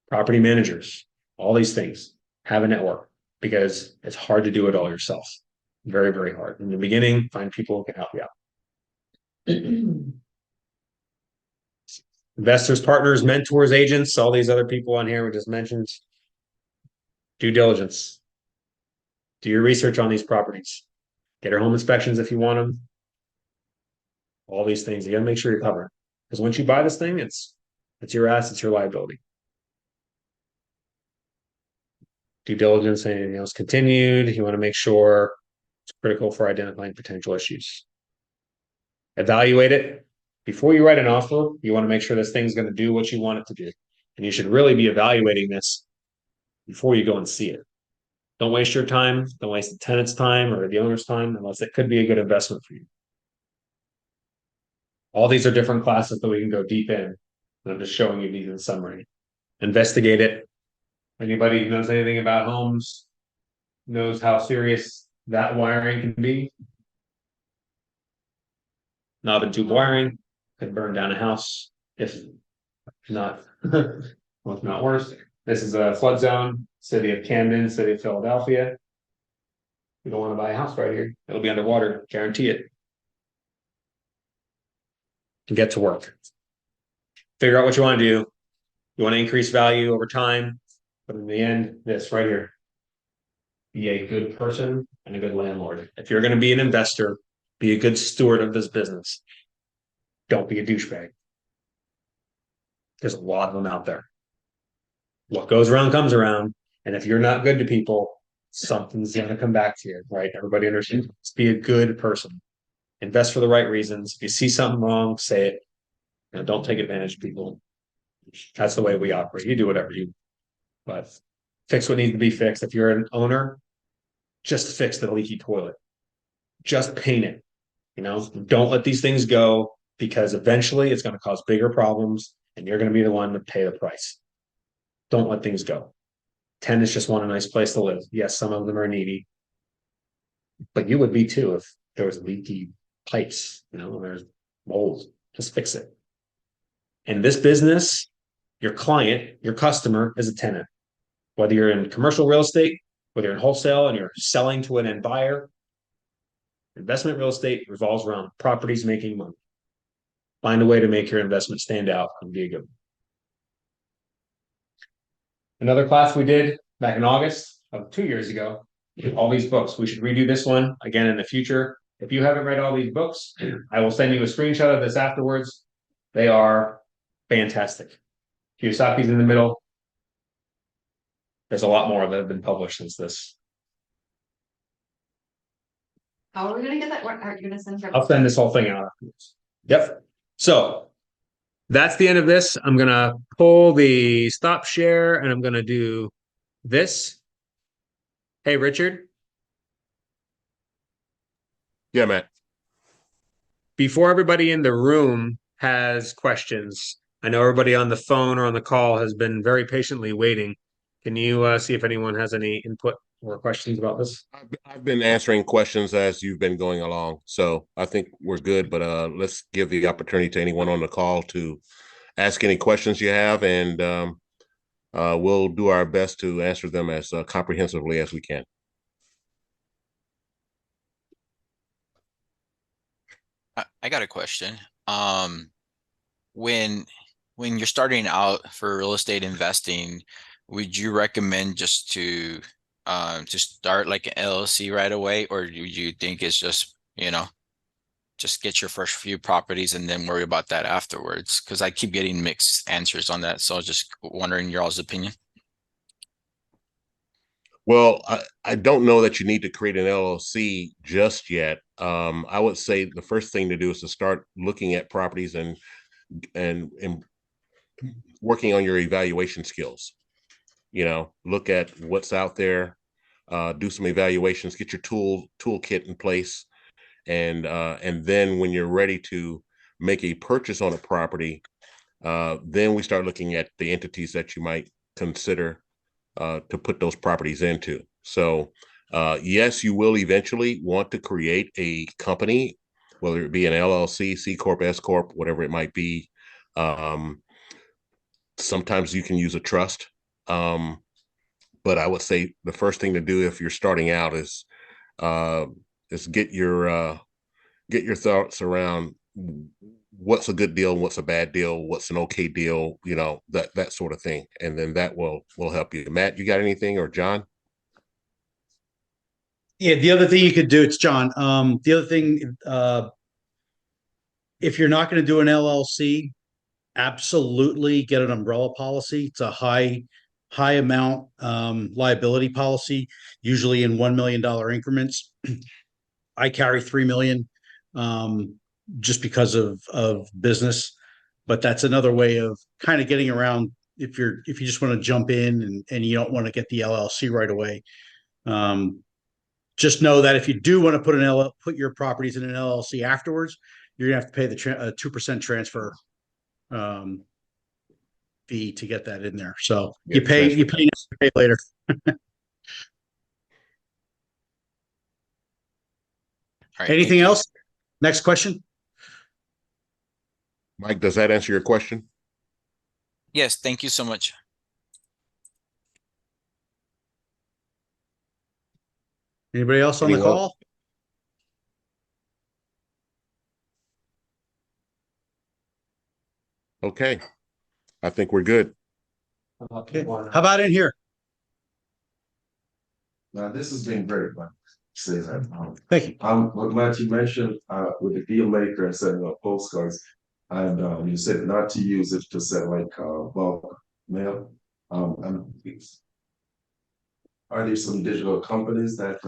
[SPEAKER 9] property managers, all these things. Have a network because it's hard to do it all yourself. Very, very hard. In the beginning, find people who can help you out. Investors, partners, mentors, agents, all these other people on here we just mentioned. Due diligence. Do your research on these properties. Get your home inspections if you want them. All these things. You got to make sure you're covered. Because once you buy this thing, it's your ass, it's your liability. Due diligence, anything else continued. You want to make sure it's critical for identifying potential issues. Evaluate it. Before you write an offer, you want to make sure this thing's going to do what you want it to do. And you should really be evaluating this before you go and see it. Don't waste your time. Don't waste the tenant's time or the owner's time unless it could be a good investment for you. All these are different classes that we can go deep in. And I'm just showing you these in summary. Investigate it. Anybody who knows anything about homes knows how serious that wiring can be. Knob and tube wiring could burn down a house if not, well, if not worse. This is a flood zone, city of Camden, city of Philadelphia. You don't want to buy a house right here. It'll be underwater, guarantee it. And get to work. Figure out what you want to do. You want to increase value over time, but in the end, this right here. Be a good person and a good landlord. If you're going to be an investor, Be a good steward of this business. Don't be a douchebag. There's a lot of them out there. What goes around comes around. And if you're not good to people, something's going to come back to you, right? Everybody understands. Just be a good person. Invest for the right reasons. If you see something wrong, say it. And don't take advantage of people. That's the way we operate. You do whatever you, but fix what needs to be fixed. If you're an owner, just fix the leaky toilet. Just paint it. You know, don't let these things go because eventually it's going to cause bigger problems and you're going to be the one to pay the price. Don't let things go. Tenants just want a nice place to live. Yes, some of them are needy, but you would be too if there was leaky pipes, you know, there's mold. Just fix it. In this business, your client, your customer is a tenant. Whether you're in commercial real estate, whether you're in wholesale and you're selling to an end buyer, investment real estate revolves around properties making money. Find a way to make your investment stand out and be a good one. Another class we did back in August of 2 years ago, all these books. We should redo this one again in the future. If you haven't read all these books, I will send you a screenshot of this afterwards. They are fantastic. Kiyosaki's in the middle. There's a lot more that have been published since this.
[SPEAKER 3] How are we gonna get that? What are you gonna send?
[SPEAKER 9] I'll send this whole thing out afterwards. Yep. So that's the end of this. I'm gonna pull the stop share and I'm gonna do this. Hey, Richard.
[SPEAKER 4] Yeah, Matt.
[SPEAKER 9] Before everybody in the room has questions, I know everybody on the phone or on the call has been very patiently waiting. Can you see if anyone has any input or questions about this?
[SPEAKER 4] I've been answering questions as you've been going along, so I think we're good. But let's give the opportunity to anyone on the call to ask any questions you have, and we'll do our best to answer them as comprehensively as we can.
[SPEAKER 19] I got a question. When you're starting out for real estate investing, would you recommend just to start like an LLC right away, or do you think it's just, you know, just get your first few properties and then worry about that afterwards? Because I keep getting mixed answers on that, so I was just wondering your all's opinion.
[SPEAKER 4] Well, I don't know that you need to create an LLC just yet. I would say the first thing to do is to start looking at properties and working on your evaluation skills. You know, look at what's out there, do some evaluations, get your toolkit in place, and then when you're ready to make a purchase on a property, then we start looking at the entities that you might consider to put those properties into. So yes, you will eventually want to create a company, whether it be an LLC, C Corp, S Corp, whatever it might be. Sometimes you can use a trust. But I would say the first thing to do if you're starting out is get your thoughts around what's a good deal, what's a bad deal, what's an okay deal, you know, that sort of thing. And then that will help you. Matt, you got anything, or John?
[SPEAKER 2] Yeah, the other thing you could do, it's John. The other thing, if you're not going to do an LLC, absolutely get an umbrella policy. It's a high amount liability policy, usually in $1 million increments. I carry 3 million just because of business, but that's another way of kind of getting around if you just want to jump in and you don't want to get the LLC right away. Just know that if you do want to put your properties in an LLC afterwards, you're gonna have to pay the 2% transfer fee to get that in there. So you pay later.
[SPEAKER 19] All right,
[SPEAKER 2] Anything else? Next question.
[SPEAKER 4] Mike, does that answer your question?
[SPEAKER 19] Yes, thank you so much.
[SPEAKER 2] Anybody else on the call?
[SPEAKER 4] Okay, I think we're good.
[SPEAKER 2] Okay. How about in here?
[SPEAKER 6] Now, this has been great, man. say that.
[SPEAKER 2] Thank you.
[SPEAKER 6] What Matt, you mentioned, with the deal maker and sending out postcards, and, you said not to use it to send like, bulk mail. Are there some digital companies that,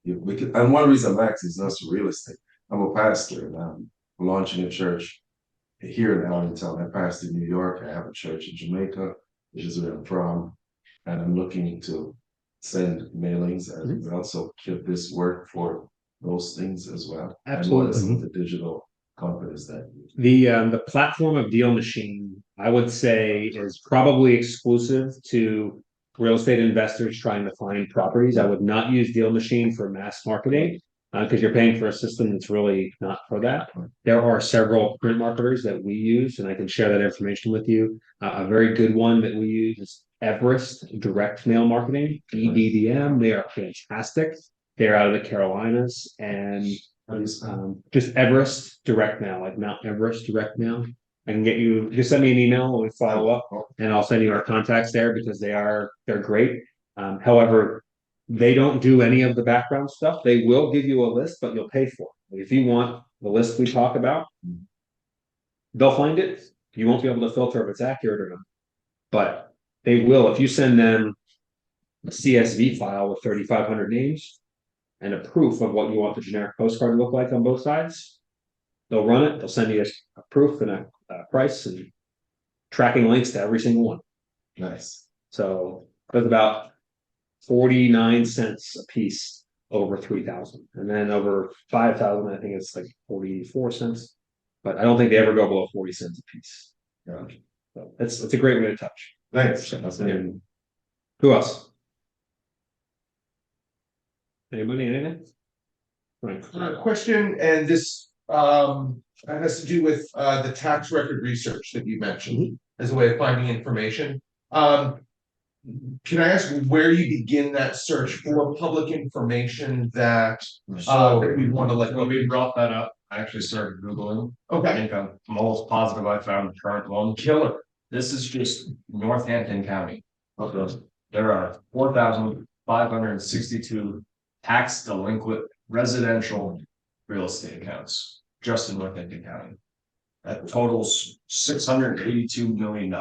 [SPEAKER 6] we could, and one reason I'm asking is not real estate. I'm a pastor and I'm launching a church here in Allentown. I pastor in New York. I have a church in Jamaica, which is where I'm from. And I'm looking to send mailings as well. So could this work for those things as well?
[SPEAKER 9] Absolutely.
[SPEAKER 6] And what are some of the digital companies that
[SPEAKER 9] The platform of Dealmachine, I would say, is probably exclusive to real estate investors trying to find properties. I would not use Dealmachine for mass marketing because you're paying for a system that's really not for that. There are several print marketers that we use, and I can share that information with you. A very good one that we use is Everest Direct Mail Marketing, EDDM. They are fantastic. They're out of the Carolinas, and just Everest Direct Mail, like Mount Everest Direct Mail. I can get you, just send me an email and we follow up, and I'll send you our contacts there because they're great. However, they don't do any of the background stuff. They will give you a list, but you'll pay for it. If you want the list we talk about, they'll find it. You won't be able to filter if it's accurate or not, but they will. If you send them a CSV file with 3,500 names and a proof of what you want the generic postcard to look like on both sides, they'll run it. They'll send you a proof and a price and tracking links to every single one.
[SPEAKER 6] Nice.
[SPEAKER 9] So that's about 49 cents a piece over 3,000, and then over 5,000, I think it's like 44 cents. But I don't think they ever go below 40 cents a piece.
[SPEAKER 6] Yeah.
[SPEAKER 9] So it's a great way to touch.
[SPEAKER 6] Thanks.
[SPEAKER 9] And who else? Anybody? Anything? Right.
[SPEAKER 1] Question, and this has to do with the tax record research that you mentioned as a way of finding information. Can I ask where you begin that search for public information that that we want to like?
[SPEAKER 22] When we brought that up, I actually started Googling.
[SPEAKER 1] Okay.
[SPEAKER 22] I think I'm almost positive I found the current one. Killer. This is just Northampton County.
[SPEAKER 6] Okay.
[SPEAKER 22] There are 4,562 tax delinquent residential real estate accounts just in Northampton County. That totals $682 million.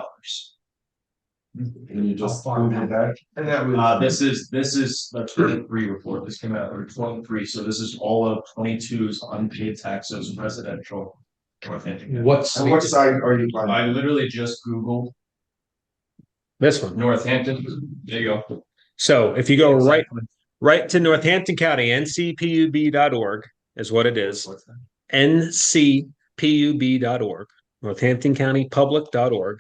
[SPEAKER 6] Can you just prove that?
[SPEAKER 1] And that was
[SPEAKER 22] This is the 23 report. This came out in 23. So this is all of 22's unpaid taxes residential. Northampton County.
[SPEAKER 6] What side are you on?
[SPEAKER 22] I literally just Googled
[SPEAKER 9] This one.
[SPEAKER 22] Northampton. There you go.
[SPEAKER 9] So if you go right to Northampton County, ncpub.org is what it is. ncpub.org, northamptoncountypublic.org.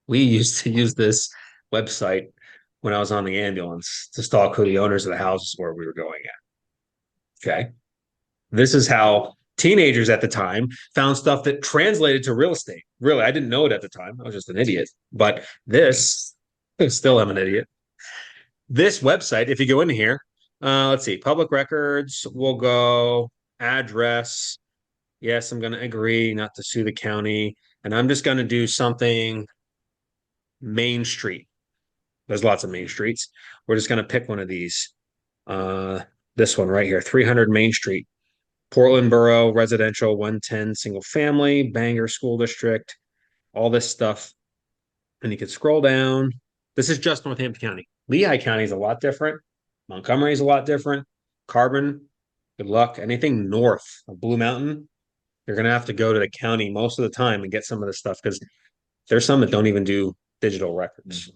[SPEAKER 9] We used to use this website when I was on the ambulance to stalk who the owners of the houses were we were going at. Okay. This is how teenagers at the time found stuff that translated to real estate. Really, I didn't know it at the time. I was just an idiot. But this, still am an idiot. This website, if you go in here, let's see, public records, we'll go address. Yes, I'm going to agree not to sue the county. And I'm just going to do something Main Street. There's lots of Main Streets. We're just going to pick one of these. This one right here, 300 Main Street. Portland Borough, residential, 110, single family, Bangor School District, all this stuff. And you can scroll down. This is just Northampton County. Lehigh County is a lot different. Montgomery is a lot different. Carbon, good luck. Anything north of Blue Mountain, you're going to have to go to the county most of the time and get some of this stuff because there's some that don't even do digital records.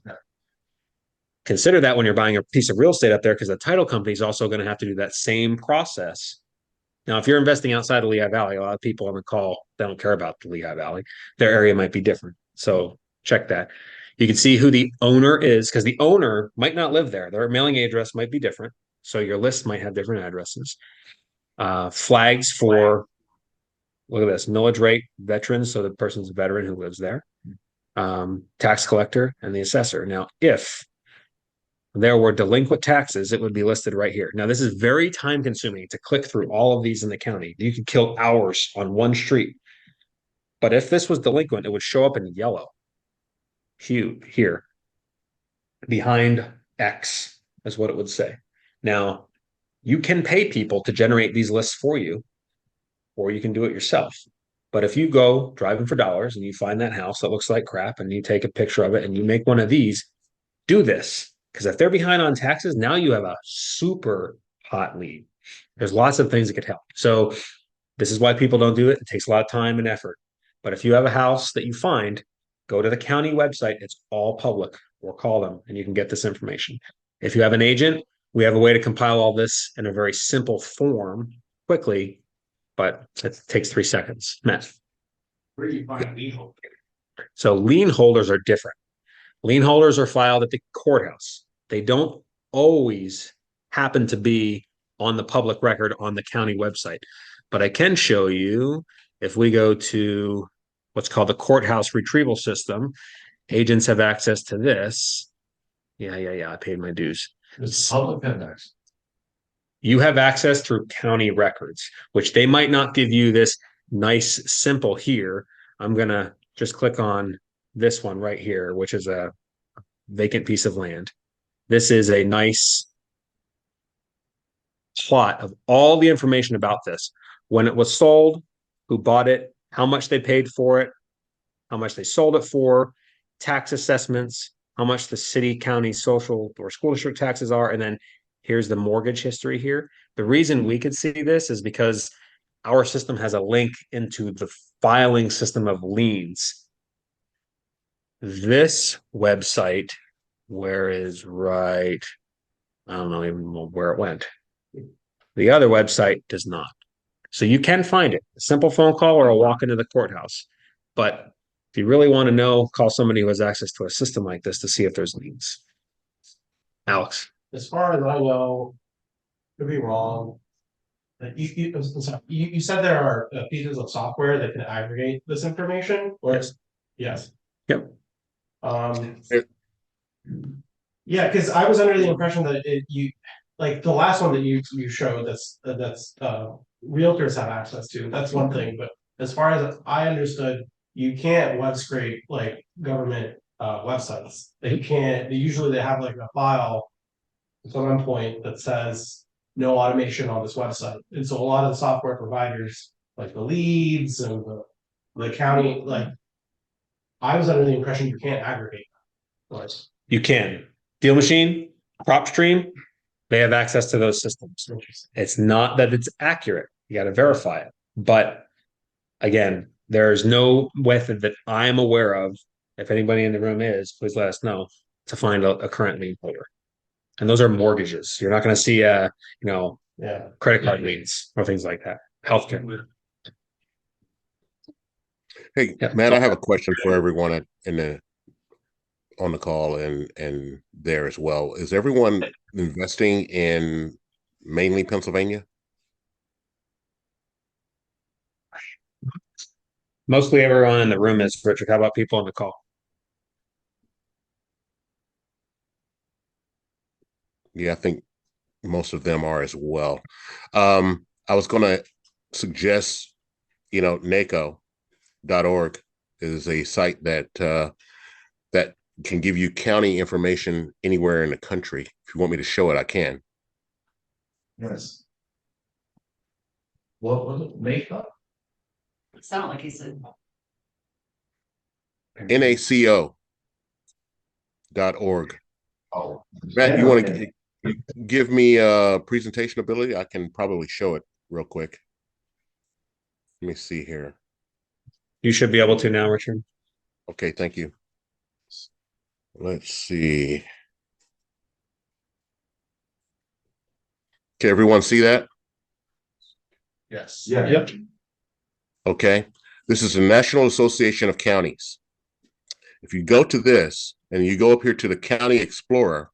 [SPEAKER 9] Consider that when you're buying a piece of real estate up there because the title company is also going to have to do that same process. Now, if you're investing outside of Lehigh Valley, a lot of people on the call, they don't care about the Lehigh Valley. Their area might be different. So check that. You can see who the owner is because the owner might not live there. Their mailing address might be different. So your list might have different addresses. Flags for, look at this, millage rate, veterans. So the person's a veteran who lives there. Tax collector and the assessor. Now, if there were delinquent taxes, it would be listed right here. Now, this is very time consuming to click through all of these in the county. You could kill hours on one street. But if this was delinquent, it would show up in yellow. Hue here behind X. is what it would say. Now, you can pay people to generate these lists for you, or you can do it yourself. But if you go driving for dollars and you find that house that looks like crap and you take a picture of it and you make one of these, do this. Because if they're behind on taxes, now you have a super hot lead. There's lots of things that could help. So this is why people don't do it. It takes a lot of time and effort. But if you have a house that you find, go to the county website. It's all public, or call them and you can get this information. If you have an agent, we have a way to compile all this in a very simple form quickly, but it takes 3 seconds. Matt.
[SPEAKER 22] Where do you find lien holder?
[SPEAKER 9] So lien holders are different. Lien holders are filed at the courthouse. They don't always happen to be on the public record on the county website. But I can show you, if we go to what's called the courthouse retrieval system, agents have access to this. Yeah. I paid my dues.
[SPEAKER 5] It's public index.
[SPEAKER 9] You have access through county records, which they might not give you this nice, simple here. I'm going to just click on this one right here, which is a vacant piece of land. This is a nice plot of all the information about this. When it was sold, who bought it, how much they paid for it, how much they sold it for, tax assessments, how much the city, county, social, or school district taxes are, and then here's the mortgage history here. The reason we could see this is because our system has a link into the filing system of liens. This website, where is right, I don't know even where it went. The other website does not. So you can find it, a simple phone call or a walk into the courthouse. But if you really want to know, call somebody who has access to a system like this to see if there's liens. Alex.
[SPEAKER 10] As far as I know, could be wrong. You said there are pieces of software that can aggregate this information, or
[SPEAKER 9] yes.
[SPEAKER 10] Yes.
[SPEAKER 9] Yep.
[SPEAKER 10] Yeah, because I was under the impression that you like the last one that you showed that's realtors have access to. That's one thing, but as far as I understood, you can't web scrape like government websites. They can't. They have like a file at some point that says no automation on this website, and so a lot of the software providers, like the leads and the county, like I was under the impression you can't aggregate. But
[SPEAKER 9] you can. Dealmachine, PropStream, they have access to those systems. It's not that it's accurate. You got to verify it. But again, there's no method that I'm aware of. If anybody in the room is, please let us know, to find a current lien holder. And those are mortgages. You're not going to see credit card liens or things like that. Healthcare.
[SPEAKER 4] Hey, Matt, I have a question for everyone on the call and there as well. Is everyone investing in mainly Pennsylvania?
[SPEAKER 9] Mostly everyone in the room is. Richard, how about people on the call?
[SPEAKER 4] Yeah, I think most of them are as well. I was going to suggest, NACO.org is a site that can give you county information anywhere in the country. If you want me to show it, I can.
[SPEAKER 5] Yes. What was it? Meetup?
[SPEAKER 3] It sounded like he said.
[SPEAKER 4] NACO.org.
[SPEAKER 5] Oh,
[SPEAKER 4] Matt, you want to give me a presentation ability? I can probably show it real quick. Let me see here.
[SPEAKER 9] You should be able to now, Richard.
[SPEAKER 4] Okay, thank you. Let's see. Can everyone see that?
[SPEAKER 21] Yes.
[SPEAKER 5] Yeah.
[SPEAKER 21] Yep.
[SPEAKER 4] Okay. This is the National Association of Counties. If you go to this and you go up here to the County Explorer,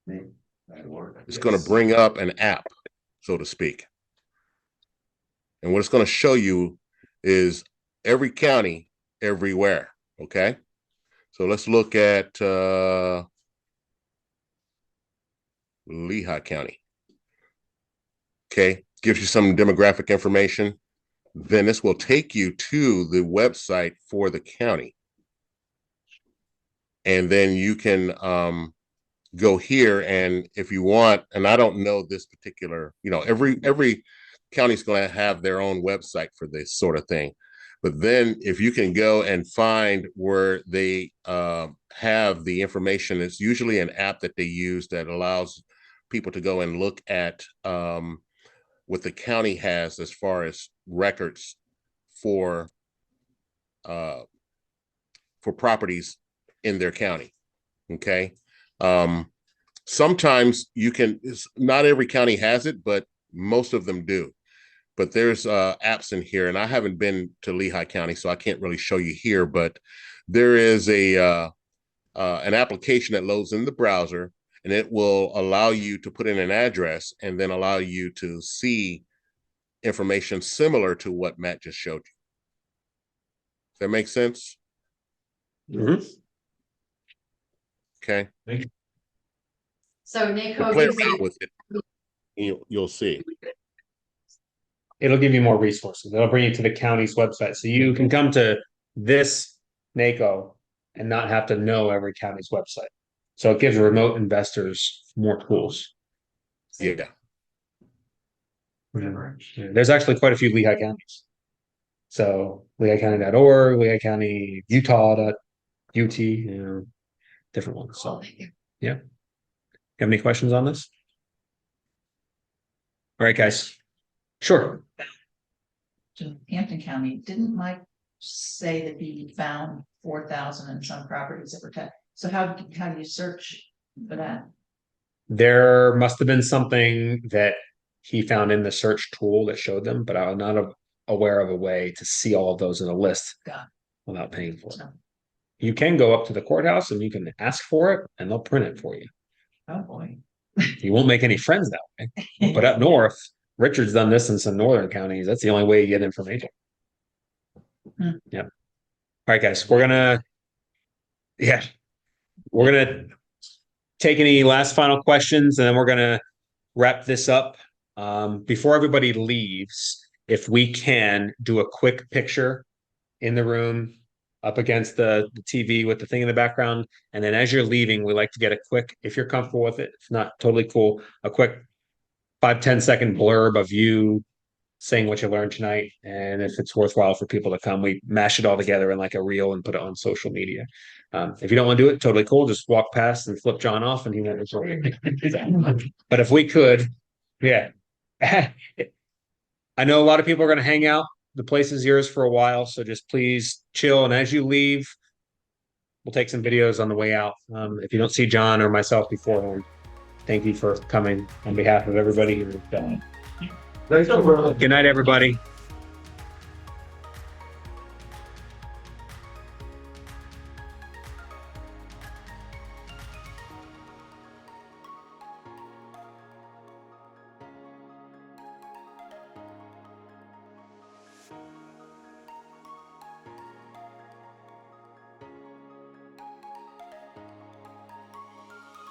[SPEAKER 4] it's going to bring up an app, so to speak. And what it's going to show you is every county everywhere. Okay. So let's look at Lehigh County. Okay. Gives you some demographic information. Then this will take you to the website for the county. And then you can go here, and if you want, and I don't know this particular, every county's going to have their own website for this sort of thing. But then if you can go and find where they have the information, it's usually an app that they use that allows people to go and look at what the county has as far as records for properties in their county. Okay. Sometimes you can, not every county has it, but most of them do. But there's apps in here, and I haven't been to Lehigh County, so I can't really show you here, but there is an application that loads in the browser, and it will allow you to put in an address and then allow you to see information similar to what Matt just showed you. Does that make sense?
[SPEAKER 9] Mm-hmm.
[SPEAKER 4] Okay.
[SPEAKER 3] So NACO
[SPEAKER 4] Play
[SPEAKER 3] gives
[SPEAKER 4] around
[SPEAKER 3] you,
[SPEAKER 4] with it. You'll see.
[SPEAKER 9] It'll give you more resources. It'll bring you to the county's website. So you can come to this NACO and not have to know every county's website. So it gives remote investors more tools.
[SPEAKER 4] Yeah.
[SPEAKER 9] There's actually quite a few Lehigh counties. So LehighCounty.org, Lehigh County, Utah.ut, different ones. So yeah. You have any questions on this? All right, guys. Sure.
[SPEAKER 8] To Hampton County, didn't Mike say that he found 4,000 and some properties that were taxed? So how do you search for that?
[SPEAKER 9] There must have been something that he found in the search tool that showed them, but I'm not aware of a way to see all of those in a list without paying for it. You can go up to the courthouse and you can ask for it, and they'll print it for you.
[SPEAKER 8] Oh boy.
[SPEAKER 9] You won't make any friends that way. But up north, Richard's done this in some northern counties. That's the only way you get information. Yep. All right, guys, we're gonna take any last final questions, and then we're gonna wrap this up. Before everybody leaves, if we can do a quick picture in the room up against the TV with the thing in the background. And then as you're leaving, we like to get a quick, if you're comfortable with it, if not, totally cool, a quick 5-10 second blurb of you saying what you learned tonight. And if it's worthwhile for people to come, we mash it all together in like a reel and put it on social media. If you don't want to do it, totally cool. Just walk past and flip John off and he knows. But if we could, yeah. I know a lot of people are going to hang out. The place is yours for a while, so just please chill. And as you leave, we'll take some videos on the way out. If you don't see John or myself beforehand, thank you for coming on behalf of everybody. Good night, everybody.